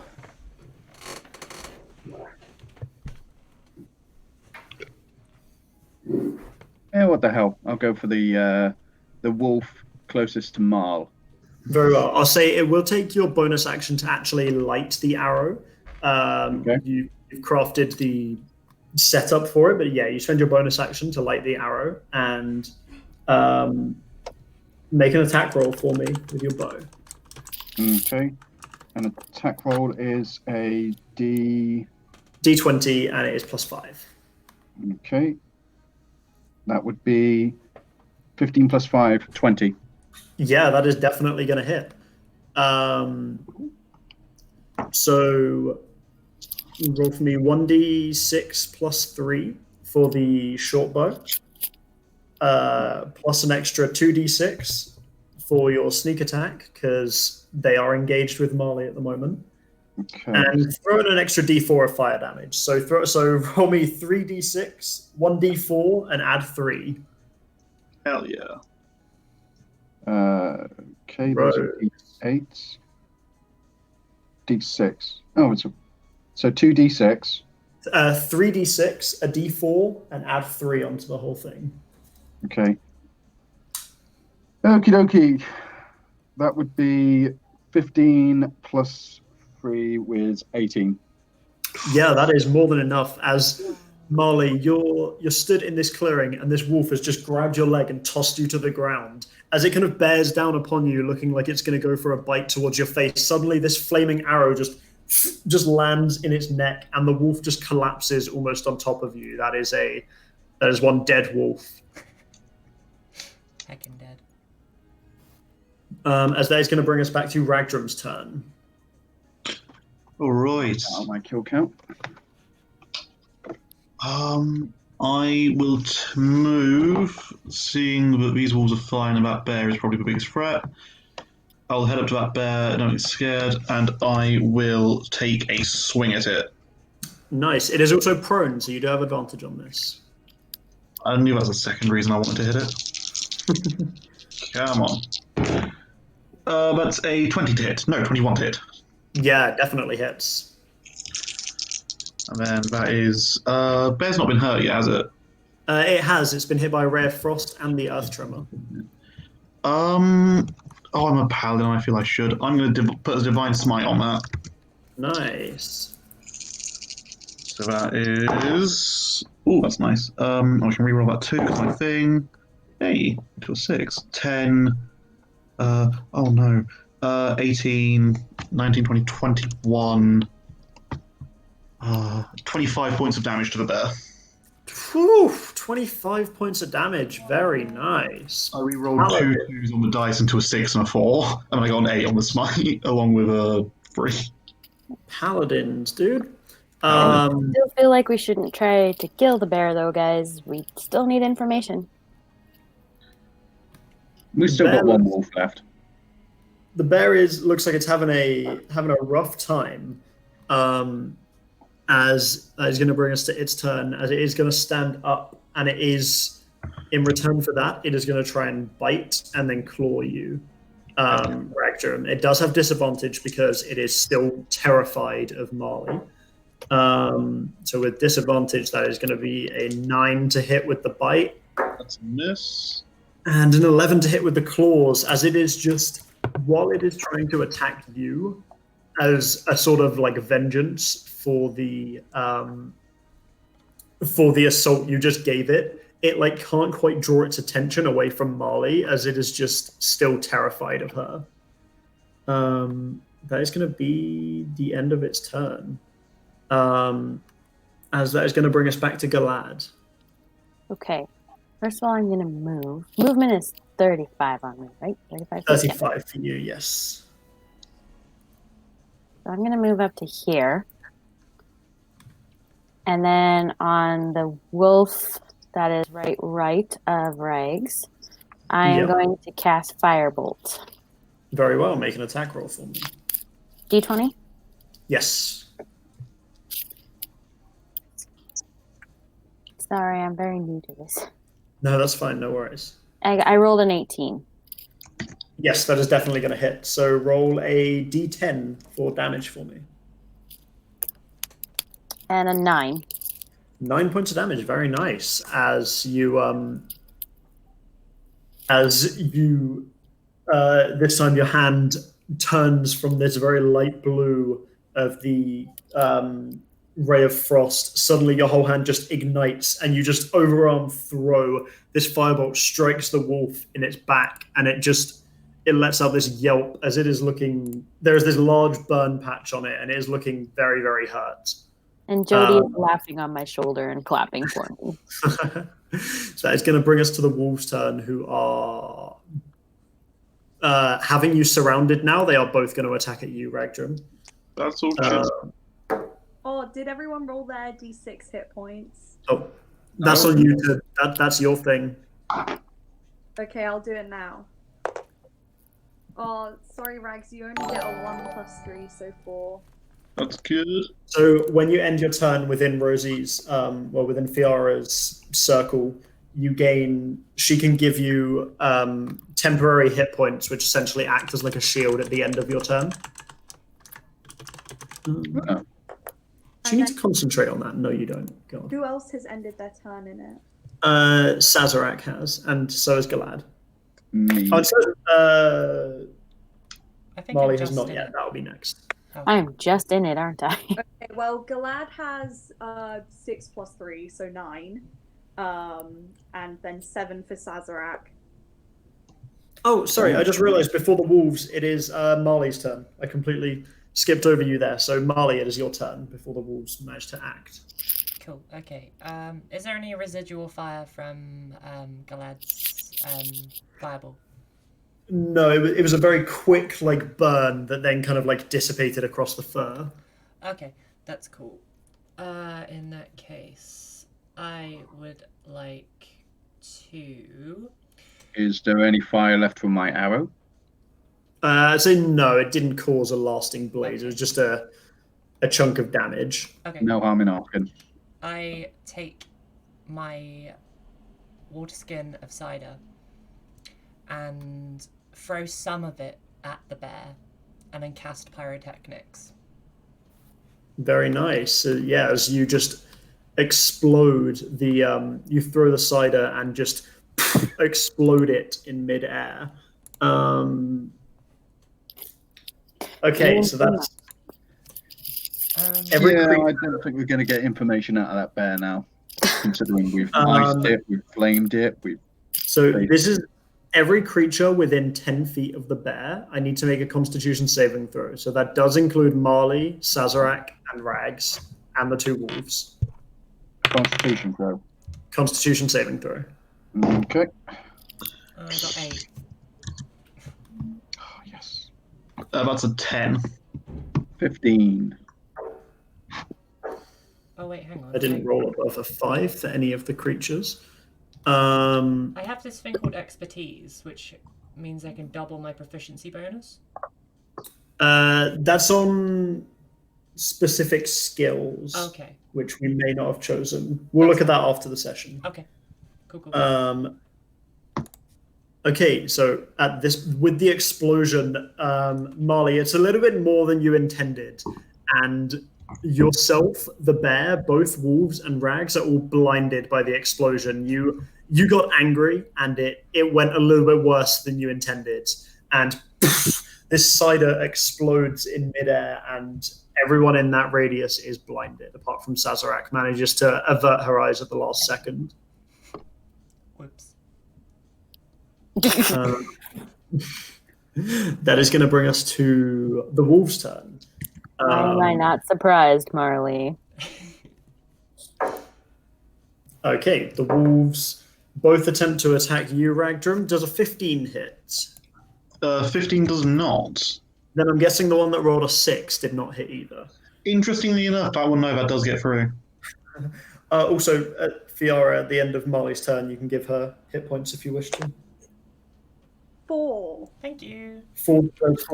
what the hell? I'll go for the wolf closest to Marl. Very well. I'll say it will take your bonus action to actually light the arrow. Okay. You've crafted the setup for it, but yeah, you spend your bonus action to light the arrow and make an attack roll for me with your bow. Okay. An attack roll is a D20, and it is +5. Okay. That would be 15 plus 5, 20. Yeah, that is definitely going to hit. So roll for me 1d6 plus 3 for the short bow, plus an extra 2d6 for your sneak attack, because they are engaged with Marley at the moment. Okay. And throw in an extra d4 of fire damage. So roll me 3d6, 1d4, and add 3. Hell yeah. Okay, those are D8s. D6. Oh, so 2d6. 3d6, a d4, and add 3 onto the whole thing. Okay. Okie dokie. That would be 15 plus 3 with 18. Yeah, that is more than enough. As Marley, you're stood in this clearing, and this wolf has just grabbed your leg and tossed you to the ground. As it kind of bears down upon you, looking like it's going to go for a bite towards your face, suddenly this flaming arrow just lands in its neck, and the wolf just collapses almost on top of you. That is one dead wolf. Heckin' dead. As that is going to bring us back to Ragdrum's turn. All right. My kill count. I will move, seeing that these wolves are flying, and that bear is probably the biggest threat. I'll head up to that bear, don't get scared, and I will take a swing at it. Nice. It is also prone, so you do have advantage on this. I knew that was the second reason I wanted to hit it. Come on. That's a 20 to hit. No, 21 to hit. Yeah, definitely hits. And then that is... bear's not been hurt yet, has it? It has. It's been hit by Rare Frost and the Earth Tremor. Oh, I'm a paladin. I feel I should. I'm going to put a Divine Smite on that. Nice. So that is... Oh, that's nice. I can reroll that too, because my thing... Hey, to a 6. 10... oh no. 18, 19, 20, 21... 25 points of damage to the bear. Whew, 25 points of damage. Very nice. I re-rolled Paladin. 2 twos on the dice into a 6 and a 4, and I got an 8 on the smite, along with a 3. Paladins, dude. I still feel like we shouldn't try to kill the bear, though, guys. We still need information. We've still got one wolf left. The bear looks like it's having a rough time. As is going to bring us to its turn, as it is going to stand up, and it is, in return for that, it is going to try and bite and then claw you, Ragdrum. It does have disadvantage because it is still terrified of Marley. So with disadvantage, that is going to be a 9 to hit with the bite. That's a miss. And an 11 to hit with the claws, as it is just, while it is trying to attack you as a sort of like vengeance for the assault you just gave it, it like can't quite draw its attention away from Marley, as it is just still terrified of her. That is going to be the end of its turn. As that is going to bring us back to Galad. Okay. First of all, I'm going to move. Movement is 35 on me, right? 35? 35 for you, yes. So I'm going to move up to here. And then on the wolf that is right of Rags, I am going to cast Firebolt. Very well. Make an attack roll for me. D20? Yes. Sorry, I'm very new to this. No, that's fine. No worries. I rolled an 18. Yes, that is definitely going to hit. So roll a d10 for damage for me. And a 9. 9 points of damage. Very nice. As you this time your hand turns from this very light blue of the ray of frost. Suddenly your whole hand just ignites, and you just overarm throw. This firebolt strikes the wolf in its back, and it lets out this yelp as it is looking. There is this large burn patch on it, and it is looking very, very hurt. And Jody is laughing on my shoulder and clapping for me. So that is going to bring us to the wolves' turn, who are having you surrounded now. They are both going to attack at you, Ragdrum. That's all good. Oh, did everyone roll their d6 hit points? Oh, that's on you. That's your thing. Okay, I'll do it now. Oh, sorry, Rags, you only get a 1 + 3, so 4. That's good. So when you end your turn within Rosie's, within Fiara's circle, she can give you temporary hit points, which essentially act as like a shield at the end of your turn. Do you need to concentrate on that? No, you don't. Go on. Who else has ended their turn in it? Sazerac has, and so has Galad. Me. Oh, so, I think Marley I'm has just not in yet. it. That'll be next. Okay. I'm just in it, aren't I? Okay, well, Galad has 6 + 3, so 9. And then 7 for Sazerac. Oh, sorry. I just realized before the wolves, it is Marley's turn. I completely skipped over you there. So Marley, it is your turn before the wolves manage to act. Cool. Okay. Is there any residual fire from Galad's fireball? No, it was a very quick like burn that then kind of like dissipated across the fur. Okay, that's cool. In that case, I would like to. Is there any fire left from my arrow? I'd say no, it didn't cause a lasting blaze. It was just a chunk of damage. Okay. No harm in asking. I take my water skin of cider and throw some of it at the bear and then cast pyrotechnics. Very nice. So, yeah, as you just explode you throw the cider and just explode it in midair. Okay, so that's I don't think we're going to get information out of that bear now, considering we've iced it, we've flamed it, this is every creature within 10 feet of the bear. I need to make a Constitution saving throw. So that does include Marley, Sazerac, and Rags, and the 2 wolves. Constitution throw. Constitution saving throw. Okay. I got 8. Oh, yes. That's a 10. 15. Oh wait, hang on. I didn't roll above a 5 for any of the creatures. Um, I have this thing called expertise, which means I can double my proficiency bonus. that's on specific skills, Okay. which we may not have chosen. We'll look at that after the session. Okay. Cool. Okay, so at this with the explosion, Marley, it's a little bit more than you intended, and yourself, the bear, both wolves and Rags are all blinded by the explosion. You got angry, and it went a little bit worse than you intended, and this cider explodes in midair, and everyone in that radius is blinded, apart from Sazerac manages to avert her eyes at the last second. Whoops. That is going to bring us to the wolves' turn. Why am I not surprised, Marley? Okay, the wolves both attempt to attack you, Ragdrum. Does a 15 hit? 15 does not. Then I'm guessing the one that rolled a 6 did not hit either. Interestingly enough, that one, no, that does get through. Also, Fiara, at the end of Molly's turn, you can give her hit points if you wish to. 4. Thank you. 4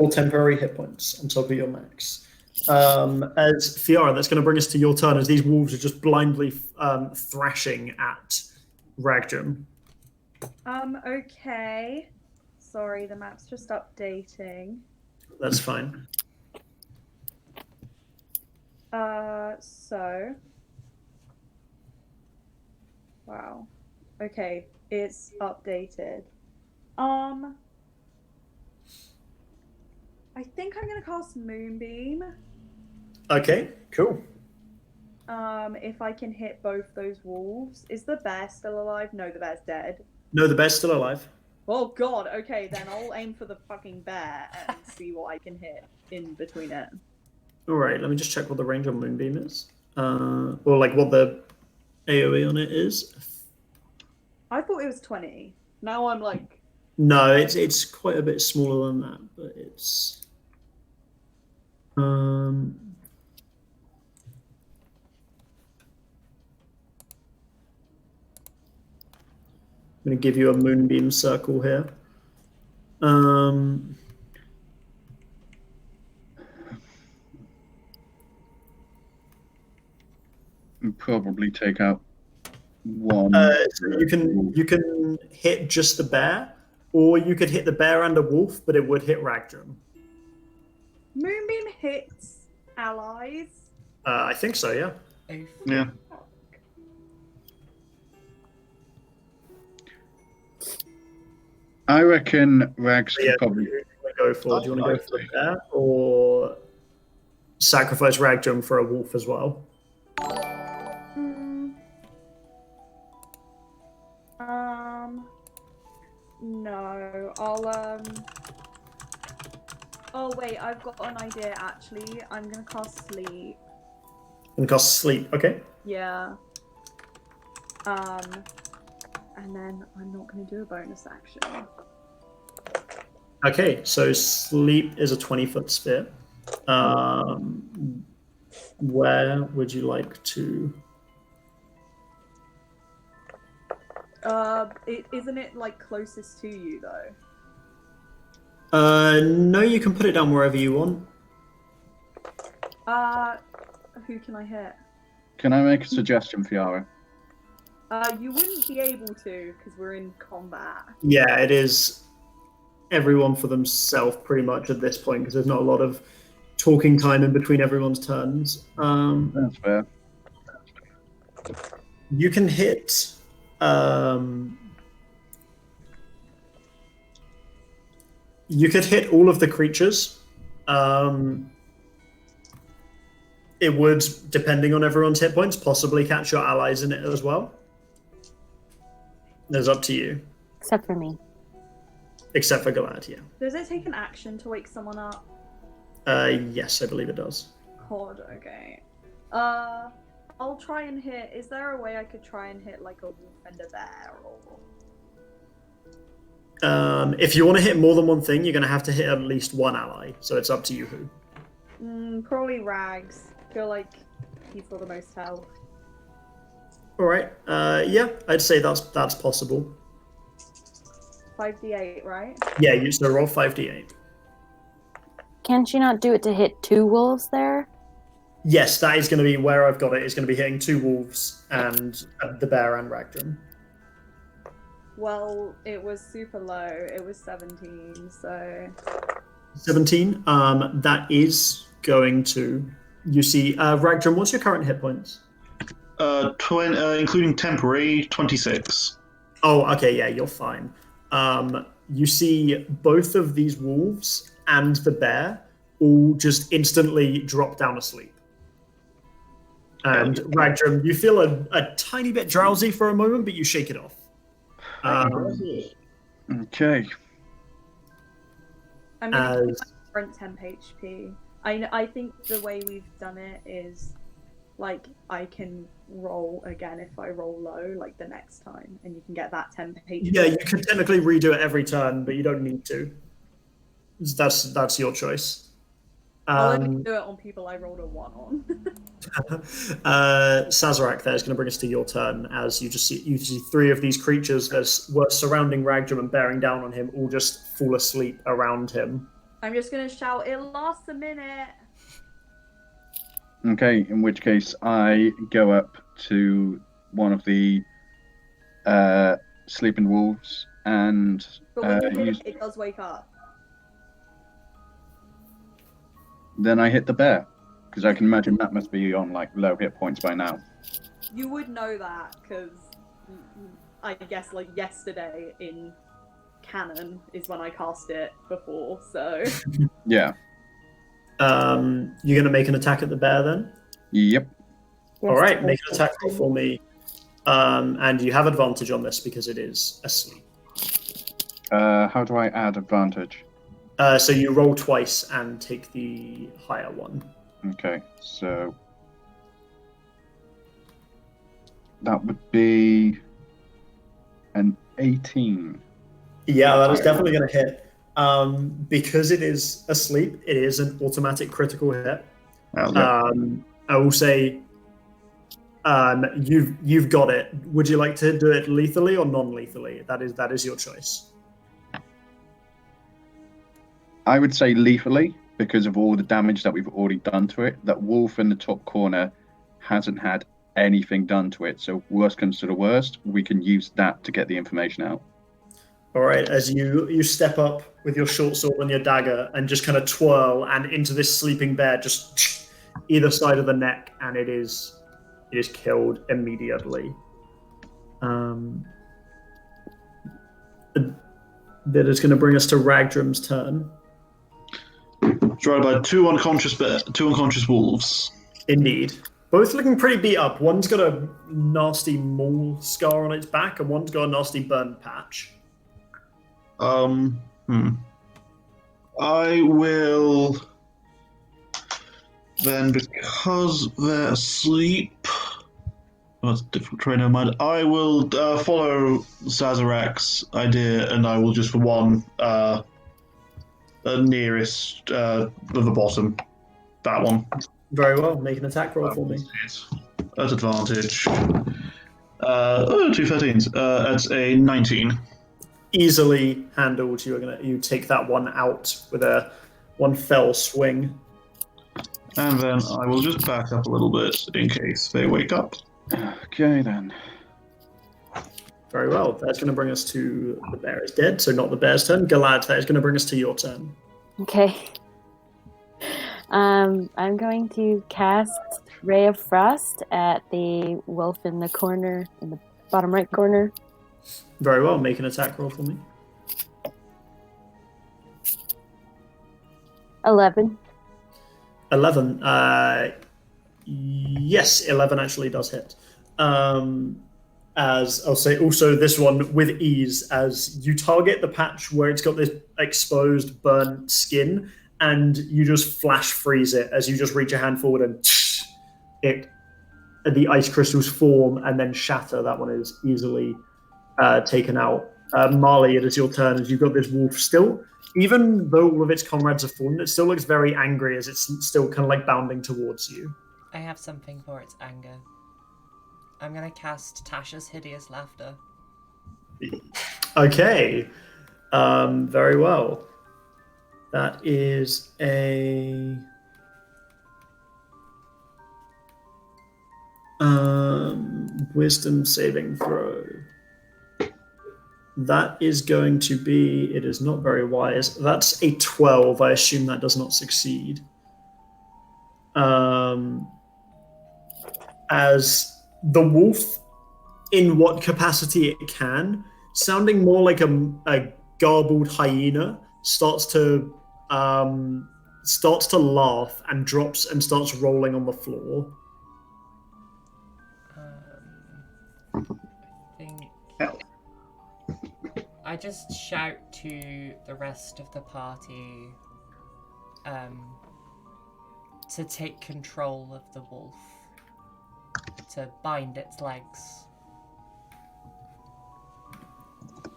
temporary hit points on top of your max. As Fiara, that's going to bring us to your turn, as these wolves are just blindly thrashing at Ragdrum. Okay. Sorry, the map's just updating. That's fine. So. Wow. Okay, it's updated. I think I'm gonna cast Moonbeam. Okay, cool. If I can hit both those wolves. Is the bear still alive? No, the bear's dead. No, the bear's still alive. Oh god, okay, then I'll aim for the fucking bear and see what I can hit in between it. Alright, let me just check what the range on Moonbeam is. Or like what the AoE on it is. I thought it was 20. Now I'm like... No, it's quite a bit smaller than that, but it's... I'm going to give you a Moonbeam circle here. Probably take out one. So you can hit just the bear, or you could hit the bear and a wolf, but it would hit Ragdrum. Moonbeam hits allies. I think so, yeah. Yeah. I reckon Rags could Yeah, probably. do you want to go for the bear, or sacrifice Ragdrum for a wolf as well? No, I'll Oh wait, I've got an idea actually. I'm gonna cast Sleep. And cast Sleep, okay. Yeah. And then I'm not gonna do a bonus action. Okay, so Sleep is a 20-foot sphere. Where would you like to? Isn't it like closest to you though? No, you can put it down wherever you want. Who can I hit? Can I make a suggestion, Fiara? You wouldn't be able to because we're in combat. Yeah, it is everyone for themselves pretty much at this point because there's not a lot of talking time in between everyone's turns. That's fair. You can hit. You could hit all of the creatures. It would, depending on everyone's hit points, possibly catch your allies in it as well. It's up to you. Except for me. Except for Galad, yeah. Does it take an action to wake someone up? Yes, I believe it does. God, okay. I'll try and hit. Is there a way I could try and hit like a wolf and a bear or? If you want to hit more than one thing, you're going to have to hit at least one ally. So it's up to you who. Probably Rags. I feel like he's got the most health. All right. Yeah, I'd say that's possible. 5d8, right? Yeah, so roll 5d8. Can she not do it to hit 2 wolves there? Yes, that is going to be where I've got it. It's going to be hitting 2 wolves and the bear and Ragdrum. Well, it was super low. It was 17, so... 17. That is going to... You see, Ragdrum, what's your current hit points? Including temporary, 26. Oh, okay, yeah, you're fine. You see both of these wolves and the bear all just instantly drop down asleep. And Ragdrum, you feel a tiny bit drowsy for a moment, but you shake it off. Okay. I'm going to sprint 10 HP. I think the way we've done it is, like, I can roll again if I roll low, like, the next time, and you can get that 10 HP. Yeah, you can technically redo it every turn, but you don't need to. That's your choice. I'll only do it on people I rolled a 1 on. Sazerac there is going to bring us to your turn, as you see 3 of these creatures that were surrounding Ragdrum and bearing down on him all just fall asleep around him. I'm just going to shout, "It lasts a minute!" Okay, in which case I go up to one of the sleeping wolves and But when you hit it does wake up. then I hit the bear, because I can imagine that must be on like low hit points by now. You would know that, because I guess like yesterday in canon is when I cast it before, so... Yeah. You're going to make an attack at the bear then? Yep. All right, make an attack roll for me. And you have advantage on this because it is asleep. How do I add advantage? So you roll twice and take the higher one. Okay, so that would be an 18. Yeah, that is definitely going to hit. Because it is asleep, it is an automatic critical hit. Okay. I will say, you've got it. Would you like to do it lethally or non-lethally? That is your choice. I would say lethally, because of all the damage that we've already done to it. That wolf in the top corner hasn't had anything done to it, so worst comes to the worst, we can use that to get the information out. All right, as you step up with your short sword and your dagger and just kind of twirl and into this sleeping bear, just either side of the neck, and it is killed immediately. That is going to bring us to Ragdrum's turn. Surrounded by two unconscious wolves. Indeed. Both looking pretty beat up. One's got a nasty maul scar on its back, and one's got a nasty burn patch. I will then, because they're asleep. Well, that's a different trainer of mine. I will follow Sazerac's idea, and I will just for one nearest of the bottom. That one. Very well. Make an attack roll for me. At advantage. 2 13s. That's a 19. Easily handled. You take that one out with one fell swing. And then I will just back up a little bit in case they wake up. Okay then. Very well. That's going to bring us to the bear is dead, so not the bear's turn. Galad, that is going to bring us to your turn. Okay. I'm going to cast Ray of Frost at the wolf in the corner, in the bottom right corner. Very well. Make an attack roll for me. 11. 11. Yes, 11 actually does hit. As I'll say, also this one with ease, as you target the patch where it's got this exposed, burnt skin, and you just flash freeze it as you just reach a hand forward and it the ice crystals form and then shatter. That one is easily taken out. Marley, it is your turn as you've got this wolf still. Even though all of its comrades have fallen, it still looks very angry as it's still kind of like bounding towards you. I have something for its anger. I'm gonna cast Tasha's Hideous Laughter. Okay. Very well. That is a... wisdom saving throw. That is going to be... It is not very wise. That's a 12. I assume that does not succeed. As the wolf, in what capacity it can, sounding more like a garbled hyena, starts to laugh and drops and starts rolling on the floor. I think I just shout to the rest of the party to take control of the wolf, to bind its legs.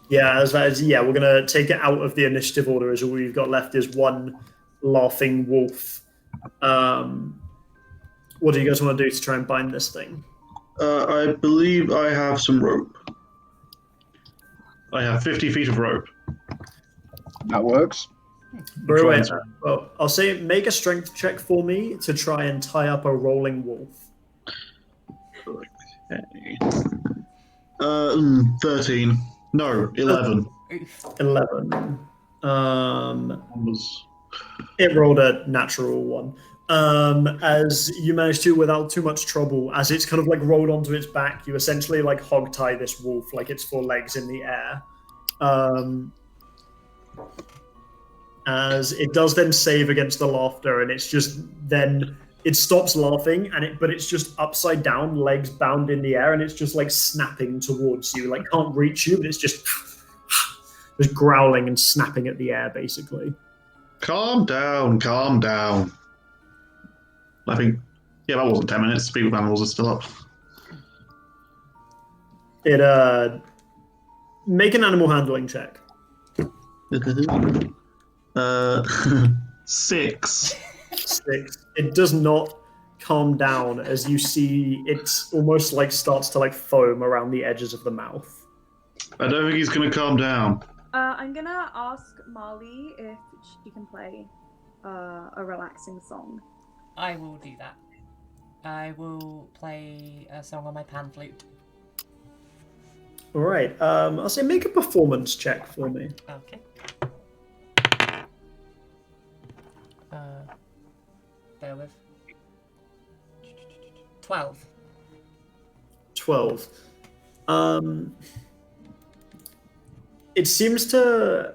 Yeah, as that is, yeah, we're gonna take it out of the initiative order as all we've got left is one laughing wolf. What do you guys want to do to try and bind this thing? I believe I have some rope. I have 50 feet of rope. That works. Very well. Well, I'll say make a strength check for me to try and tie up a rolling wolf. Okay. 13. No, 11. 11. Was... It rolled a natural one. As you managed to, without too much trouble, as it's kind of like rolled onto its back, you essentially like hog tie this wolf like its 4 legs in the air. As it does then save against the laughter, and it's just then it stops laughing, but it's just upside down, legs bound in the air, and it's just like snapping towards you, like can't reach you, but it's just growling and snapping at the air, basically. Calm down, calm down. I think, yeah, that wasn't 10 minutes. Speak with animals is still up. It, make an animal handling check. 6. 6. It does not calm down as you see it's almost like starts to like foam around the edges of the mouth. I don't think he's going to calm down. I'm gonna ask Marley if she can play a relaxing song. I will do that. I will play a song on my pan flute. All right. I'll say make a performance check for me. Okay. Bear with. 12. 12. It seems to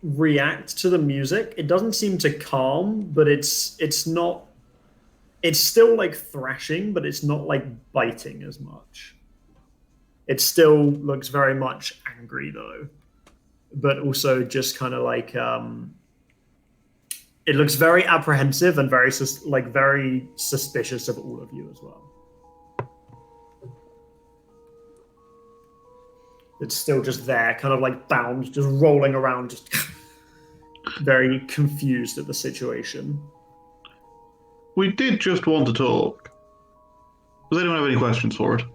react to the music. It doesn't seem to calm, but it's not. It's still like thrashing, but it's not like biting as much. It still looks very much angry though, but also just kind of like it looks very apprehensive and very very suspicious of all of you as well. It's still just there, kind of like bound, just rolling around, just very confused at the situation. We did just want to talk. Does anyone have any questions for it?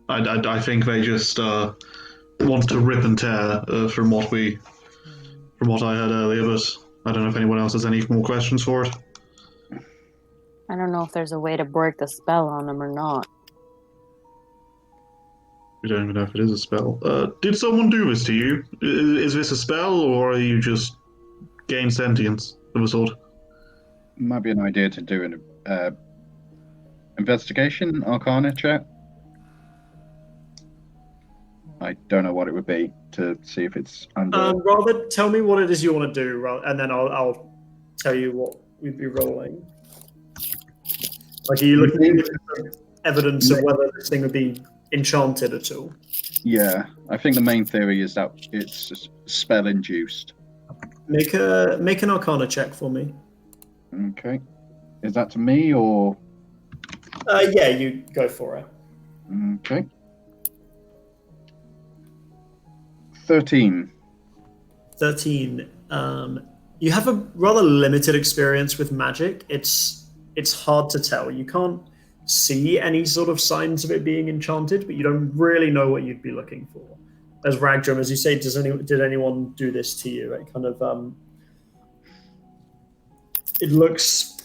I think they just want to rip and tear from what I heard earlier, but I don't know if anyone else has any more questions for it. I don't know if there's a way to break the spell on them or not. We don't even know if it is a spell. Did someone do this to you? Is this a spell, or are you just gain sentience of a sort? Might be an idea to do an investigation, Arcana check. I don't know what it would be to see if it's under. Rather, tell me what it is you want to do, and then I'll tell you what we'd be rolling. Like, are you looking for evidence of whether this thing would be enchanted at all? Yeah, I think the main theory is that it's spell induced. Make an Arcana check for me. Okay, is that to me or? Yeah, you go for it. Okay. 13. 13. You have a rather limited experience with magic. It's hard to tell. You can't see any sort of signs of it being enchanted, but you don't really know what you'd be looking for. As Ragdrum, as you say, did anyone do this to you? It kind of it looks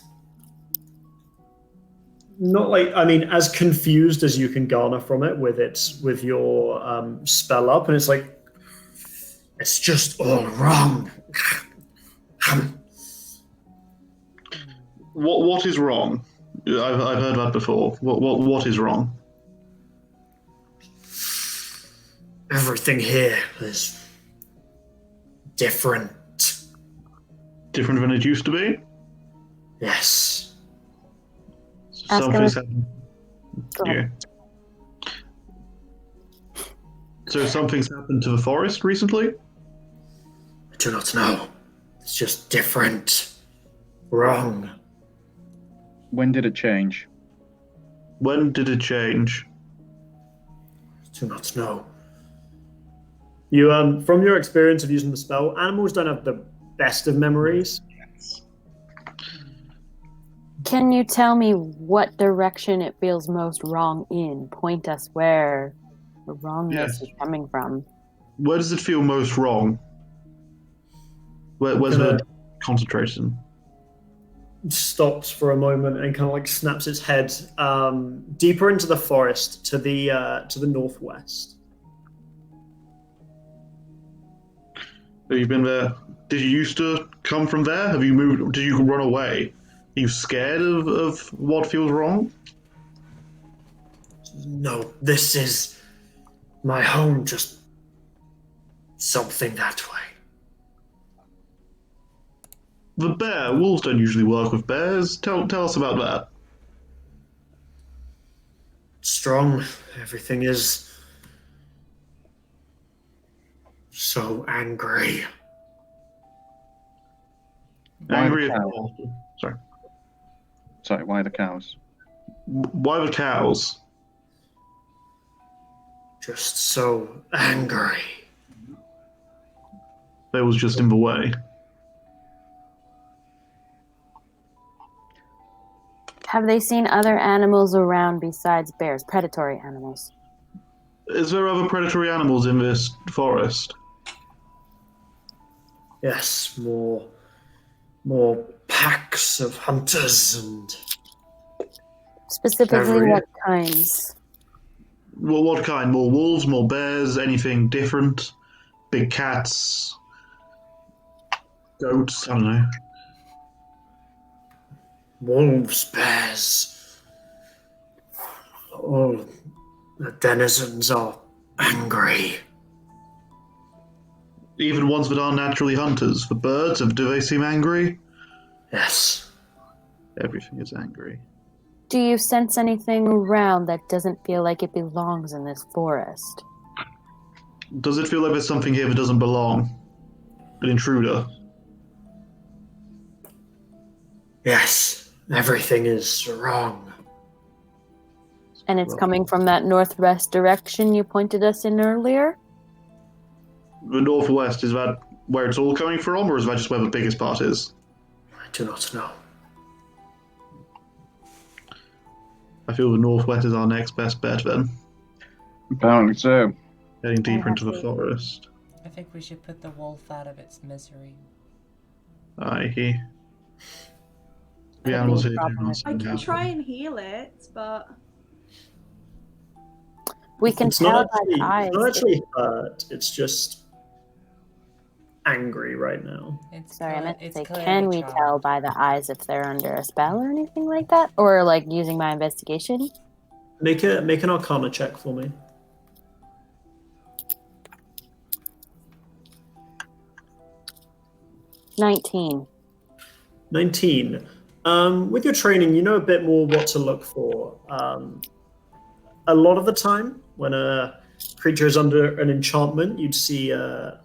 not like, I mean, as confused as you can garner from it with your spell up, and it's like it's just all wrong. What is wrong? I've heard that before. What is wrong? Everything here is different. Different than it used to be? Yes. Something's happened. Go ahead. Yeah. So something's happened to the forest recently? I do not know. It's just different. Wrong. When did it change? When did it change? I do not know. You, from your experience of using the spell, animals don't have the best of memories. Can you tell me what direction it feels most wrong in? Point us where the wrongness is coming from. Where does it feel most wrong? Where's the concentration? Stops for a moment and kind of like snaps its head deeper into the forest to the northwest. Have you been there? Did you used to come from there? Have you moved? Did you run away? Are you scared of what feels wrong? No, this is my home, just something that way. The bear. Wolves don't usually work with bears. Tell us about that. Strong. Everything is so angry. Angry at cows? Sorry. Sorry, why the cows? Why the cows? Just so angry. They was just in the way. Have they seen other animals around besides bears, predatory animals? Is there other predatory animals in this forest? Yes, more packs of hunters and Specifically, Every- what kinds? Well, what kind? More wolves, more bears, anything different? Big cats, goats, I don't know. wolves, bears. All the denizens are angry. Even ones that aren't naturally hunters. The birds, do they seem angry? Yes. Everything is angry. Do you sense anything around that doesn't feel like it belongs in this forest? Does it feel like there's something here that doesn't belong? An intruder? Yes. Everything is wrong. And it's coming from that northwest direction you pointed us in earlier? The northwest, is that where it's all coming from, or is that just where the biggest part is? I do not know. I feel the northwest is our next best bet then. Apparently so. Heading deeper into the forest. I think we should put the wolf out of its misery. Aye. The I animals think here do probably- not I seem can happy. try and heal it, but We can It's tell not by the eyes. it's not actually hurt. It's just angry right now. It's Sorry, I meant to it's say, clearly can we charmed. tell by the eyes if they're under a spell or anything like that? Or like using my investigation? Make an Arcana check for me. $19. 19. With your training, you know a bit more what to look for. A lot of the time, when a creature is under an enchantment, you'd see a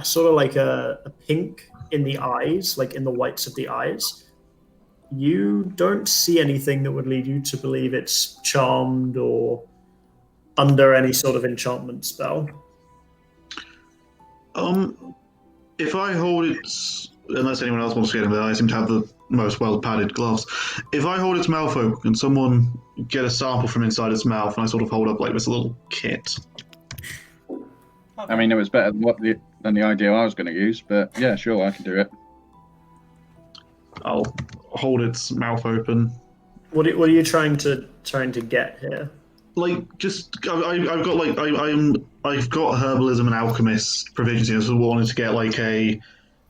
sort of like a pink in the eyes, like in the whites of the eyes. you don't see anything that would lead you to believe it's charmed or under any sort of enchantment spell. If I hold it, unless anyone else wants to get in there, I seem to have the most well-padded gloves. If I hold its mouth open, can someone get a sample from inside its mouth, and I sort of hold up like this little kit? I mean, it was better than the idea I was going to use, but yeah, sure, I can do it. I'll hold its mouth open. What are you trying to get here? Like, just I've got like I've got herbalism and alchemist proficiency. I just wanted to get like a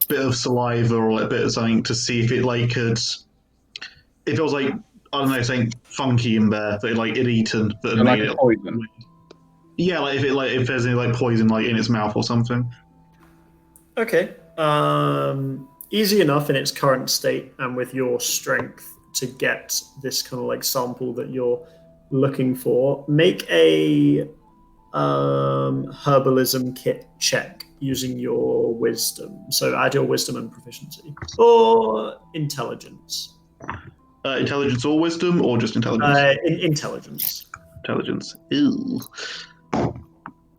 bit of saliva or like a bit of something to see if it like could, if it was like, I don't know, something funky in there that like it eaten that had Like made a it. poison. Yeah, like if there's any like poison like in its mouth or something. Okay. Easy enough in its current state and with your strength to get this kind of like sample that you're looking for. Make a herbalism kit check using your wisdom. So add your wisdom and proficiency. Or intelligence. Intelligence or wisdom, or just intelligence? Intelligence. Intelligence. Ew.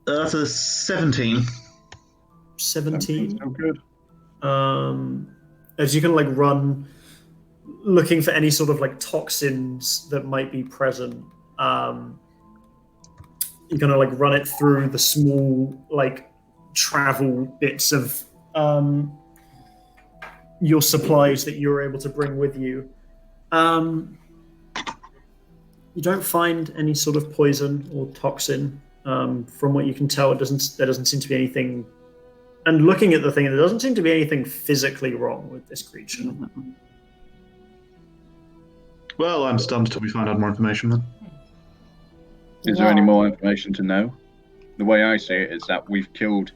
That's a 17. 17. So good. As you can like run looking for any sort of like toxins that might be present, you're gonna like run it through the small like travel bits of your supplies that you're able to bring with you. You don't find any sort of poison or toxin. From what you can tell, there doesn't seem to be anything. And looking at the thing, there doesn't seem to be anything physically wrong with this creature. Well, I'm stunned till we find out more information then. Is there any more information to know? The way I see it is that we've killed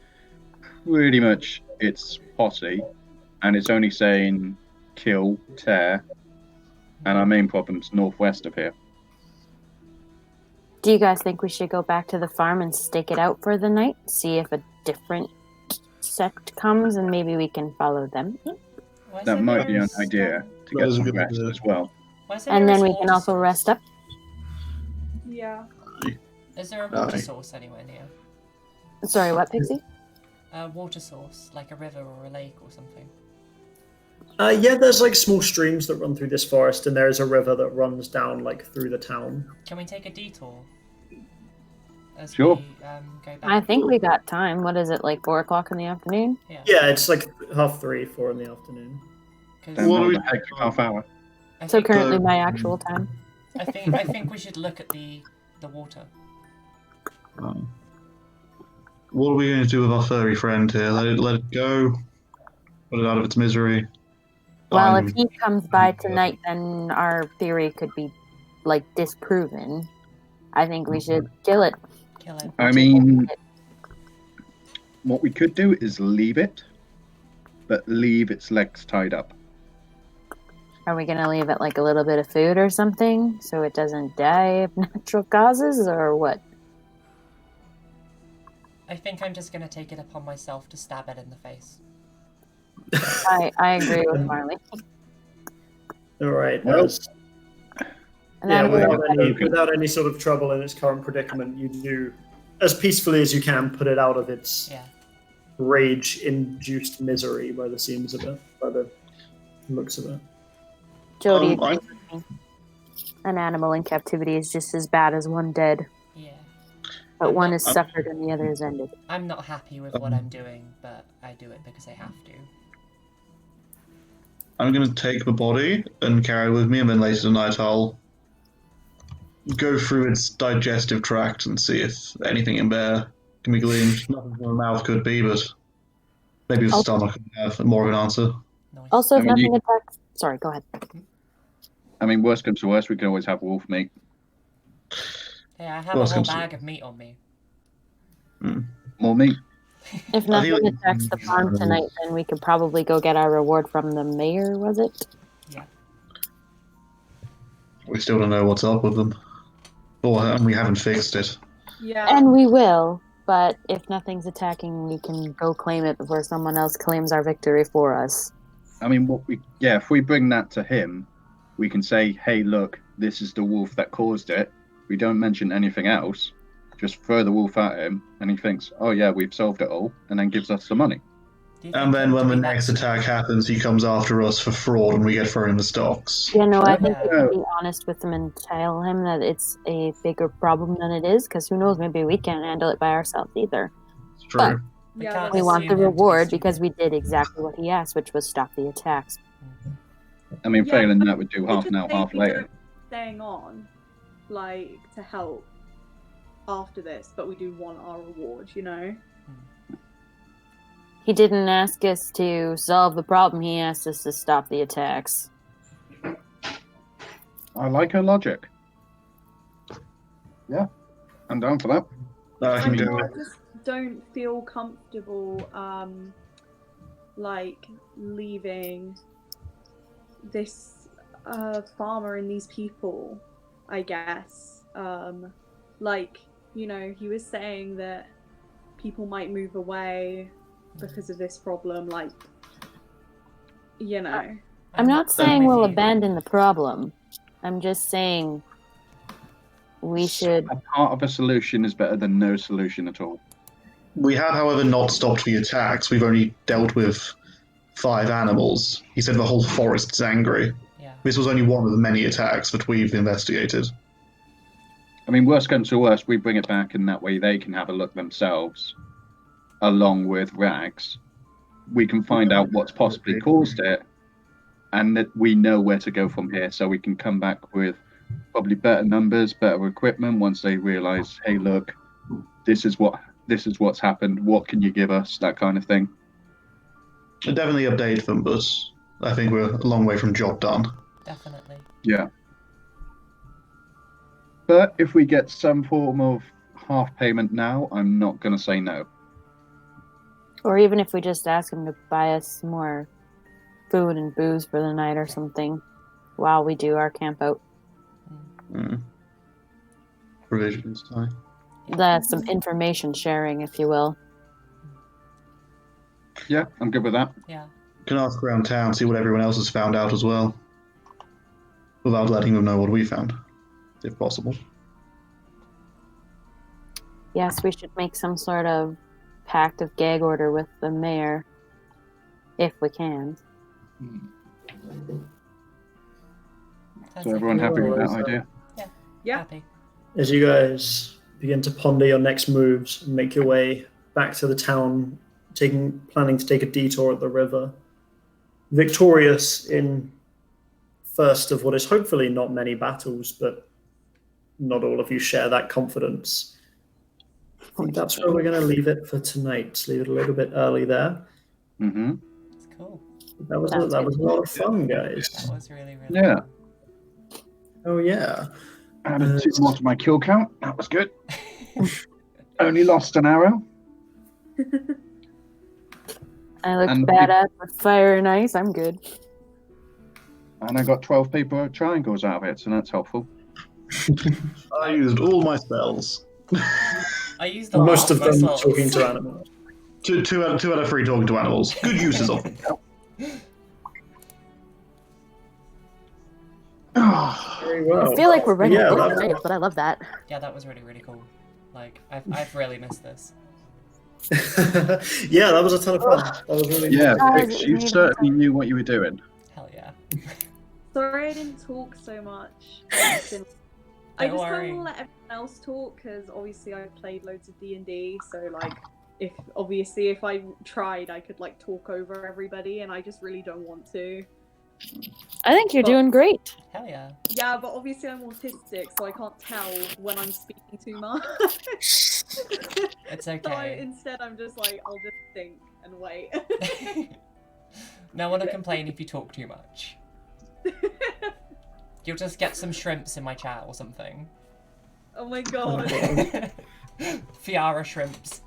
pretty much its posse, and it's only saying kill, tear, and our main problem's northwest of here. Do you guys think we should go back to the farm and stake it out for the night? See if a different sect comes and maybe we can follow them? That might be an idea to get some rest as well. And then we can also rest up? Yeah. Is there a water source anywhere near? Sorry, what, Pixie? A water source, like a river or a lake or something? Yeah, there's like small streams that run through this forest, and there's a river that runs down like through the town. Can we take a detour? As Sure. We, go back? I think we got time. What is it, like 4 o'clock in the afternoon? Yeah, it's like 3:30, 4 in the afternoon. Then What what do we- the heck, half hour? I So think, currently my actual time. I think we should look at the water. What are we going to do with our furry friend here? Let it go? Put it out of its misery? Well, if he comes by tonight, then our theory could be, like, disproven. I think we should kill it. Kill it. I mean, what we could do is leave it, but leave its legs tied up. Are we gonna leave it like a little bit of food or something so it doesn't die of natural causes, or what? I think I'm just going to take it upon myself to stab it in the face. I agree with Marley. All right. Well, And Yeah, then without any sort of trouble in its current predicament, you do, as peacefully as you can, put it out of its Yeah. rage-induced misery by the seams of it, by the looks of it. Jody, I- an animal in captivity is just as bad as one dead, Yeah. but one is suffered and the other is ended. I'm not happy with what I'm doing, but I do it because I have to. I'm going to take the body and carry it with me, and then later tonight I'll go through its digestive tract and see if anything in there can be gleaned. Nothing from the mouth could be, but maybe the stomach can have more of an answer. Nice. Also, if I mean, nothing attacks... Sorry, go ahead. I mean, worst comes to worst, we can always have wolf meat. Hey, I have Well, a whole comes to- bag of meat on me. More meat. If I think nothing attacks the farm tonight, then we could probably go get our reward from the mayor, was it? We still don't know what's up with them. And we haven't fixed it. Yeah. And we will, but if nothing's attacking, we can go claim it before someone else claims our victory for us. I mean, if we bring that to him, we can say, hey, look, this is the wolf that caused it. We don't mention anything else. Just throw the wolf at him, and he thinks, oh yeah, we've solved it all, and then gives us the money. And then when the next attack happens, he comes after us for fraud and we get thrown in the stocks. You know, I think we Yeah. can be honest with him and tell him that it's a bigger problem than it is, because who knows, maybe we can't handle it by ourselves either. It's true. We Yeah, can't We want the assume him to be reward stupid. because we did exactly what he asked, which was stop the attacks. I mean, Yeah, failing but that would do half just now, say half we later. don't staying on, like, to help after this, but we do want our reward, you know? He didn't ask us to solve the problem, he asked us to stop the attacks. I like her logic. Yeah, I'm down for that. I I can mean, do I it. just don't feel comfortable, like, leaving this farmer and these people, I guess. Like, you know, he was saying that people might move away because of this problem, like, you know. I'm not I'm saying with we'll you. abandon the problem. I'm just saying we should. A part of a solution is better than no solution at all. We have, however, not stopped the attacks. We've only dealt with 5 animals. He said the whole forest is angry. Yeah. This was only one of the many attacks that we've investigated. I mean, worst comes to worst, we bring it back, and that way they can have a look themselves, along with Rags. We can find out what's possibly caused it, and that we know where to go from here, so we can come back with probably better numbers, better equipment once they realise, hey, look, this is what's happened. What can you give us? That kind of thing. I'd definitely update them, but I think we're a long way from job done. Definitely. Yeah. But if we get some form of half payment now, I'm not going to say no. Or even if we just ask him to buy us some more food and booze for the night or something while we do our camp out. Provisions time. That's some information sharing, if you will. Yeah, I'm good with that. Yeah. Can ask around town, see what everyone else has found out as well. Without letting them know what we found, if possible. Yes, we should make some sort of pact of gag order with the mayor, if we can. Sounds So like everyone a happy with Well, that idea? Yeah. happy. As you guys begin to ponder your next moves and make your way back to the town, planning to take a detour at the river, victorious in first of what is hopefully not many battles, but not all of you share that confidence. I think that's where we're going to leave it for tonight. Leave it a little bit early there. Mm-hmm. It's cool. That was a lot of fun, guys. That was really, really Yeah. Oh yeah. Added 2 more to my kill count. That was good. Only lost an arrow. I look And- badass with fire and ice. I'm good. And I got 12 paper triangles out of it, so that's helpful. I used all my spells. I used a Most lot of them myself. talking to animals. Two out of 3 talking to animals. Good uses of them. Very well. I feel like we're ready Yeah, to go that- tonight, but I love that. Yeah, that was really, really cool. Like, I've really missed this. Yeah, that was a ton of fun. That was really Yeah, Guys, Pix, it you made certainly knew what you were doing. Hell yeah. Sorry I didn't talk so much. I Don't just kind worry. of let everyone else talk because obviously I've played loads of D&D, so like if I tried I could like talk over everybody and I just really don't want to. I think you're doing great. Hell yeah. Yeah, but obviously I'm autistic, so I can't tell when I'm speaking too much. It's So okay. instead I'm just like, I'll just think and wait. No one will complain if you talk too much. You'll just get some shrimps in my chat or something. Oh my god. Fiara shrimps.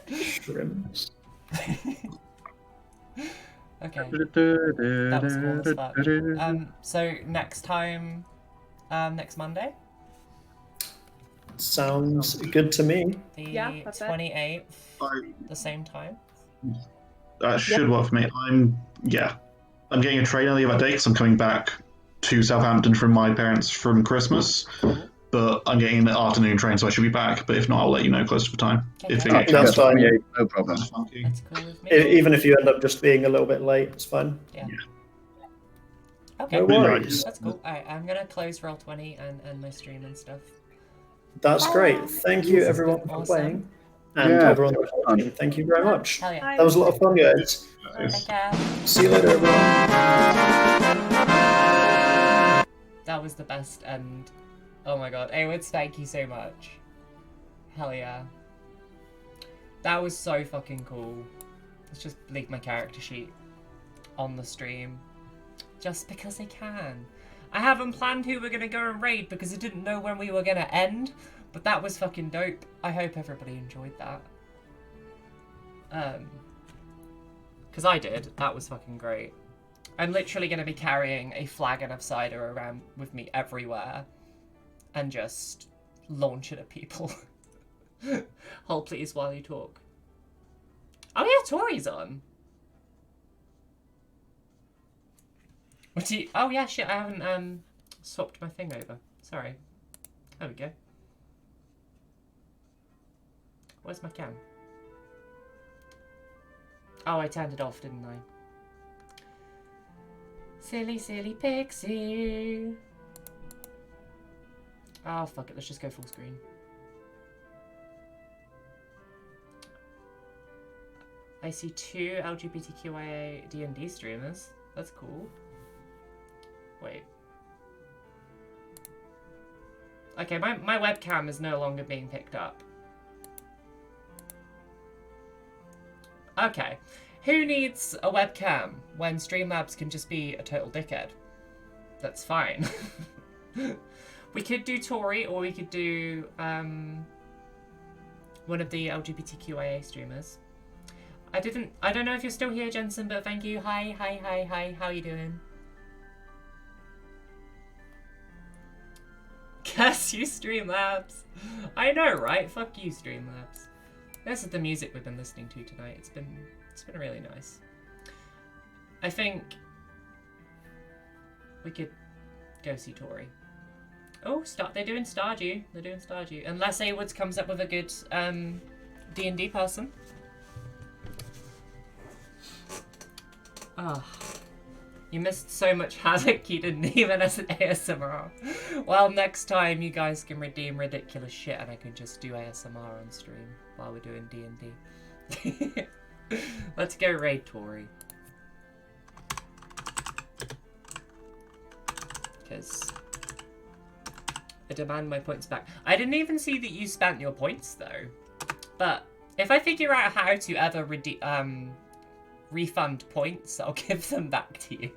Shrimps. Okay. That was cool as fuck. So next time, next Monday, Sounds good to me. the Yeah, perfect. 28th, the same time. That should work for me. Yeah. I'm getting a train the other day because I'm coming back to Southampton from my parents from Christmas. But I'm getting the afternoon train, so I should be back. But if not, I'll let you know closer to time. Okay, If yeah. it That's fine. Yeah, no problem. That's cool with me. Even if you end up just being a little bit late, it's fine. Yeah. Okay. No worries. That's cool. Alright, I'm gonna close Roll20 and end my stream and stuff. That's great. Thank you, everyone, for Awesome. playing. And Yeah, everyone that was for fun. watching. Thank you very much. Hell yeah. That was a lot of fun, guys. Take care. See you later, everyone. That was the best end. Oh my god. Aywoods, thank you so much. Hell yeah. That was so fucking cool. Let's just leave my character sheet on the stream. Just because I can. I haven't planned who we're gonna go and raid because I didn't know when we were gonna end. But that was fucking dope. I hope everybody enjoyed that. Because I did. That was fucking great. I'm literally gonna be carrying a flagon of cider around with me everywhere. And just launch it at people. Hold please while you talk. Oh yeah, Tori's on. What do you... Oh yeah, shit, I haven't swapped my thing over. Sorry. There we go. Where's my cam? Oh, I turned it off, didn't I? Silly, silly Pixie. Oh, fuck it, let's just go full screen. I see 2 LGBTQIA D&D streamers. That's cool. Wait. Okay, my webcam is no longer being picked up. Okay. Who needs a webcam when Streamlabs can just be a total dickhead? That's fine. We could do Tori, or we could do one of the LGBTQIA streamers. I don't know if you're still here, Jensen, but thank you. Hi, hi, hi, hi. How you doing? Curse you, Streamlabs. I know, right? Fuck you, Streamlabs. This is the music we've been listening to tonight. It's been really nice. I think we could go see Tori. Oh, they're doing Stardew. They're doing Stardew. Unless Aywoods comes up with a good D&D person. Ah, you missed so much Havoc you didn't even as an ASMR. Well, next time you guys can redeem ridiculous shit and I can just do ASMR on stream while we're doing D&D. Let's go raid Tori. Because I demand my points back. I didn't even see that you spent your points though. But if I figure out how to ever refund points, I'll give them back to you.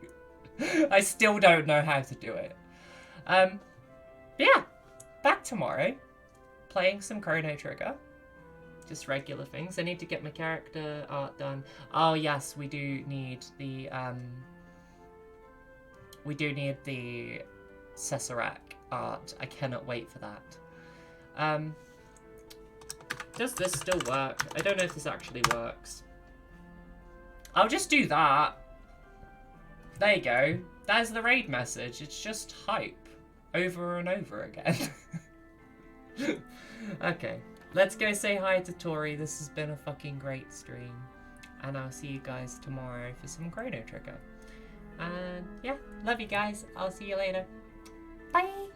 I still don't know how to do it. But yeah, back tomorrow. Playing some Chrono Trigger. Just regular things. I need to get my character art done. Oh yes, we do need the Cesarac art. I cannot wait for that. Does this still work? I don't know if this actually works. I'll just do that. There you go. There's the raid message. It's just hype. Over and over again. Okay. Let's go say hi to Tori. This has been a fucking great stream. And I'll see you guys tomorrow for some Chrono Trigger. And yeah, love you guys. I'll see you later. Bye!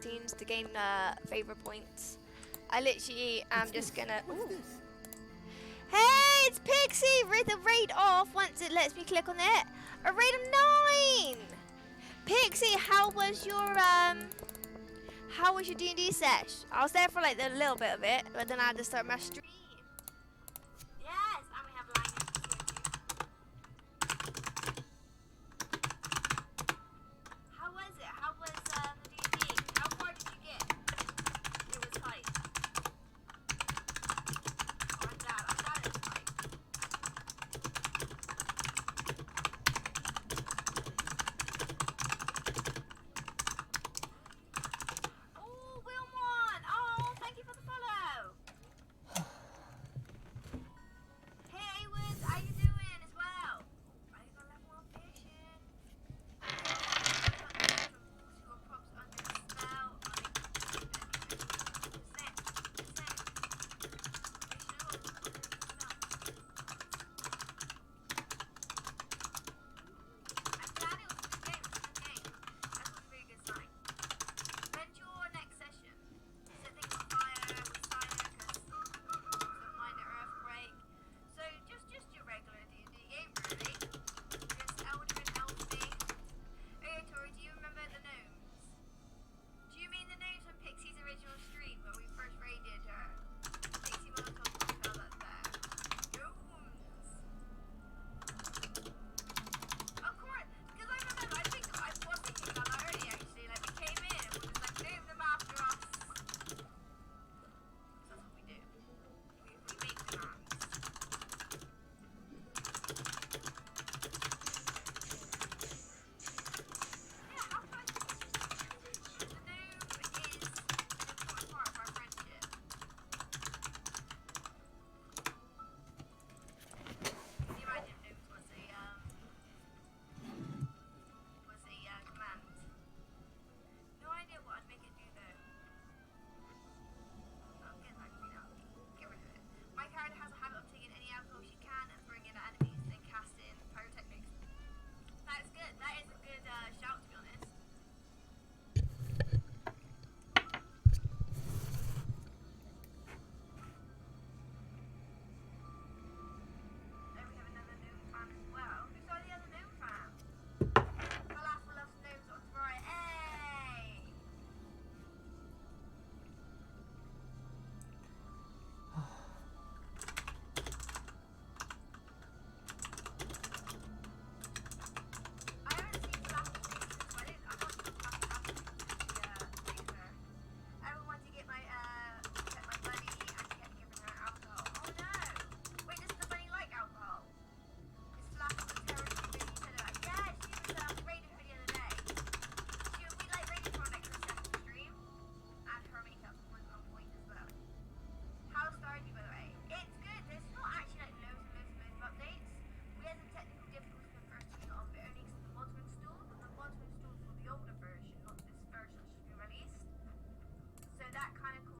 Teams to gain favourite points. I literally am just gonna... Ooh. Hey, it's Pixie! Read the raid off once it lets me click on it. A raid of 9! Pixie, how was your D&D sesh? I was there for like a little bit of it, but then I had to start my stream.